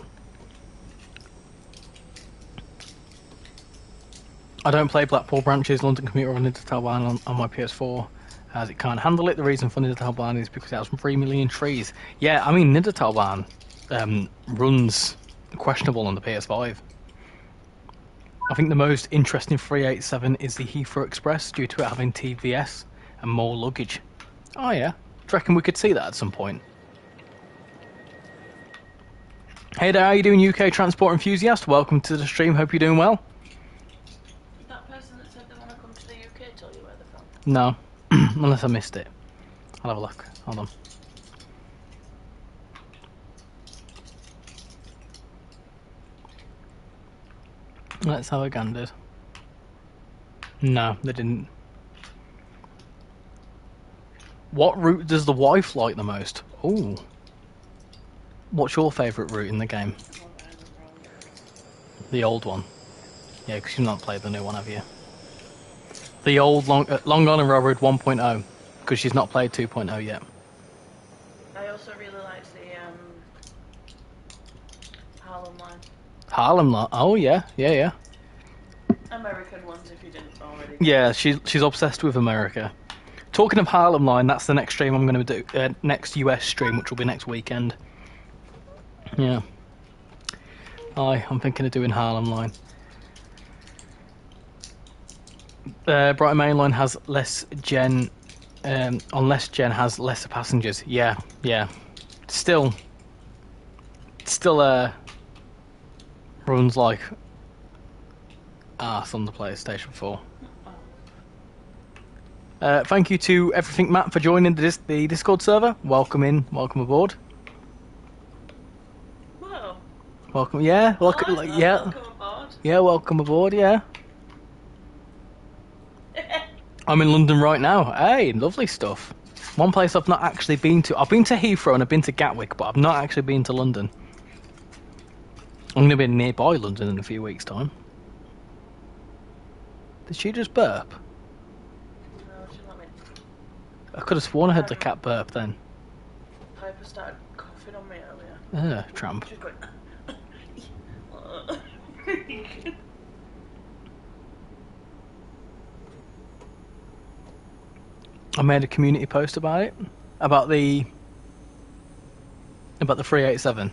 I don't play Blackpool branches, London Commuter, or Neilston on my PS4, as it can't handle it. The reason for Neilston is because it has 3 million trees. Yeah, I mean, Neilston runs questionable on the PS5. I think the most interesting 387 is the Heathrow Express, due to it having TVS and more luggage. Oh yeah, do you reckon we could see that at some point? Hey there, how you doing, UK transport enthusiast? Welcome to the stream, hope you're doing well. Did that person that said they want to come to the UK tell you where they're from? No, unless I missed it. I'll have a look, hold on. Let's have a gander. No, they didn't. What route does the wife like the most? Ooh. What's your favourite route in the game? The old one. Yeah, because you've not played the new one, have you? The old Long Island Railroad 1.0, because she's not played 2.0 yet. I also really liked the Harlem line. Harlem line? Oh yeah. American ones, if you didn't already. Yeah, she's obsessed with America. Talking of Harlem line, that's the next stream I'm going to do. Next US stream, which will be next weekend. Yeah. I'm thinking of doing Harlem line. Brighton Main Line has less gen. On less gen has lesser passengers. Yeah. Still runs like arse on the PlayStation 4. Thank you to Everything Matt for joining the Discord server. Welcome aboard. Whoa. Welcome, yeah. Welcome, yeah. Welcome aboard. Yeah, welcome aboard, yeah. I'm in London right now. Hey, lovely stuff. One place I've not actually been to. I've been to Heathrow and I've been to Gatwick, but I've not actually been to London. I'm going to be nearby London in a few weeks' time. Did she just burp? No, she let me. I could have sworn I heard the cat burp then. Piper started coughing on me earlier. Tramp. She's going. I made a community post about it, about the 387.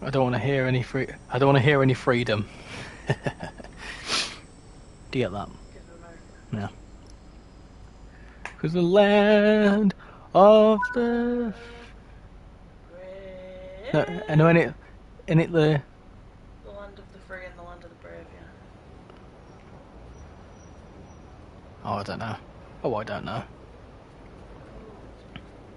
I don't want to hear any freedom. Do you get that? Yeah. Because the land of the. No, and in it the. The land of the free and the land of the brave, yeah. Oh, I don't know. Oh, I don't know.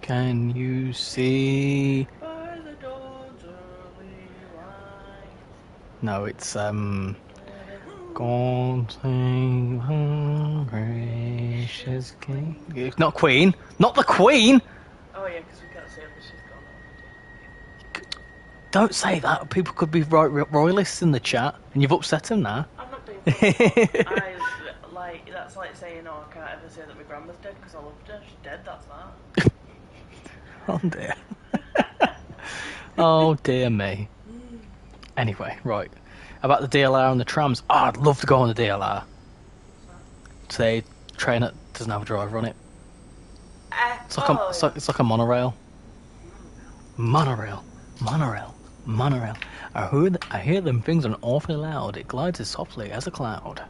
Can you see? By the dawn's early light. No, it's Let God save our gracious King. It's not Queen. Not the Queen! Oh yeah, because we can't say that she's gone already. Don't say that. People could be royalists in the chat, and you've upset them now. I'm not being funny. That's like saying, oh, I can't ever say that my grandma's dead because I loved her. She's dead, that's that. Oh dear. Oh dear me. Anyway, right. About the DLR and the trams. Oh, I'd love to go on the DLR. Say, train that doesn't have a driver on it. It's like a monorail. Monorail. I hear them things are awfully loud. It glides as softly as a cloud.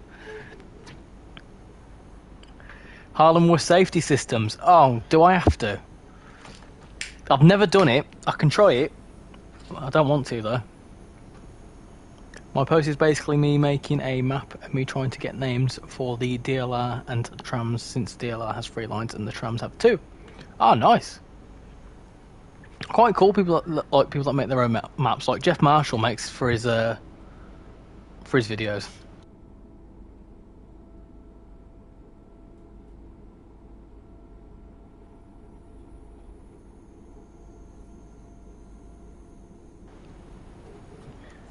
Harlem with safety systems. Oh, do I have to? I've never done it. I can try it. I don't want to though. My post is basically me making a map and me trying to get names for the DLR and the trams, since DLR has 3 lines and the trams have 2. Oh, nice. Quite cool. People that make their own maps, like Jeff Marshall makes for his videos.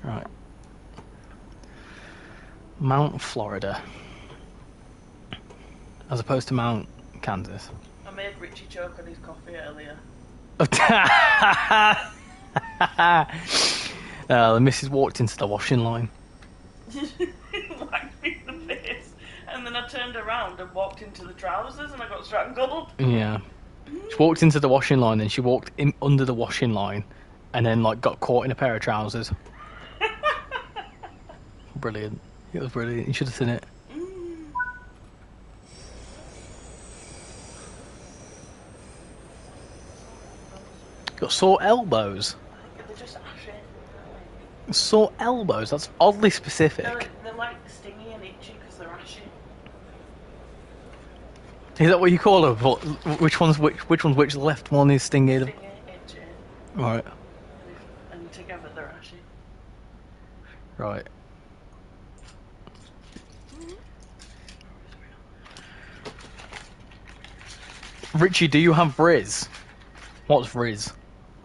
Right. Mount Florida. As opposed to Mount Kansas. I made Richie choke on his coffee earlier. The missus walked into the washing line. Whacked me in the face. And then I turned around and walked into the trousers and I got strangled. Yeah. She walked into the washing line, then she walked in under the washing line, and then got caught in a pair of trousers. Brilliant. It was brilliant. You should have seen it. Got sore elbows. They're just ashy. Sore elbows? That's oddly specific. They're like stingy and itchy because they're ashy. Is that what you call them? Which one's which? Which one's which? The left one is stingy. Stingy, itchy. Right. And together they're ashy. Right. Richie, do you have Riz? What's Riz?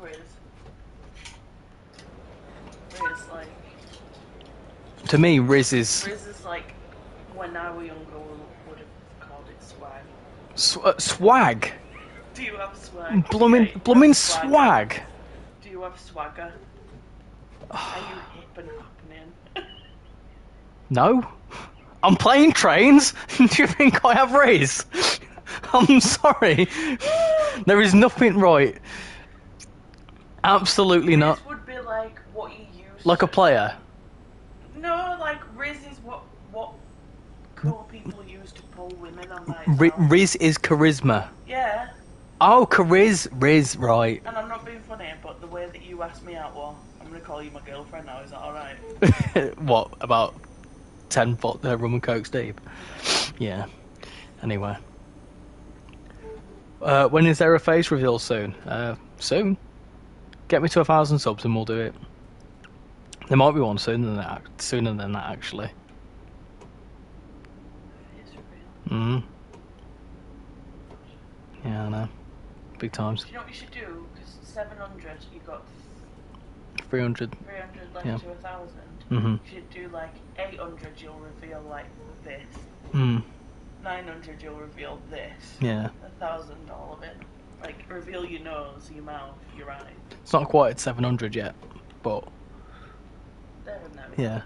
Riz, like... To me, Riz is like, when I were younger, we would have called it swag. swag. Do you have swag? Blooming swag. Do you have swagger? Are you hip and happening? No. I'm playing trains. Do you think I have Riz? I'm sorry. There is nothing right. Absolutely not. Riz would be like what you use. Like a player. No, like Riz is what cool people use to pull women on nights. Riz is charisma. Yeah. Oh, Riz, right. And I'm not being funny, but the way that you asked me out, well, I'm going to call you my girlfriend now, is that alright? What, about 10 foot rum and coke deep? Yeah. Anyway. When is there a face reveal soon? Soon. Get me to 1,000 subs and we'll do it. There might be one sooner than that actually. Yeah, I know. Big times. Do you know what you should do? Because 700, you got 300 left yeah. to 1,000. Mm-hmm. You should do like 800, you'll reveal like this. 900, you'll reveal this. Yeah. 1,000, all of it. Like, reveal your nose, your mouth, your eyes. It's not quite at 700 yet, but There and there. yeah.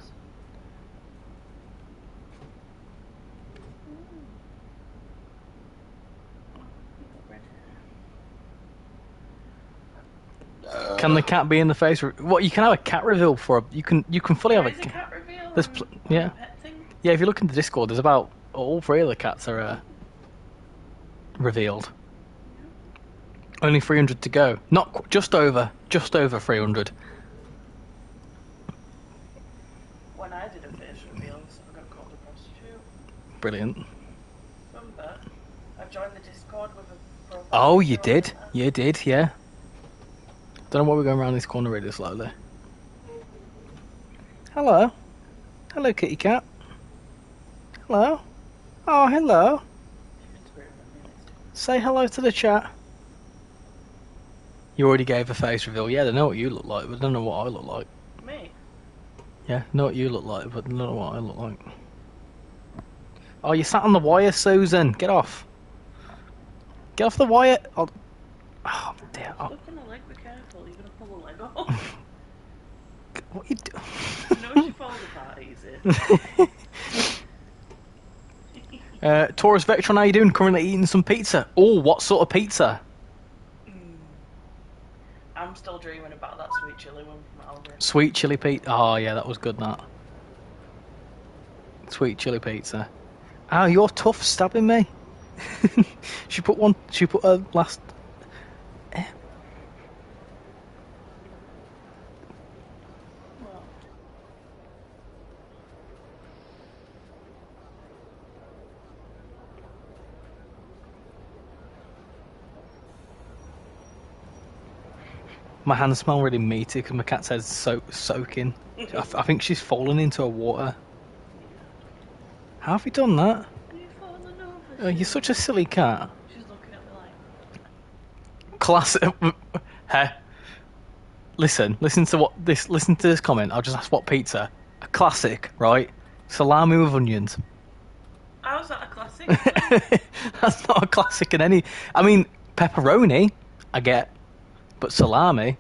Can the cat be in the face? What, you can have a cat reveal for a... You can fully have a cat reveal. There's yeah. Pet thing? Yeah, if you look in the Discord, there's about... All 3 of the cats are revealed. Only 300 to go. Not just over 300. When I did a face reveal, I got called a prostitute. Brilliant. Remember? I joined the Discord with a profile. Oh, you did? You did, yeah. Don't know why we're going around this corner really slowly. Hello. Hello, kitty cat. Hello. Oh, hello. It's weird when they missed it. Say hello to the chat. You already gave a face reveal. Yeah, they know what you look like, but they don't know what I look like. Me? Yeah, know what you look like, but they don't know what I look like. Oh, you sat on the wire, Susan. Get off. Get off the wire. Oh dear. Oh, Look on the leg, be careful, you're going to pull the leg off. what are you doing? You know she falls apart easy. Taurus Vectron, how you doing? Currently eating some pizza. Oh, what sort of pizza? I'm still dreaming about that sweet chili one from Alvin. Sweet chili pizza. Oh, yeah, that was good, that. Sweet chili pizza. Oh, you're tough stabbing me. She put a last... What? My hands smell really meaty because my cat's head's soaking. I think she's fallen into her water. How have you done that? You've fallen over. Oh, you're such a silly cat. She's looking at me like... Classic. Hey, listen to this comment. I'll just ask what pizza. A classic, right? Salami with onions. How's that a classic? That's not a classic in any. I mean, pepperoni, I get, but salami,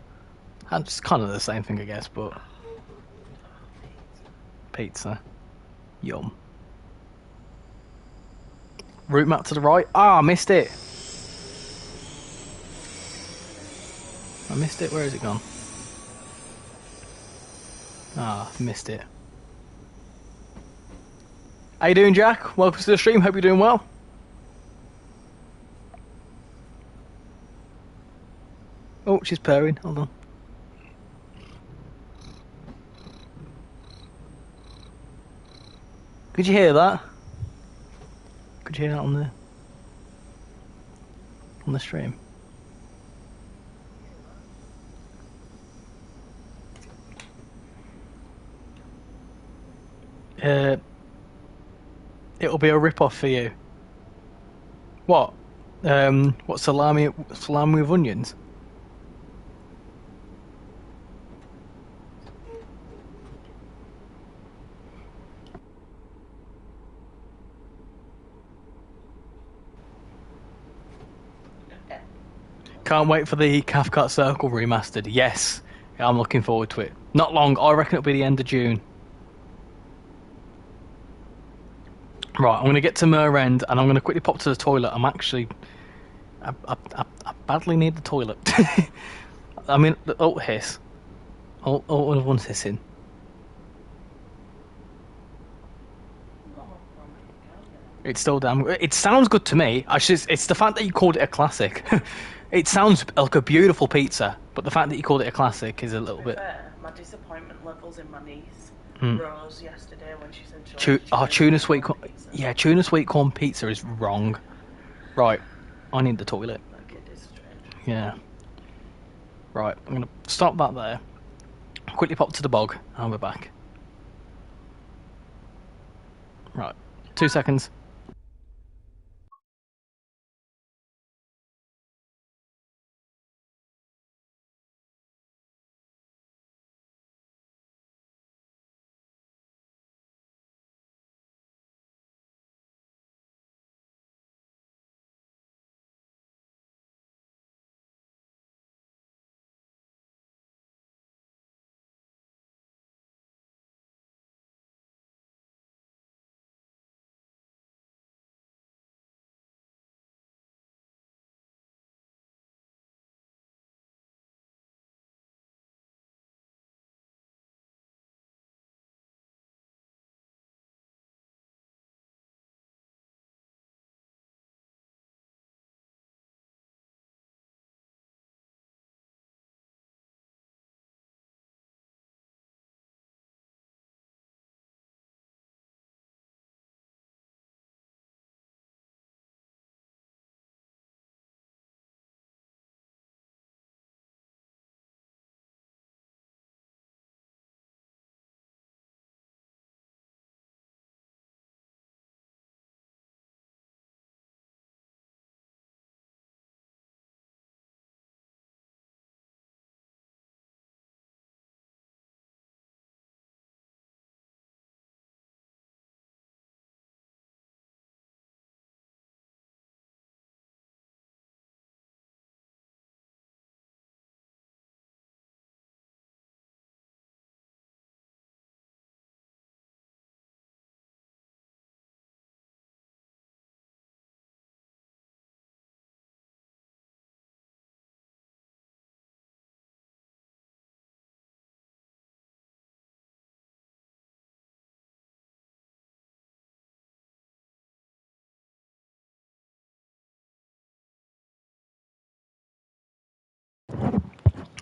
it's kind of the same thing, I guess. But pizza, yum. Route map to the right. Ah, I missed it. I missed it. Where has it gone? Ah, missed it. How you doing, Jack? Welcome to the stream. Hope you're doing well. Oh, she's purring. Hold on. Could you hear that? Could you hear that on the stream? It'll be a rip-off for you. What? What salami with onions? Can't wait for the Cathcart Circle remastered. Yes, yeah, I'm looking forward to it. Not long. I reckon it'll be the end of June. Right, I'm going to get to Merend and I'm going to quickly pop to the toilet. I badly need the toilet. I mean, hiss. Everyone's hissing. It's still damn. It sounds good to me. It's the fact that you called it a classic. It sounds like a beautiful pizza, but the fact that you called it a classic is a little bit. Fair, my disappointment levels in my niece rose yesterday when she said Tuna sweet corn. Yeah, tuna sweet corn pizza is wrong. Right, I need the toilet. That kid is strange. Yeah. Right, I'm gonna stop that there. Quickly pop to the bog, and I'll be back. Right, 2 seconds.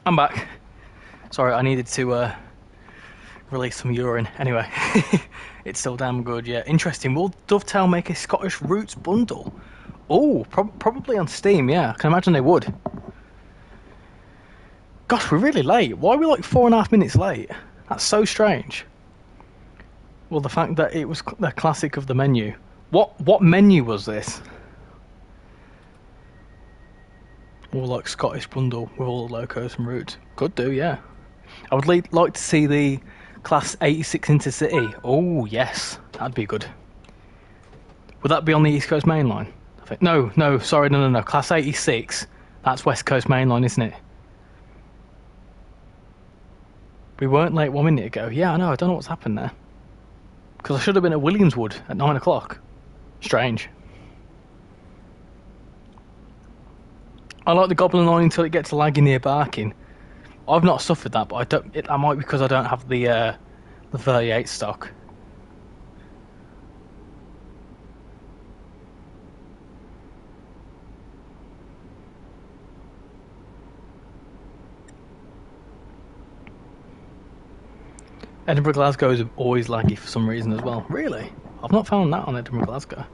I'm back. Sorry, I needed to release some urine. Anyway, it's still damn good, yeah. Interesting. Will Dovetail make a Scottish Roots bundle? Oh, probably on Steam, yeah. I can imagine they would. Gosh, we're really late. Why are we like 4.5 minutes late? That's so strange. Well, the fact that it was the classic of the menu. What menu was this? More like Scottish bundle with all the locos and routes. Could do, yeah. I would like to see the Class 86 Intercity. Oh, yes. That'd be good. Would that be on the East Coast Main Line? I think. No, sorry, no. Class 86. That's West Coast Main Line, isn't it? We weren't late 1 minute ago. Yeah, I know. I don't know what's happened there. Because I should have been at Williamswood at 9 o'clock. Strange. I like the Goblin line until it gets laggy near barking. I've not suffered that, but I don't. That might be because I don't have the 38 stock. Edinburgh Glasgow is always laggy for some reason as well. Really? I've not found that on Edinburgh Glasgow.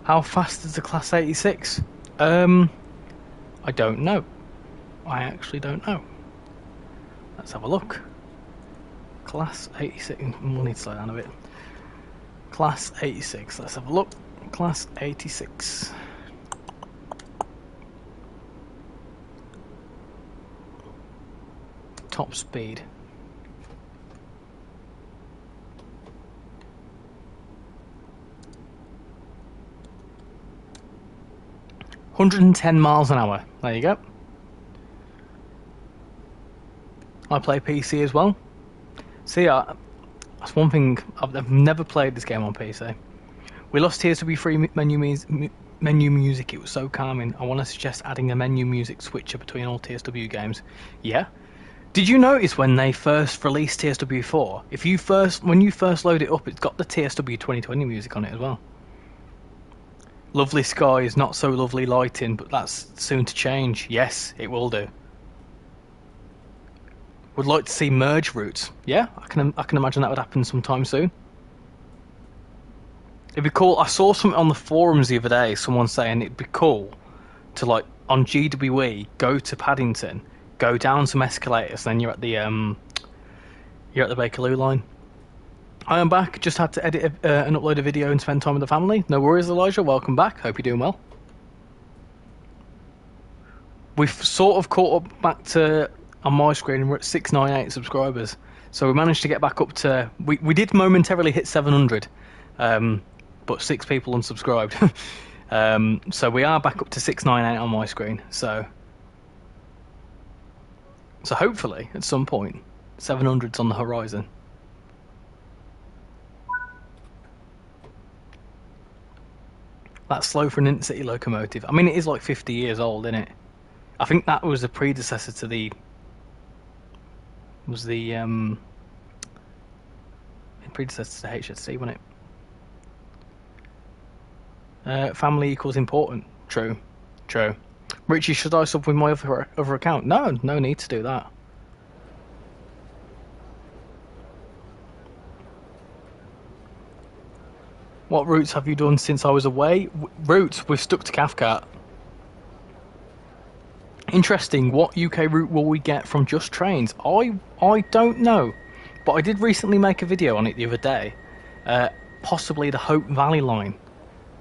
How fast is the Class 86? I don't know. I actually don't know. Let's have a look. Class 86. We'll need to slow down a bit. Class 86. Let's have a look. Class 86. Top speed. £110 an hour. There you go. I play PC as well. See, that's one thing. I've never played this game on PC. We lost Tears to Be Free menu music. It was so calming. I want to suggest adding a menu music switcher between all TSW games. Yeah. Did you notice when they first released TSW 4? When you first load it up, it's got the TSW 2020 music on it as well. Lovely skies, not so lovely lighting, but that's soon to change. Yes, it will do. Would like to see merge routes. Yeah, I can imagine that would happen sometime soon. It'd be cool. I saw something on the forums the other day. Someone saying it'd be cool to, like, on GWE, go to Paddington, go down some escalators, then you're at the Bakerloo line. I am back. Just had to edit and upload a video and spend time with the family. No worries, Elijah. Welcome back. Hope you're doing well. We've sort of caught up back to, on my screen, we're at 698 subscribers. So we managed to get back up to... We did momentarily hit 700, but 6 people unsubscribed. So we are back up to 698 on my screen. So hopefully, at some point, 700's on the horizon. That's slow for an intercity locomotive. I mean, it is like 50 years old, isn't it? I think that was the predecessor to the... predecessor to HSC, wasn't it? Family equals important. True. Richie, should I sub with my other account? No need to do that. What routes have you done since I was away? Routes, we've stuck to Cathcart. Interesting, what UK route will we get from Just Trains? I don't know, but I did recently make a video on it the other day. Possibly the Hope Valley line.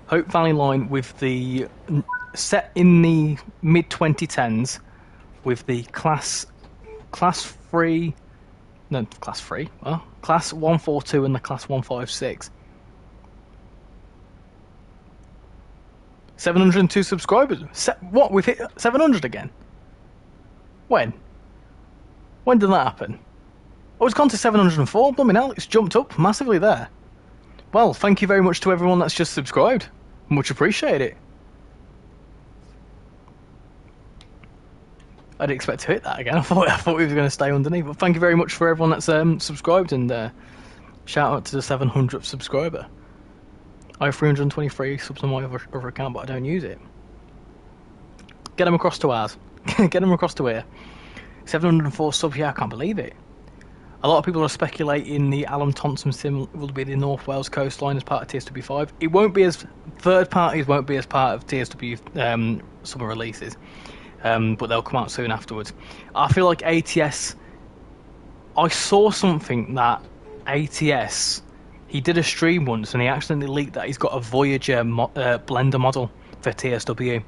Hope Valley line with the... set in the mid-2010s with the class 3... No, class 3? Well, class 142 and the class 156. 702 subscribers. What? We've hit 700 again? When? When did that happen? Oh, it's gone to 704. Blooming hell, it's jumped up massively there. Well, thank you very much to everyone that's just subscribed. Much appreciate it. I didn't expect to hit that again. I thought we were going to stay underneath. But thank you very much for everyone that's subscribed, and shout out to the 700th subscriber. I have 323 subs on my other account, but I don't use it. Get them across to ours. Get them across to here. 704 subs, yeah, I can't believe it. A lot of people are speculating the Alan Thompson sim will be the North Wales coastline as part of TSW5. It won't be as... Third parties won't be as part of TSW summer releases. But they'll come out soon afterwards. I feel like ATS... I saw something that ATS... He did a stream once and he accidentally leaked that he's got a Voyager blender model for TSW.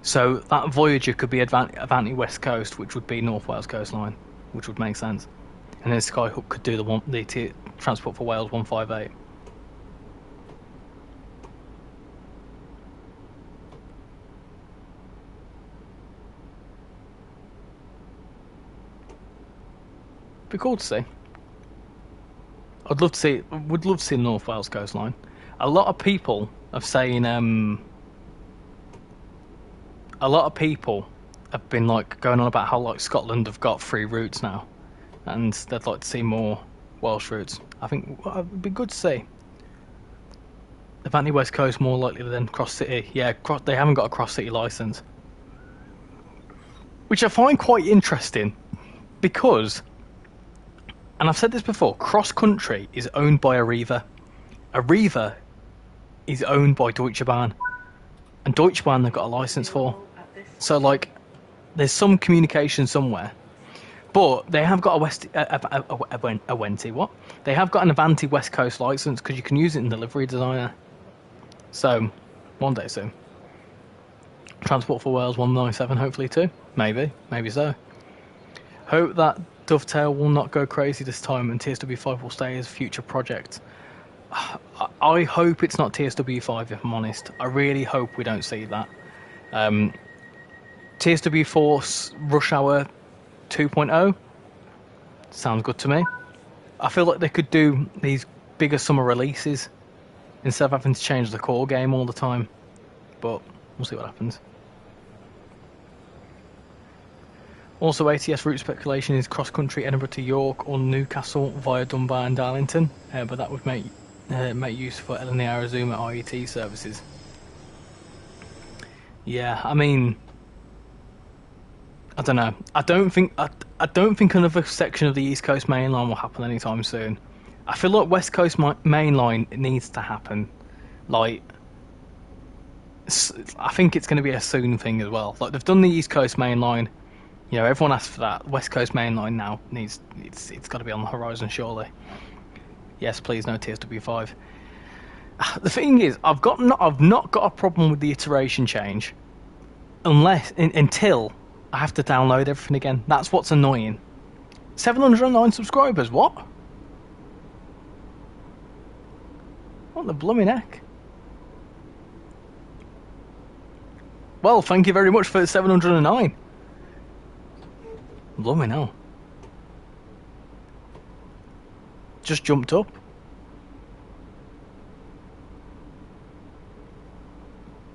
So that Voyager could be Avanti West Coast, which would be North Wales coastline, which would make sense. And then Skyhook could do the Transport for Wales 158. Be cool to see. Would love to see the North Wales coastline. A lot of people have saying a lot of people have been like going on about how like Scotland have got 3 routes now, and they'd like to see more Welsh routes. I think it'd be good to see. Avanti West Coast more likely than Cross City. Yeah, they haven't got a Cross City licence, which I find quite interesting because, and I've said this before, Cross Country is owned by Arriva. Arriva is owned by Deutsche Bahn, and Deutsche Bahn they've got a licence for. So like, there's some communication somewhere, but they have got a Wenti, what? They have got an Avanti West Coast licence because you can use it in Delivery Designer. So, one day soon. Transport for Wales 197 hopefully too. Maybe so. Hope that Dovetail will not go crazy this time and TSW5 will stay as a future project. I hope it's not TSW5 if I'm honest. I really hope we don't see that. TSW4 Rush Hour 2.0 sounds good to me. I feel like they could do these bigger summer releases instead of having to change the core game all the time. But we'll see what happens. Also, ATS route speculation is cross-country Edinburgh to York or Newcastle via Dunbar and Darlington, but that would make use for El Azuma IET services. Yeah, I mean, I don't know. I don't think another section of the East Coast Main Line will happen anytime soon. I feel like West Coast Main Line needs to happen. Like, I think it's going to be a soon thing as well. Like, they've done the East Coast Main Line. You know, everyone asked for that. West Coast Main Line now it's got to be on the horizon, surely. Yes, please, no TSW5. The thing is, I've not got a problem with the iteration change, until I have to download everything again. That's what's annoying. 709 subscribers. What? What the blooming heck? Well, thank you very much for 709. Blooming hell. Just jumped up.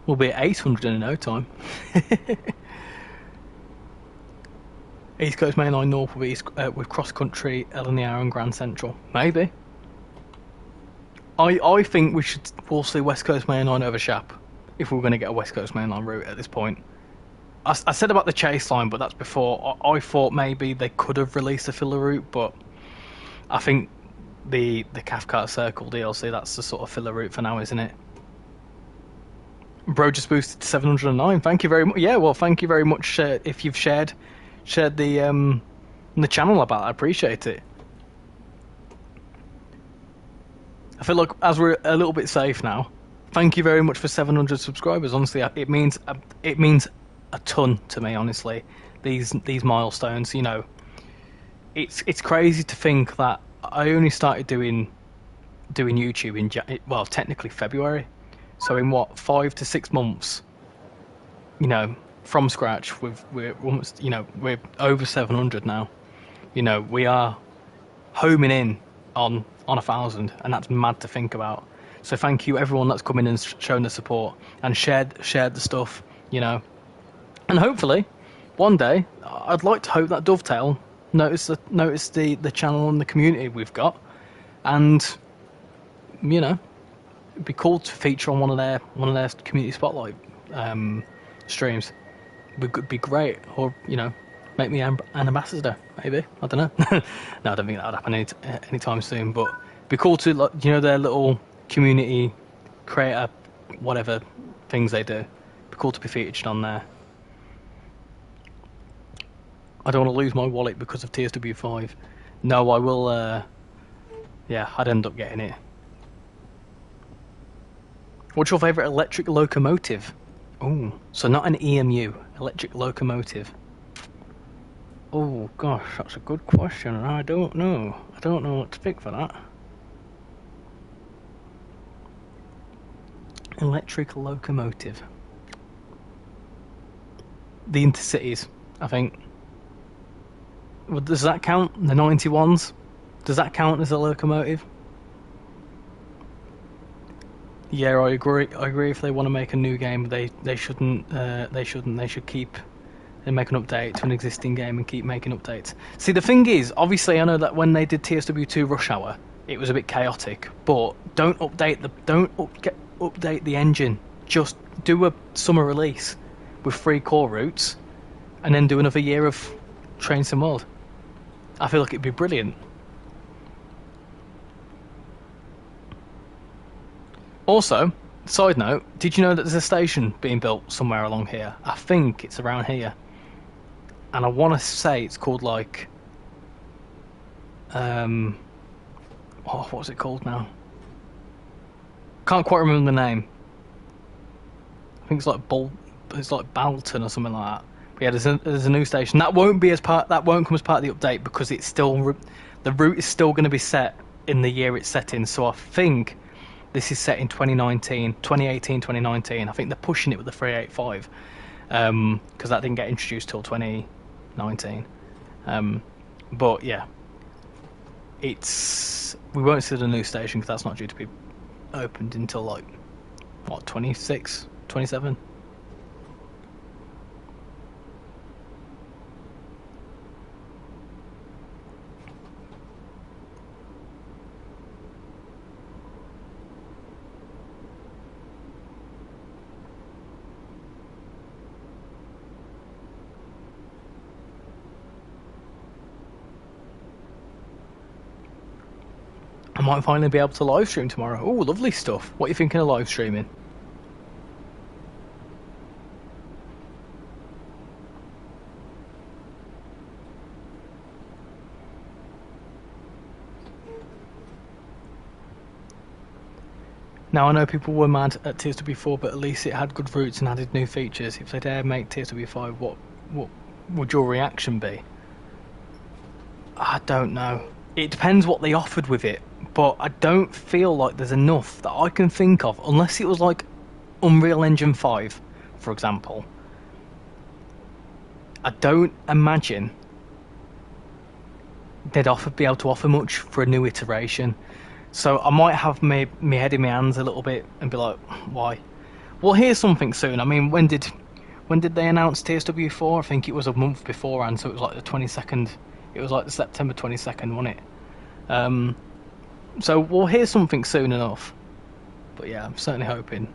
We'll be at 800 in no time. East Coast Main Line North with cross country, Eleanor and Grand Central. Maybe. I think we'll see West Coast Main Line over Shap if we're going to get a West Coast Main Line route at this point. I said about the Chase line, but that's before. I thought maybe they could have released a filler route, but I think the Cathcart Circle DLC, that's the sort of filler route for now, isn't it? Bro just boosted to 709. Thank you very much. Yeah, well, thank you very much if you've shared the channel about it. I appreciate it. I feel like as we're a little bit safe now, thank you very much for 700 subscribers. Honestly, it means a ton to me, honestly. These milestones, you know, it's crazy to think that I only started doing YouTube in technically February, so in 5 to 6 months, you know, from scratch, we're almost, you know, we're over 700 now. You know, we are homing in on 1,000, and that's mad to think about. So thank you everyone that's come in and shown the support and shared the stuff, you know. And hopefully, one day I'd like to hope that Dovetail notice the channel and the community we've got, and you know, it'd be cool to feature on one of their community spotlight streams. Would be great, or you know, make me an ambassador, maybe. I don't know. No, I don't think that would happen anytime soon. But it'd be cool to, like, you know, their little community creator, whatever things they do. It'd be cool to be featured on there. I don't want to lose my wallet because of TSW5. No, I will. Yeah, I'd end up getting it. What's your favourite electric locomotive? Oh, so not an EMU, electric locomotive. Oh gosh, that's a good question, and I don't know. I don't know what to pick for that. Electric locomotive. The Intercities, I think. Well, does that count? The 91s? Does that count as a locomotive? Yeah, I agree. I agree. If they want to make a new game, they shouldn't. They should keep and make an update to an existing game and keep making updates. See, the thing is, obviously, I know that when they did TSW2 Rush Hour, it was a bit chaotic. But don't update the engine. Just do a summer release with 3 core routes, and then do another year of trainsimworld. I feel like it'd be brilliant. Also, side note, did you know that there's a station being built somewhere along here? I think it's around here. And I want to say it's called, like... what's it called now? Can't quite remember the name. I think it's like Balton or something like that. But yeah, there's a new station. That won't come as part of the update because it's still... The route is still going to be set in the year it's set in. So I think... This is set in 2018, 2019. I think they're pushing it with the 385 because that didn't get introduced till 2019. But yeah, we won't see the new station because that's not due to be opened until like what 26, 27. I might finally be able to live stream tomorrow. Oh, lovely stuff. What are you thinking of live streaming? Now, I know people were mad at TSW4, but at least it had good routes and added new features. If they dare make TSW5, what would your reaction be? I don't know. It depends what they offered with it, but I don't feel like there's enough that I can think of, unless it was like Unreal Engine 5, for example. I don't imagine they'd be able to offer much for a new iteration. So I might have my head in my hands a little bit and be like, why? We'll hear something soon. I mean, when did they announce TSW4? I think it was a month beforehand, so it was like the 22nd. It was like the September 22nd, wasn't it? So we'll hear something soon enough. But yeah, I'm certainly hoping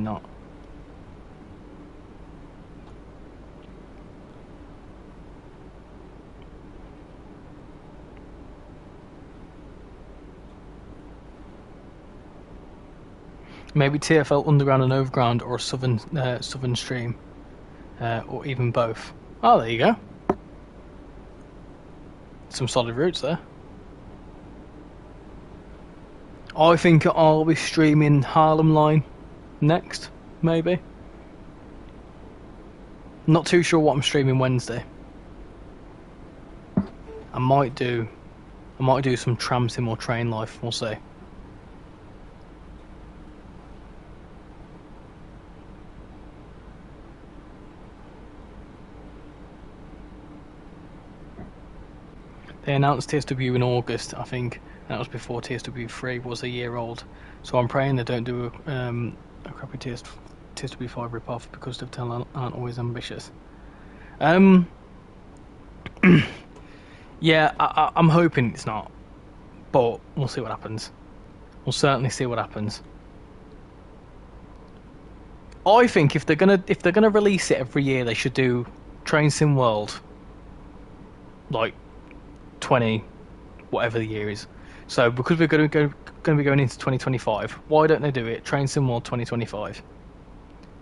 not. Maybe TFL Underground and Overground, or a Southern Stream, or even both. Oh, there you go. Some solid routes there. I think I'll be streaming Harlem Line next, maybe. Not too sure what I'm streaming Wednesday. I might do some tram sim or train life. We'll see. They announced TSW in August, I think. That was before TSW3 was a year old. So I'm praying they don't do a crappy TSW5 rip-off, because Dovetail aren't always ambitious. Yeah, I'm hoping it's not, but we'll see what happens. We'll certainly see what happens. I think if they're gonna release it every year, they should do trainsimworld, like 20, whatever the year is. So because we're going to be going into 2025, why don't they do it trainsimworld 2025,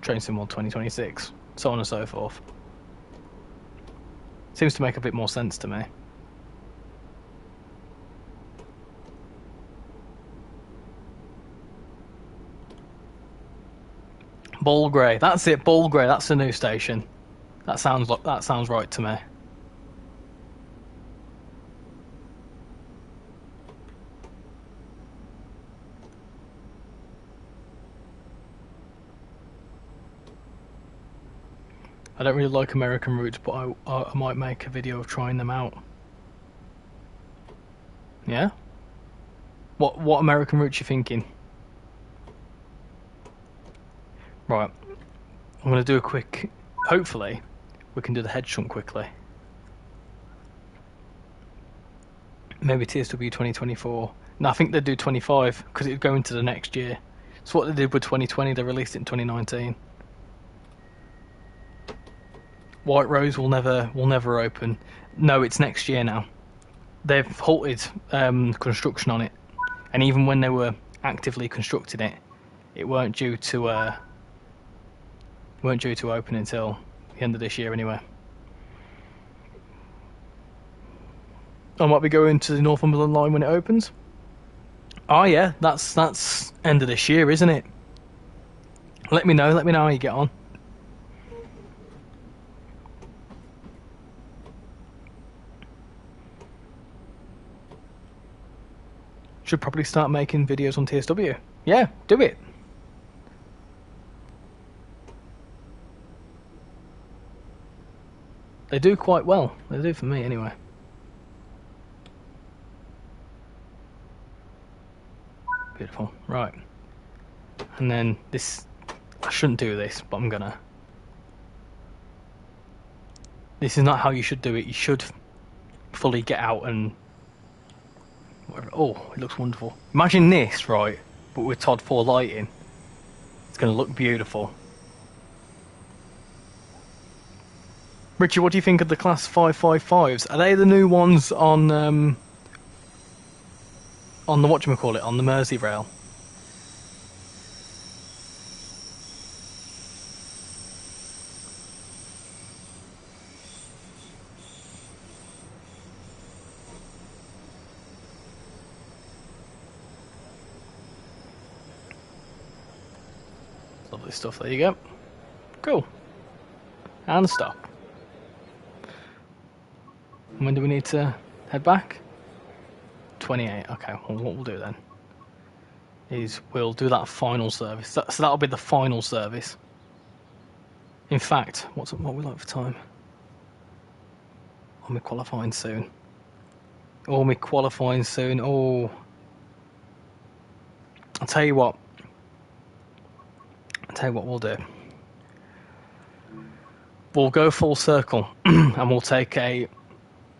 trainsimworld 2026, so on and so forth? Seems to make a bit more sense to me. Ballgrey, that's it. Ballgrey, that's the new station. That sounds right to me. I don't really like American routes, but I might make a video of trying them out. Yeah? What American routes you thinking? Right. I'm going to do a quick... Hopefully, we can do the head shunt quickly. Maybe TSW 2024. No, I think they'd do 25, because it'd go into the next year. It's what they did with 2020, they released it in 2019. White Rose will never open. No, it's next year now. They've halted construction on it, and even when they were actively constructing it, it weren't due to open until the end of this year anyway. I might be going to the Northumberland line when it opens. Oh yeah, that's end of this year, isn't it? Let me know how you get on. Should probably start making videos on TSW. Yeah, do it. They do quite well. They do for me anyway. Beautiful. Right. And then this... I shouldn't do this, but I'm gonna. This is not how you should do it. You should fully get out and... whatever. Oh, it looks wonderful. Imagine this, right, but with Todd 4 lighting. It's going to look beautiful. Richie, what do you think of the Class 555s? Are they the new ones on the whatchamacallit, on the RichyRail? Lovely stuff, there you go. Cool. And stop. And when do we need to head back? 28. Okay, well, what we'll do then is we'll do that final service. So that'll be the final service. In fact, what we like for time? Oh, we're qualifying soon. Oh, we're qualifying soon. Oh, I'll tell you what we'll do. We'll go full circle and we'll take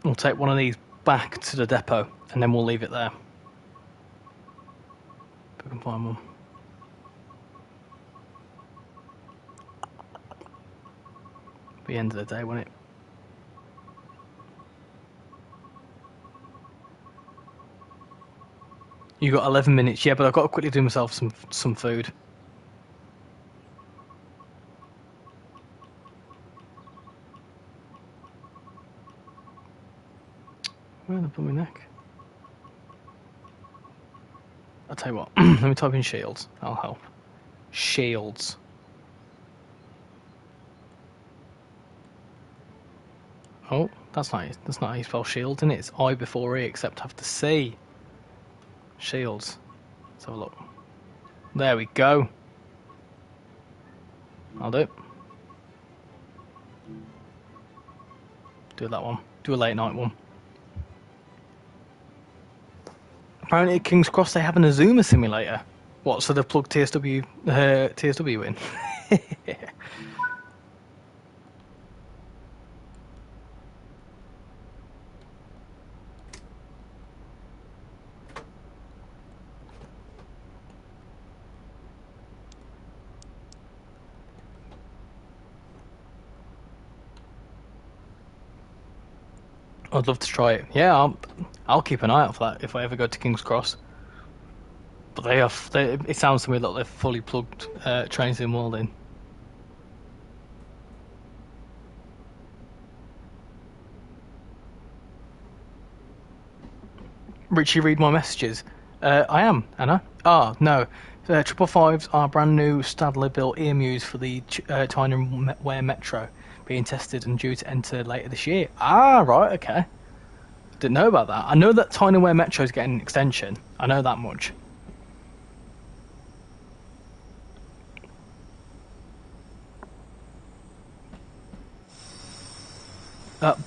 one of these back to the depot and then we'll leave it there. If we can find one. Be the end of the day, won't it? You got 11 minutes, yeah, but I've got to quickly do myself some food. Where the blooming neck? I'll tell you what, let me type in shields, that'll help. Shields. Oh, that's not how you spell shield, isn't it? It's I before E, except after C. Shields. Let's have a look. There we go. I'll do it. Do that one. Do a late night one. Apparently at King's Cross they have an Azuma simulator. What, so they've plugged TSW in? I'd love to try it. Yeah, I'll keep an eye out for that if I ever go to King's Cross. But it sounds to me like they've fully plugged TrainSimWorld in. Richie, read my messages. I am, Anna. Ah, no. 555s are brand new Stadler built EMUs for the Tyneware Metro, being tested and due to enter later this year. Ah, right, okay. Didn't know about that. I know that Tyneware Metro is getting an extension. I know that much.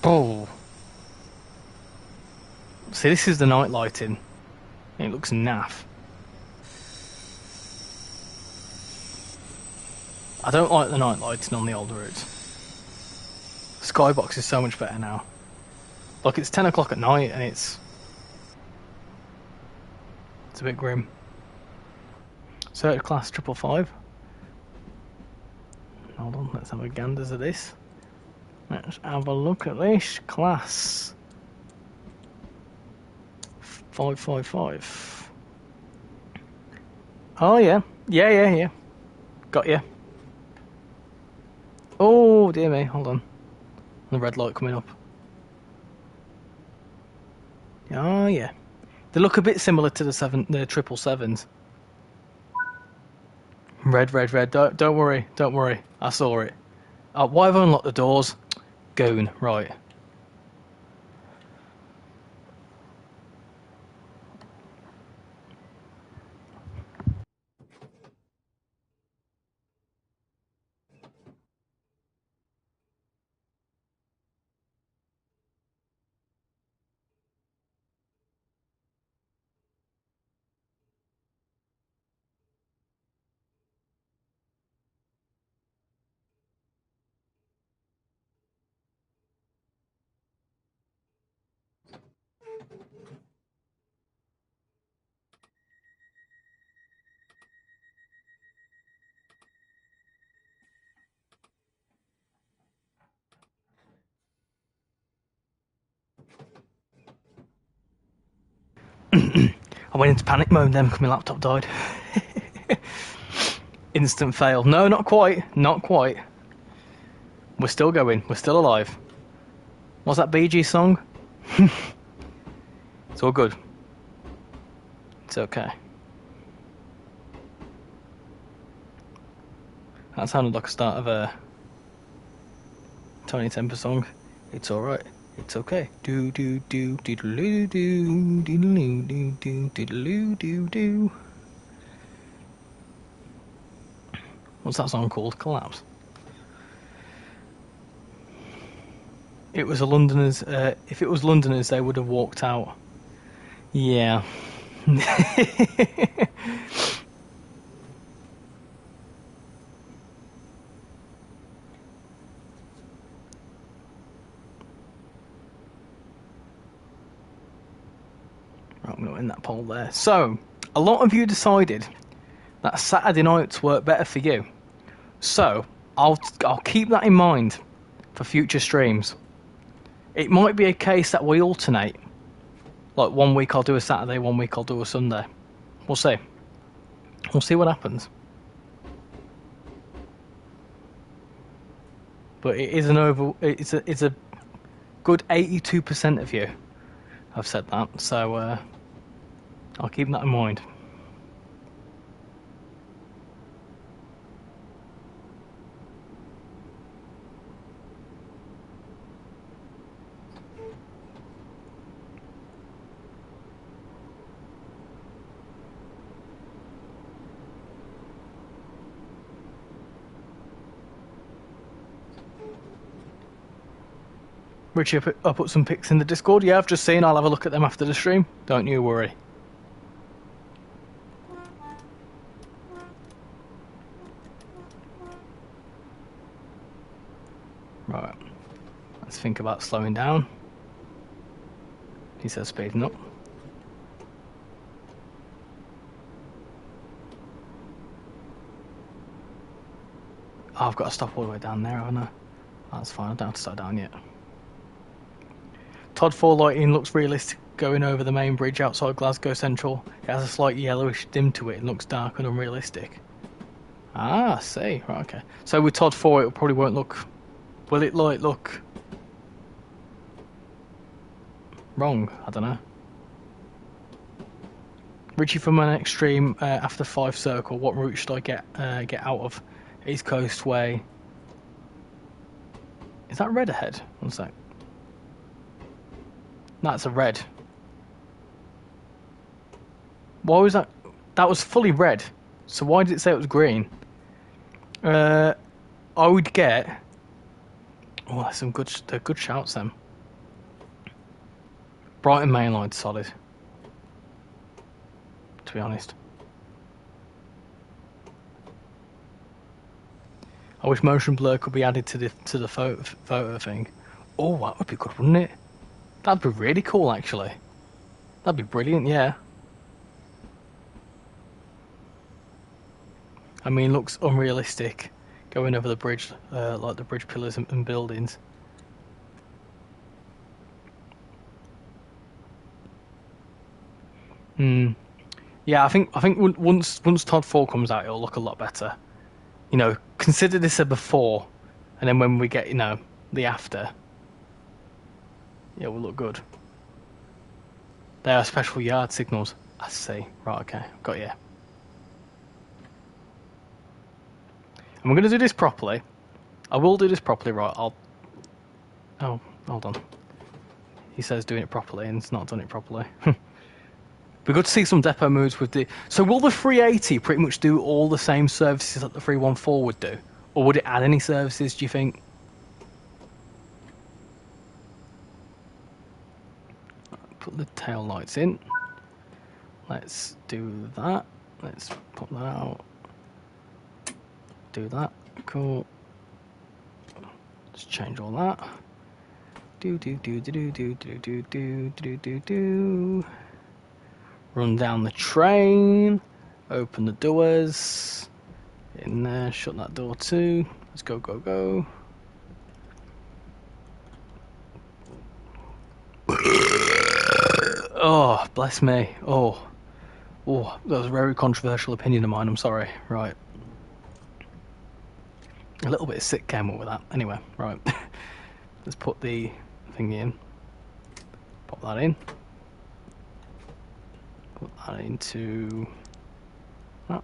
Bull. See, this is the night lighting. It looks naff. I don't like the night lighting on the older routes. Skybox is so much better now. Look, it's 10 o'clock at night and it's a bit grim. Certain class 555. Hold on, let's have a ganders at this. Let's have a look at this. Class 555. Oh yeah. Yeah. Got you. Oh dear me, hold on. The red light coming up. Oh yeah. They look a bit similar to the 777s. Red. Don't worry. I saw it. Why have I unlocked the doors? Goon, right. I went into panic mode then because my laptop died. Instant fail. No, not quite. We're still going. We're still alive. What's that Bee Gees song? It's all good. It's okay. That sounded like a start of a Tony Temper song. It's alright. It's okay. Do do do diddle do diddle do do diddle do. What's that song called? Collapse. It was a Londoners. If it was Londoners, they would have walked out. Yeah. Right, I'm going to end that poll there. So, a lot of you decided that Saturday nights work better for you. So, I'll keep that in mind for future streams. It might be a case that we alternate. Like 1 week I'll do a Saturday, 1 week I'll do a Sunday. We'll see. We'll see what happens. But it is it's a good 82% of you have said that, so I'll keep that in mind. Richie, I put some pics in the Discord. Yeah, I've just seen. I'll have a look at them after the stream. Don't you worry. Right. Let's think about slowing down. He says speeding up. Oh, I've got to stop all the way down there, haven't I? That's fine. I don't have to start down yet. Todd 4 lighting looks realistic going over the main bridge outside Glasgow Central. It has a slight yellowish dim to it and looks dark and unrealistic. Ah, I see. Right, okay. So with Todd 4 it probably won't look... Will it like look... wrong? I don't know. Richie, from my next stream after 5 Circle, what route should I get out of? East Coast Way. Is that red ahead? One sec. That's a red. Why was that? That was fully red. So why did it say it was green? I would get... Oh, that's some good shouts then. Brighton main line solid. To be honest. I wish motion blur could be added to the photo thing. Oh, that would be good, wouldn't it? That'd be really cool, actually. That'd be brilliant, yeah. I mean, looks unrealistic going over the bridge, like the bridge pillars and buildings. Yeah, I think once Todd 4 comes out, it'll look a lot better. You know, consider this a before, and then when we get, you know, the after, it will look good. They are special yard signals. I see. Right, okay, got you. And we're going to do this properly. I will do this properly, right? Oh, hold on. He says doing it properly, and it's not done it properly. Be good to see some depot moves with the... So will the 380 pretty much do all the same services that the 314 would do? Or would it add any services, do you think? Put the tail lights in. Let's do that. Let's put that out. Do that. Cool. Let's change all that. Do. Run down the train, open the doors, in there, shut that door too. Let's go. Oh, bless me. Oh, that was a very controversial opinion of mine, I'm sorry. Right. A little bit of sick came up with that. Anyway, right. Let's put the thing in. Pop that in. Put that into that.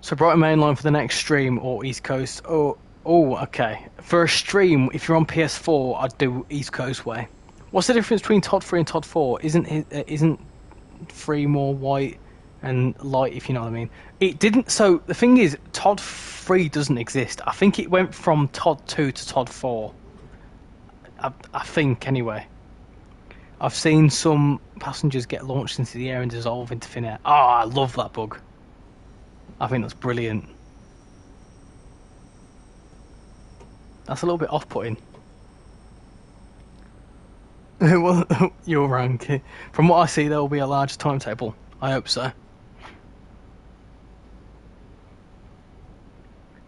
So Brighton main line for the next stream or East Coast. Oh, okay. For a stream, if you're on PS4, I'd do East Coast way. What's the difference between Todd 3 and Todd 4? Isn't 3 more white and light, if you know what I mean? It didn't. So the thing is, Todd 3 doesn't exist. I think it went from Todd 2 to Todd 4. I think, anyway. I've seen some passengers get launched into the air and dissolve into thin air. Oh, I love that bug. I think that's brilliant. That's a little bit off-putting. Well, you're wrong. From what I see, there will be a large timetable. I hope so.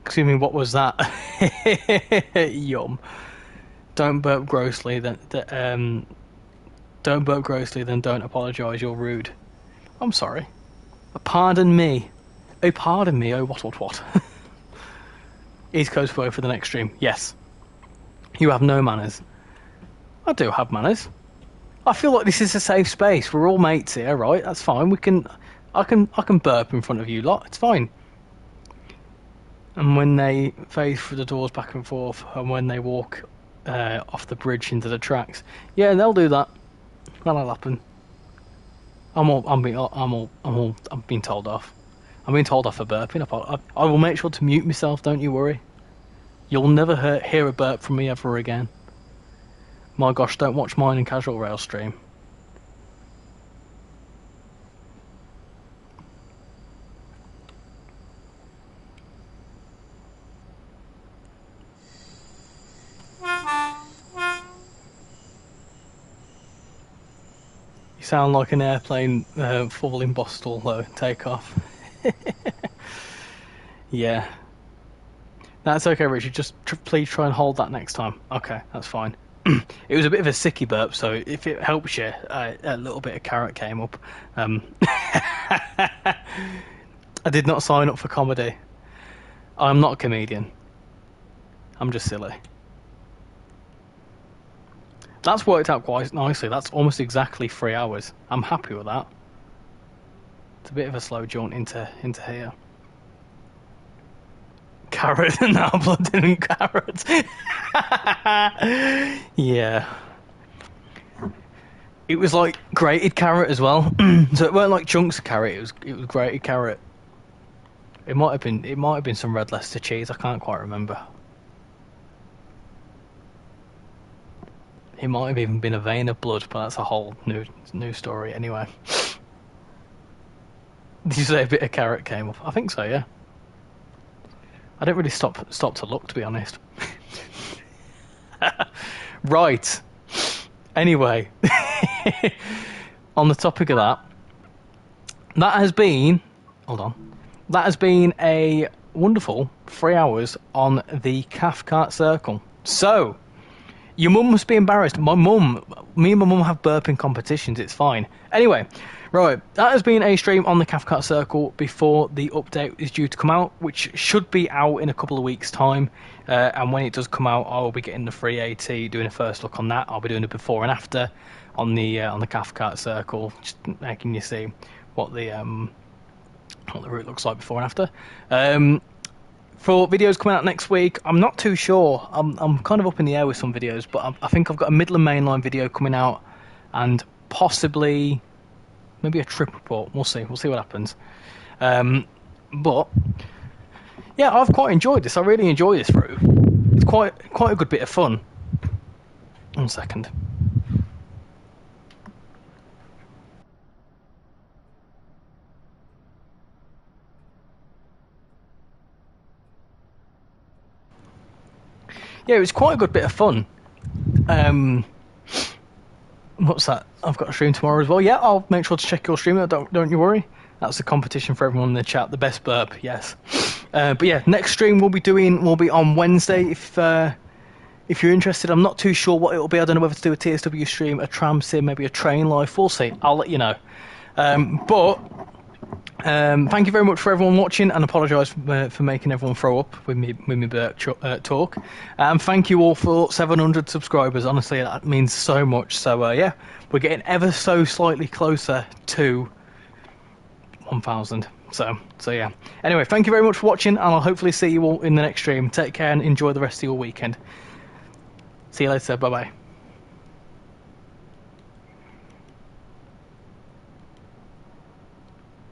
Excuse me, what was that? Yum. Don't burp grossly, then don't burp grossly, then don't apologise, you're rude. I'm sorry. Pardon me. Oh, pardon me, oh, what. East Coast way for the next stream. Yes. You have no manners. I do have manners. I feel like this is a safe space. We're all mates here, right? That's fine. I can burp in front of you lot. It's fine. And when they phase through the doors back and forth, and when they walk off the bridge into the tracks, yeah, they'll do that. That'll happen. I'm being told off. I'm being told off for burping. I will make sure to mute myself. Don't you worry. You'll never hear a burp from me ever again. My gosh, don't watch mine and Casual Rail stream. You sound like an airplane falling Boston though, take off. Yeah. That's okay, Richard. Just please try and hold that next time. Okay, that's fine. It was a bit of a sicky burp, so if it helps you, a little bit of carrot came up. I did not sign up for comedy. I'm not a comedian. I'm just silly. That's worked out quite nicely. That's almost exactly 3 hours. I'm happy with that. It's a bit of a slow jaunt into here. Carrot and now blood and carrots. Yeah. It was like grated carrot as well. So it weren't like chunks of carrot, it was grated carrot. It might have been some red Leicester cheese, I can't quite remember. It might have even been a vein of blood, but that's a whole new story anyway. Did you say a bit of carrot came up? I think so, yeah. I didn't really stop to look, to be honest. Right. Anyway, on the topic of that has been... Hold on. That has been a wonderful 3 hours on the Cathcart Circle. So, your mum must be embarrassed. Me and my mum have burping competitions, it's fine. Anyway, right, that has been a stream on the Cathcart Circle before the update is due to come out, which should be out in a couple of weeks' time. And when it does come out, I will be getting the free AT, doing a first look on that. I'll be doing a before and after on the Cathcart Circle, just making you see what the route looks like before and after. For videos coming out next week, I'm not too sure. I'm kind of up in the air with some videos, but I think I've got a Midland Mainline video coming out, and possibly maybe a trip report. We'll see what happens. But yeah, I've quite enjoyed this. I really enjoy this route. It's quite a good bit of fun. 1 second. Yeah, it was quite a good bit of fun. What's that? I've got a stream tomorrow as well. Yeah, I'll make sure to check your stream. Don't you worry. That's the competition for everyone in the chat. The best burp, yes. But yeah, next stream will be on Wednesday. If you're interested, I'm not too sure what it'll be. I don't know whether to do a TSW stream, a tram sim, maybe a train life. We'll see. I'll let you know. Thank you very much for everyone watching, and apologise for making everyone throw up with me burp talk. Thank you all for 700 subscribers. Honestly, that means so much. So yeah, we're getting ever so slightly closer to 1,000. So yeah. Anyway, thank you very much for watching, and I'll hopefully see you all in the next stream. Take care and enjoy the rest of your weekend. See you later. Bye bye.